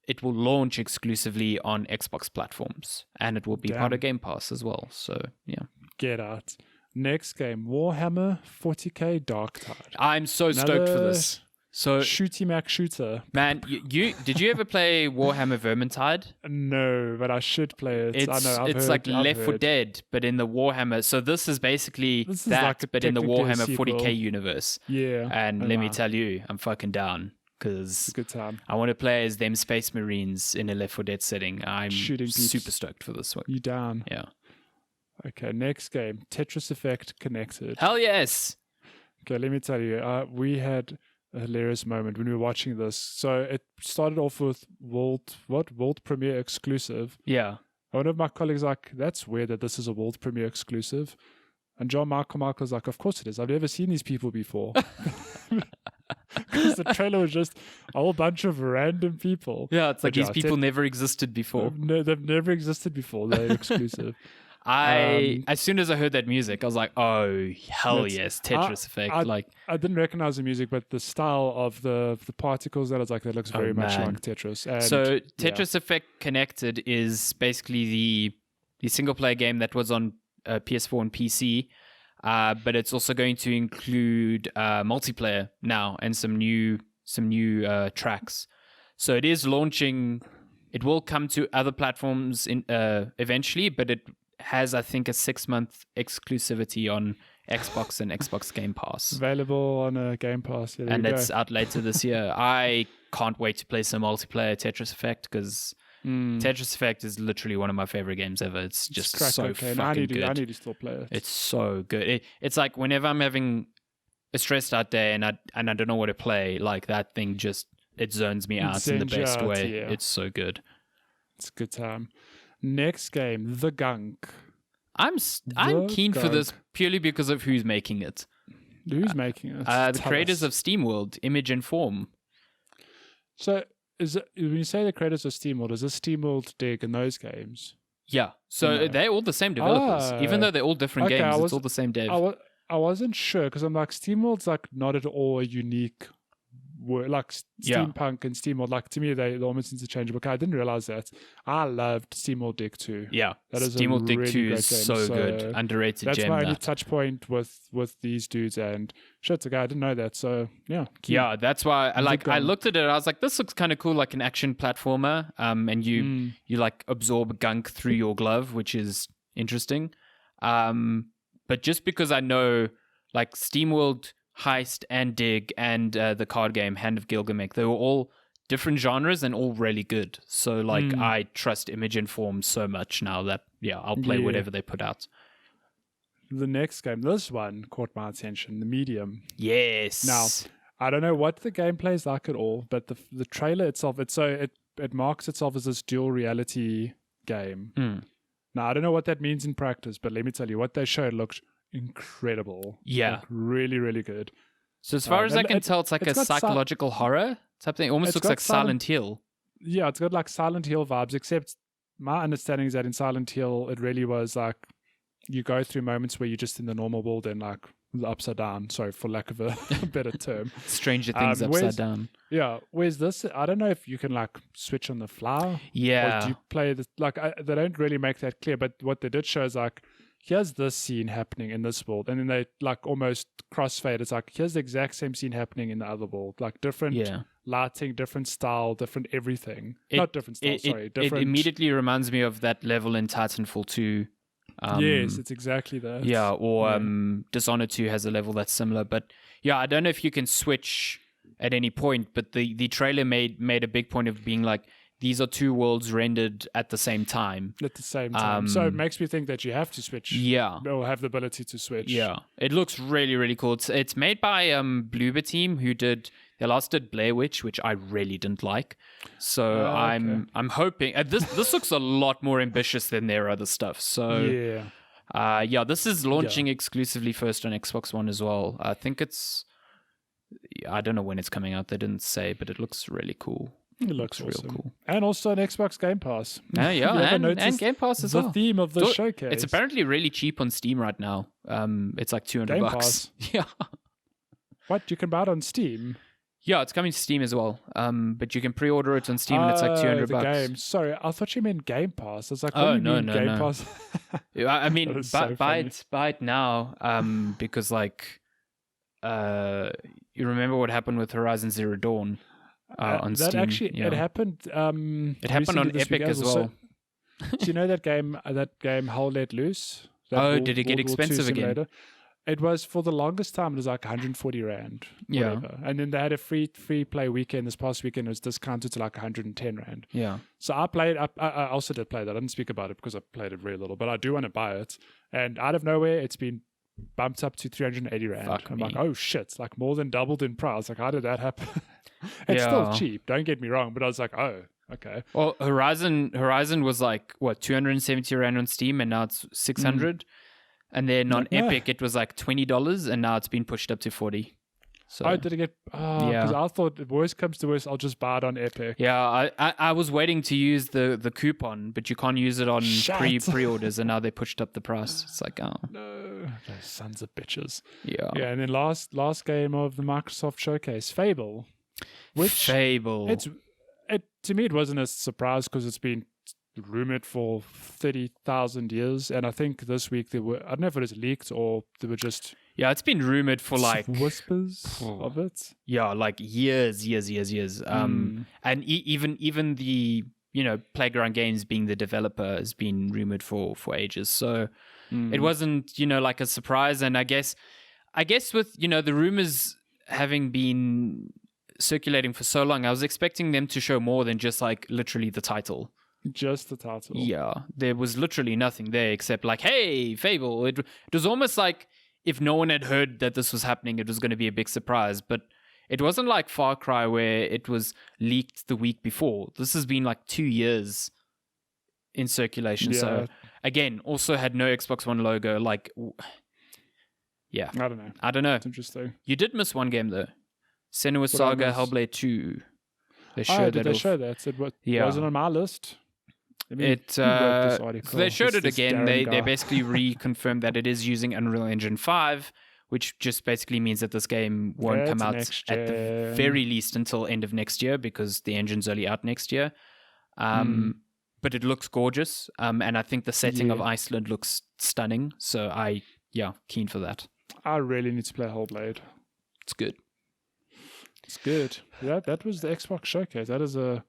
It will launch exclusively on Xbox platforms, and it will be part of Game Pass as well. So yeah, get out. Next game, Warhammer 40k Darktide. I'm so stoked for this. So Shooty Mac shooter. Man, you did you ever play Warhammer Vermintide? No, but I should play it. It's like Left 4 Dead, but in the Warhammer. So this is basically but in the Warhammer 40k universe. Yeah. And let me tell you, I'm fucking down because good time. I want to play as them Space Marines in a Left 4 Dead setting. I'm super stoked for this one. You down? Yeah. Okay, next game, Tetris Effect Connected. Hell yes. Okay, let me tell you, we had a hilarious moment when we were watching this. So it started off with world premiere exclusive. Yeah. One of my colleagues like, that's weird that this is a world premiere exclusive. And John Michael's like, of course it is. I've never seen these people before. Because the trailer was just a whole bunch of random people. Yeah, it's like these people never existed before. No, they've never existed before. They're exclusive. As soon as I heard that music, I was like, "Oh hell yes, Tetris Effect!" I didn't recognize the music, but the style of the particles that looks very much like Tetris. And, so Tetris Effect Connected is basically the single player game that was on PS4 and PC, but it's also going to include multiplayer now and some new tracks. So it is launching. It will come to other platforms eventually, but it has, I think, a 6-month exclusivity on Xbox and Xbox Game Pass. Available on Game Pass. Yeah, and it's out later this year. I can't wait to play some multiplayer Tetris Effect because Tetris Effect is literally one of my favorite games ever. It's just so fucking good. I need to still play it. It's so good. It's like whenever I'm having a stressed out day and I don't know what to play, like that thing just, it zones me out in the best way. Yeah. It's so good. It's a good time. Next game, The Gunk. I'm keen for this purely because of who's making it. Who's making it? The creators of SteamWorld, Image and Form. So, when you say the creators of SteamWorld, is this SteamWorld Dig in those games? Yeah. So they're all the same developers, even though they're all different games. It's all the same dev. I wasn't sure because I'm like, SteamWorld's like not at all a unique word. Like steampunk and SteamWorld, like to me they're almost interchangeable. I didn't realize that. I loved SteamWorld Dig 2. Yeah, that is SteamWorld Dig 2 is so good. Underrated that's gem. That's my only touch point with these dudes, and shit, okay, I didn't know that. So yeah, yeah, that's why I looked at it. I was like, this looks kind of cool, like an action platformer. And you like absorb gunk through your glove, which is interesting. But just because I know like SteamWorld, Heist, and Dig, and the card game Hand of Gilgamesh, they were all different genres and all really good. So like I trust Image and Form so much now that I'll play whatever they put out. The next game, this one caught my attention, The Medium. Yes. Now, I don't know what the gameplay is like at all, but the trailer itself, it marks itself as this dual reality game. Now, I don't know what that means in practice, but let me tell you, what they showed looked incredible. Yeah. Like, really, really good. So as far as I can tell, it's like a psychological horror. Something almost looks like Silent Hill. Yeah, it's got like Silent Hill vibes, except my understanding is that in Silent Hill, it really was like you go through moments where you're just in the normal world and like the upside down. Sorry, for lack of a better term. Stranger Things upside down. Yeah. Whereas this, I don't know if you can like switch on the fly. Yeah. Or do you play this? Like, they don't really make that clear, but what they did show is like, here's this scene happening in this world. And then they like almost crossfade. It's like, here's the exact same scene happening in the other world. Like different lighting, different style, different everything. Not different style, different. It immediately reminds me of that level in Titanfall 2 Yes, it's exactly that. Yeah, or Dishonored 2 has a level that's similar. But yeah, I don't know if you can switch at any point, but the trailer made a big point of being like, these are two worlds rendered at the same time. At the same time. So it makes me think that you have to switch. Yeah. Or have the ability to switch. Yeah. It looks really, really cool. It's made by Bloober Team, who did Blair Witch, which I really didn't like. So I'm hoping this looks a lot more ambitious than their other stuff. So this is launching exclusively first on Xbox One as well. I think I don't know when it's coming out. They didn't say, but it looks really cool. It looks awesome. Real cool. And also on Xbox Game Pass. And Game Pass as well. The theme of the showcase. It's apparently really cheap on Steam right now. It's like $200. Game Pass? Yeah. What? You can buy it on Steam? Yeah, it's coming to Steam as well. But you can pre-order it on Steam and it's like $200. Game. Sorry, I thought you meant Game Pass. I was like, what do you mean Game Pass? I mean, buy it now. Because like, you remember what happened with Horizon Zero Dawn? On that Steam, actually it happened. It happened on Epic as well. Do you know that game? Hell Let Loose. Did it get expensive again? It was for the longest time. It was like 140 rand. Whatever. And then they had a free play weekend. This past weekend it was discounted to like 110 rand. Yeah. So I played. I also did play that. I didn't speak about it because I played it very little, but I do want to buy it. And out of nowhere, it's been bumped up to 380 rand. I'm like, oh shit! It's like more than doubled in price. Like, how did that happen? It's still cheap, don't get me wrong, but I was like, oh, okay. Well, Horizon was like, what, 270 rand on Steam, and now it's 600. And then on Epic, it was like $20, and now it's been pushed up to 40. So, did it get... because I thought if worst comes to worst, I'll just buy it on Epic. Yeah, I was waiting to use the coupon, but you can't use it on pre-orders, and now they pushed up the price. It's like, oh. No, those sons of bitches. Yeah. Yeah, and then last game of the Microsoft Showcase, Fable. Fable. To me, it wasn't a surprise because it's been rumored for 30,000 years, and I think this week I don't know if it was leaked or they were just it's been rumored for like whispers of it. Yeah, like years. And even the Playground Games being the developer has been rumored for ages. So it wasn't like a surprise. And I guess with the rumors having been circulating for so long, I was expecting them to show more than just like literally the title. Just the title. Yeah, there was literally nothing there except like, hey, Fable. It was almost like if no one had heard that this was happening, it was going to be a big surprise. But it wasn't like Far Cry where it was leaked the week before. This has been like 2 years in circulation. Yeah. So again, also had no Xbox One logo. Like, I don't know. It's interesting. You did miss one game though. Senua's Saga Hellblade 2. They showed that. It wasn't on my list. They showed it again. They basically reconfirmed that it is using Unreal Engine 5, which just basically means that this game won't come out at the very least until end of next year because the engine's only out next year. But it looks gorgeous, and I think the setting of Iceland looks stunning. So keen for that. I really need to play Hellblade. It's good. It's good. Yeah, that was the Xbox Showcase. That is we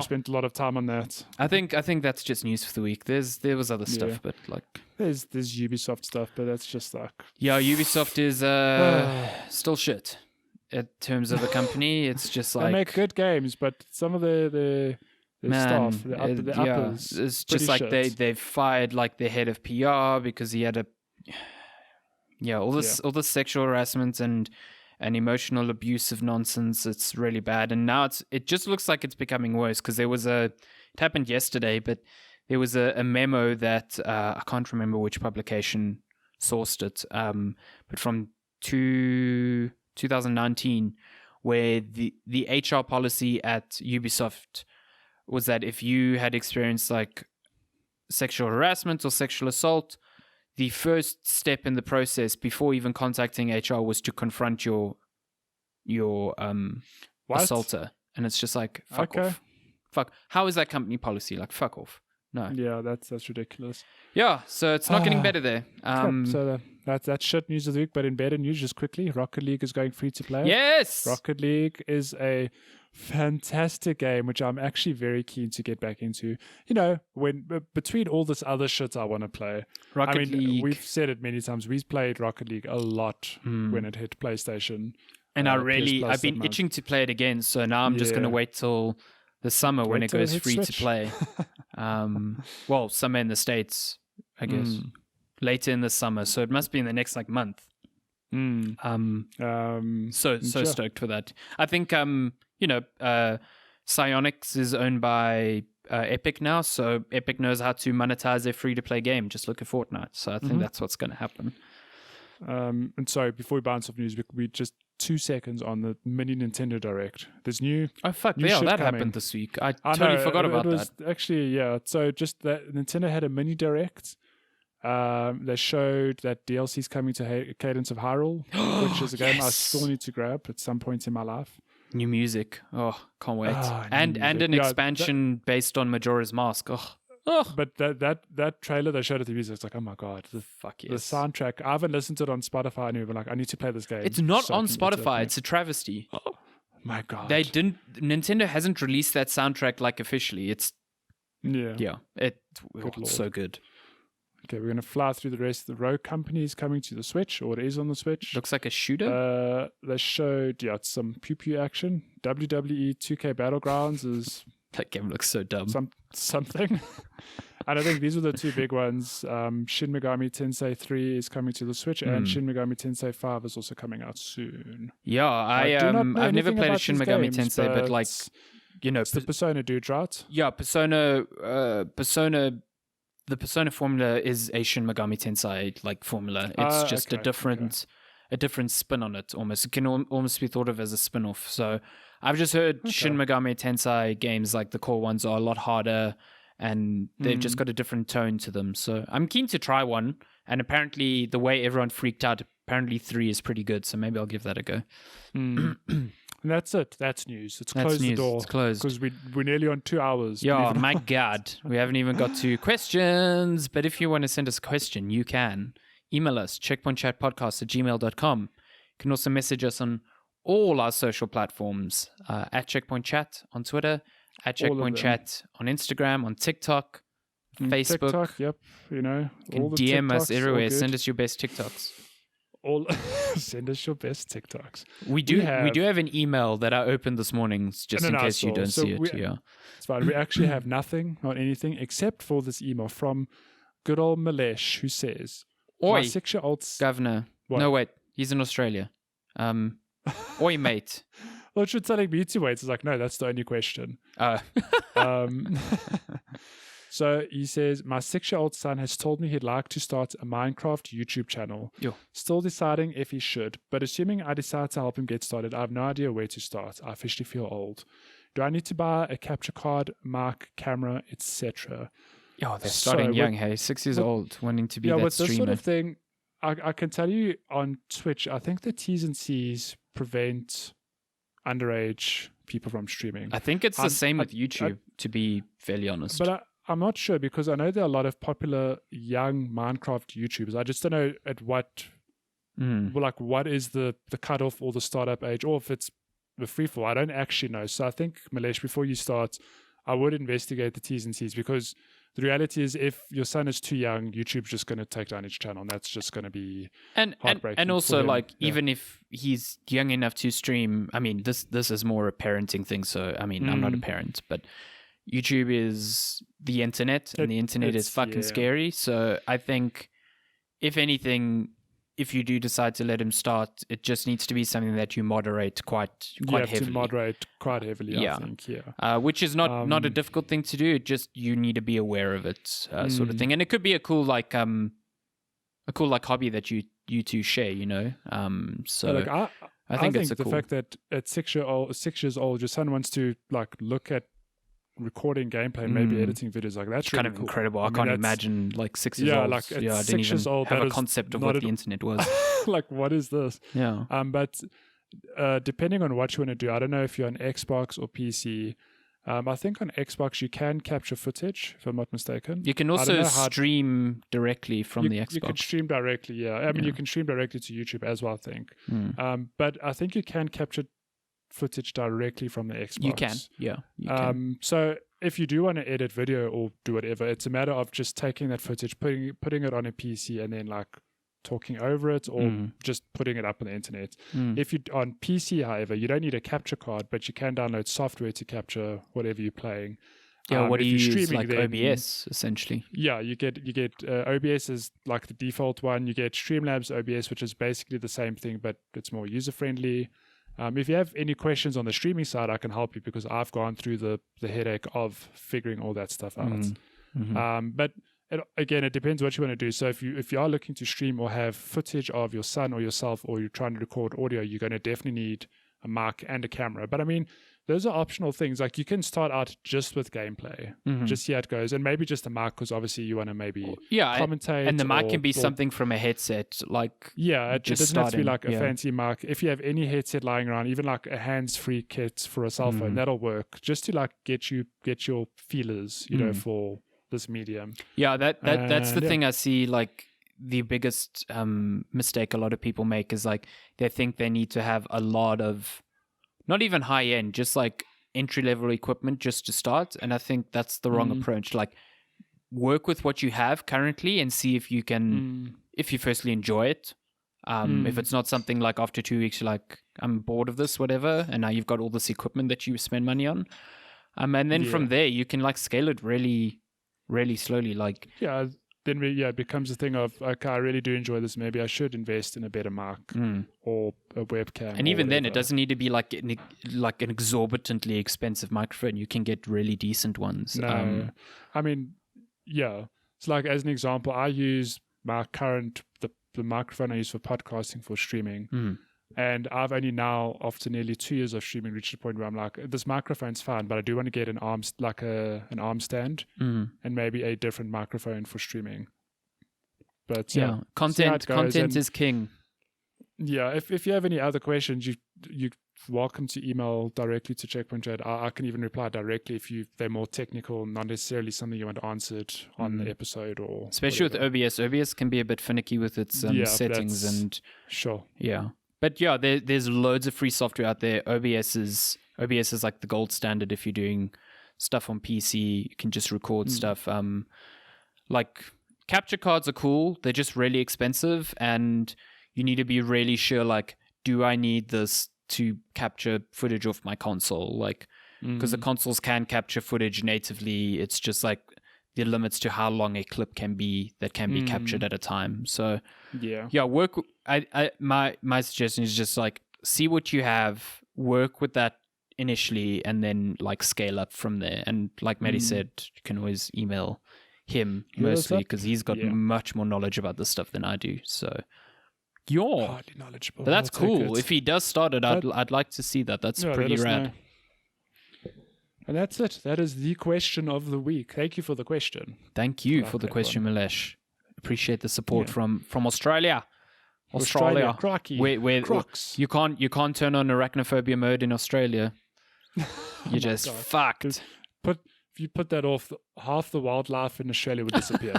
spent a lot of time on that. I think that's just news for the week. There was other stuff, but like there's Ubisoft stuff, but that's just like Ubisoft is still shit in terms of a company. It's just like they make good games, but some of the staff, the uppers, it's just like shit. they've fired like their head of PR because he had all this sexual harassment and emotional abusive nonsense. It's really bad, and now it just looks like it's becoming worse because it happened yesterday, but there was a memo that I can't remember which publication sourced it, but from 2019, where the HR policy at Ubisoft was that if you had experienced like sexual harassment or sexual assault, the first step in the process before even contacting HR was to confront your assaulter. And it's just like, fuck off. Fuck. How is that company policy? Like, fuck off. No. Yeah, that's ridiculous. Yeah, so it's not getting better there. So that's shit news of the week. But in better news, just quickly, Rocket League is going free to play. Yes! Rocket League is a fantastic game, which I'm actually very keen to get back into. You know, when between all this other shit I want to play. Rocket League. We've said it many times. We've played Rocket League a lot when it hit PlayStation. And I've been itching to play it again. So now I'm just going to wait till the summer when it goes free to play. Well, summer in the States, I guess. Later in the summer. So it must be in the next month. So stoked for that. I think, Psyonix is owned by Epic now. So Epic knows how to monetize their free-to-play game. Just look at Fortnite. So I think that's what's going to happen. And sorry, before we bounce off news, we just 2 seconds on the mini Nintendo Direct. There's new. Oh fuck! New Yeah, that coming. happened this week. I totally forgot about that. Actually, yeah. So just that Nintendo had a mini Direct. They showed that DLC is coming to Cadence of Hyrule, which is a game I still need to grab at some point in my life. New music. Oh, can't wait. And an expansion based on Majora's Mask. Oh. But that trailer they showed at the music, it's like, oh my god, fuck yes. The soundtrack. I haven't listened to it on Spotify, and even I need to play this game. It's not on Spotify. It's a travesty. Oh my god. Nintendo hasn't released that soundtrack officially. It's it's so good. Okay, we're gonna fly through the rest of the Rogue Company is coming to the Switch, or it is on the Switch. Looks like a shooter. They showed some pew pew action. WWE 2K Battlegrounds is. That game looks so dumb. Something. And I think these are the two big ones. Shin Megami Tensei 3 is coming to the Switch, and Shin Megami Tensei 5 is also coming out soon. Yeah, I've never played a Shin Megami Tensei, but it's the Persona dude, right? Yeah, Persona. The Persona formula is a Shin Megami Tensei formula. It's just a different spin on it. Almost, it can almost be thought of as a spin-off. So I've just heard Shin Megami Tensei games, the core ones, are a lot harder, and they've just got a different tone to them. So I'm keen to try one. And apparently, the way everyone freaked out, apparently 3 is pretty good. So maybe I'll give that a go. And that's it. That's news. Close the door. It's closed. Because we're nearly on 2 hours. Yeah, my God. We haven't even got to questions. But if you want to send us a question, you can. Email us, checkpointchatpodcast@gmail.com. You can also message us on all our social platforms, at Checkpoint Chat on Twitter, at Checkpoint Chat on Instagram, on TikTok, Facebook. TikTok, yep. You can DM us everywhere. Send us your best TikToks. Send us your best TikToks. We do have an email that I opened this morning, just in case you don't see it. Yeah, it's fine. We actually have nothing on anything except for this email from good old Malesh, who says, "Oi, my 6-year-old governor." What? No, wait, he's in Australia. Oi, mate. Well, it should telling me to wait. It's like, no, that's the only question. So he says, my 6-year-old son has told me he'd like to start a Minecraft YouTube channel. Yo. Still deciding if he should, but assuming I decide to help him get started, I have no idea where to start. I officially feel old. Do I need to buy a capture card, mic, camera, etc.? Yeah, they're starting young, hey? 6 years old, wanting to be that with streamer. this sort of thing, I can tell you on Twitch, I think the T's and C's prevent underage people from streaming. I think it's the same with YouTube, to be fairly honest. But I'm not sure, because I know there are a lot of popular young Minecraft YouTubers. I just don't know at what, what is the cutoff or the startup age, or if it's the free fall. I don't actually know. So I think, Malesh, before you start, I would investigate the T's and C's, because the reality is, if your son is too young, YouTube's just going to take down his channel, and that's just going to be heartbreaking. And also, even if he's young enough to stream, I mean, this is more a parenting thing. So, I mean, I'm not a parent, but YouTube is the internet, and the internet is fucking scary. So I think, if anything, if you do decide to let him start, it just needs to be something that you moderate quite heavily. To moderate quite heavily, I think, which is not a difficult thing to do. Just you need to be aware of it, sort of thing. And it could be a cool hobby that you two share, you know. So I think it's the fact that at 6 years old, your son wants to look at recording gameplay and maybe editing videos, that's kind really of cool. Incredible. I can't imagine 6 years old. I didn't even have a concept of what the internet was. What is this? Yeah. But depending on what you want to do, I don't know if you're on Xbox or PC. I think on Xbox you can capture footage, if I'm not mistaken. You can also stream directly from the Xbox. You can stream directly, yeah. I mean, you can stream directly to YouTube as well, I think. But I think you can capture footage directly from the Xbox. You can, yeah. You can. So if you do want to edit video or do whatever, it's a matter of just taking that footage, putting it on a PC, and then like talking over it, or just putting it up on the internet. If you on PC, however, you don't need a capture card, but you can download software to capture whatever you're playing. Yeah, what do you use? Like then, OBS, essentially. Yeah, you get OBS is like the default one. You get Streamlabs OBS, which is basically the same thing, but it's more user friendly. If you have any questions on the streaming side, I can help you because I've gone through the headache of figuring all that stuff out. But again, it depends what you want to do. So if you are looking to stream or have footage of your son or yourself, or you're trying to record audio, you're going to definitely need a mic and a camera. But I mean, those are optional things. Like you can start out just with gameplay, just see how it goes, and maybe just a mic because obviously you want to maybe commentate. And the mic can be something from a headset, like it doesn't have to be like a fancy mic. If you have any headset lying around, even like a hands-free kit for a cell phone, that'll work just to like get your feelers, for this medium. Yeah, that's the thing I see. Like the biggest mistake a lot of people make is like they think they need to have a lot of, not even high end, just like entry level equipment just to start. And I think that's the wrong approach. Like work with what you have currently and see if you can, if you firstly enjoy it. If it's not something like after 2 weeks, you're like, I'm bored of this, whatever. And now you've got all this equipment that you spend money on. And then from there, you can like scale it really, really slowly. Like, then it becomes a thing of, okay, I really do enjoy this. Maybe I should invest in a better mic or a webcam. And even then, it doesn't need to be like an exorbitantly expensive microphone. You can get really decent ones. No, I mean, it's like, as an example, I use my current, the microphone I use for podcasting for streaming. And I've only now, after nearly 2 years of streaming, reached a point where I'm like, this microphone's fine, but I do want to get an arm stand and maybe a different microphone for streaming. But content is king. Yeah, if you have any other questions, you're welcome to email directly to Checkpoint Chat. I can even reply directly if they're more technical, not necessarily something you want answered on the episode, or especially whatever. With OBS. OBS can be a bit finicky with its settings and sure. Yeah. But yeah, there's loads of free software out there. OBS is like the gold standard if you're doing stuff on PC. You can just record stuff. Like capture cards are cool. They're just really expensive, and you need to be really sure. Like, do I need this to capture footage off my console? Like, because the consoles can capture footage natively. It's just like the limits to how long a clip can be captured at a time. So work. My suggestion is just like see what you have, work with that initially, and then like scale up from there. And like Matty said, you can always email him mostly because he's got much more knowledge about this stuff than I do. So hardly knowledgeable. But that's cool. If he does start it, I'd like to see that. That's pretty rad. And that's it. That is the question of the week. Thank you for the question. Thank you for the question, Milesh. Appreciate the support from Australia. Crocky. Where you can't turn on arachnophobia mode in Australia. You're just fucked. If you put that off, half the wildlife in Australia would disappear.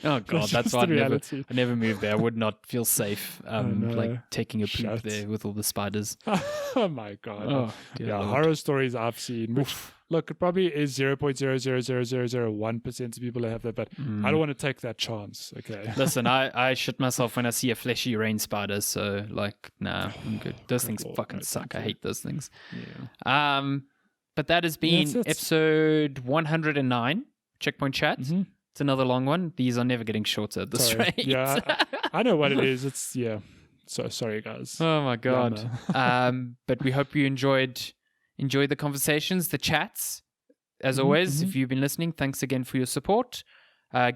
Oh God, that's why I never moved there. I would not feel safe, like taking a poop there with all the spiders. Oh my God! Oh, Lord. Horror stories I've seen. Which, look, it probably is 0.00001% of people that have that, but I don't want to take that chance. Okay. Listen, I shit myself when I see a fleshy rain spider. So like, nah, I'm good. Those things fucking suck. I hate those things. Yeah. But that has been episode 109, Checkpoint Chat. It's another long one. These are never getting shorter at this rate. Yeah, I know what it is. It's, So sorry, guys. Oh, my God. But we hope you enjoyed the conversations, the chats. As always, if you've been listening, thanks again for your support.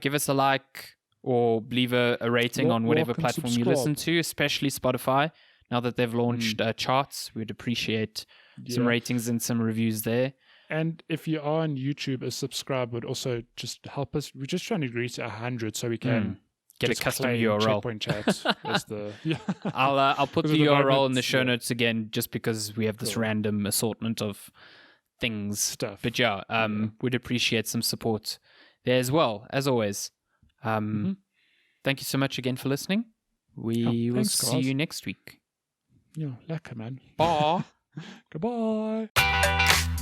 Give us a like or leave a rating on whatever platform you listen to, especially Spotify. Now that they've launched charts, we'd appreciate some ratings and some reviews there. And if you are on YouTube, a subscribe would also just help us. We're just trying to reach 100 so we can get a custom URL. Checkpoint Chat as the, I'll put the URL in the show notes again, just because we have this random assortment of things. Stuff. But yeah, would appreciate some support there as well, as always. Thank you so much again for listening. We will see you next week. Yeah, lekker, man. Bye. Goodbye.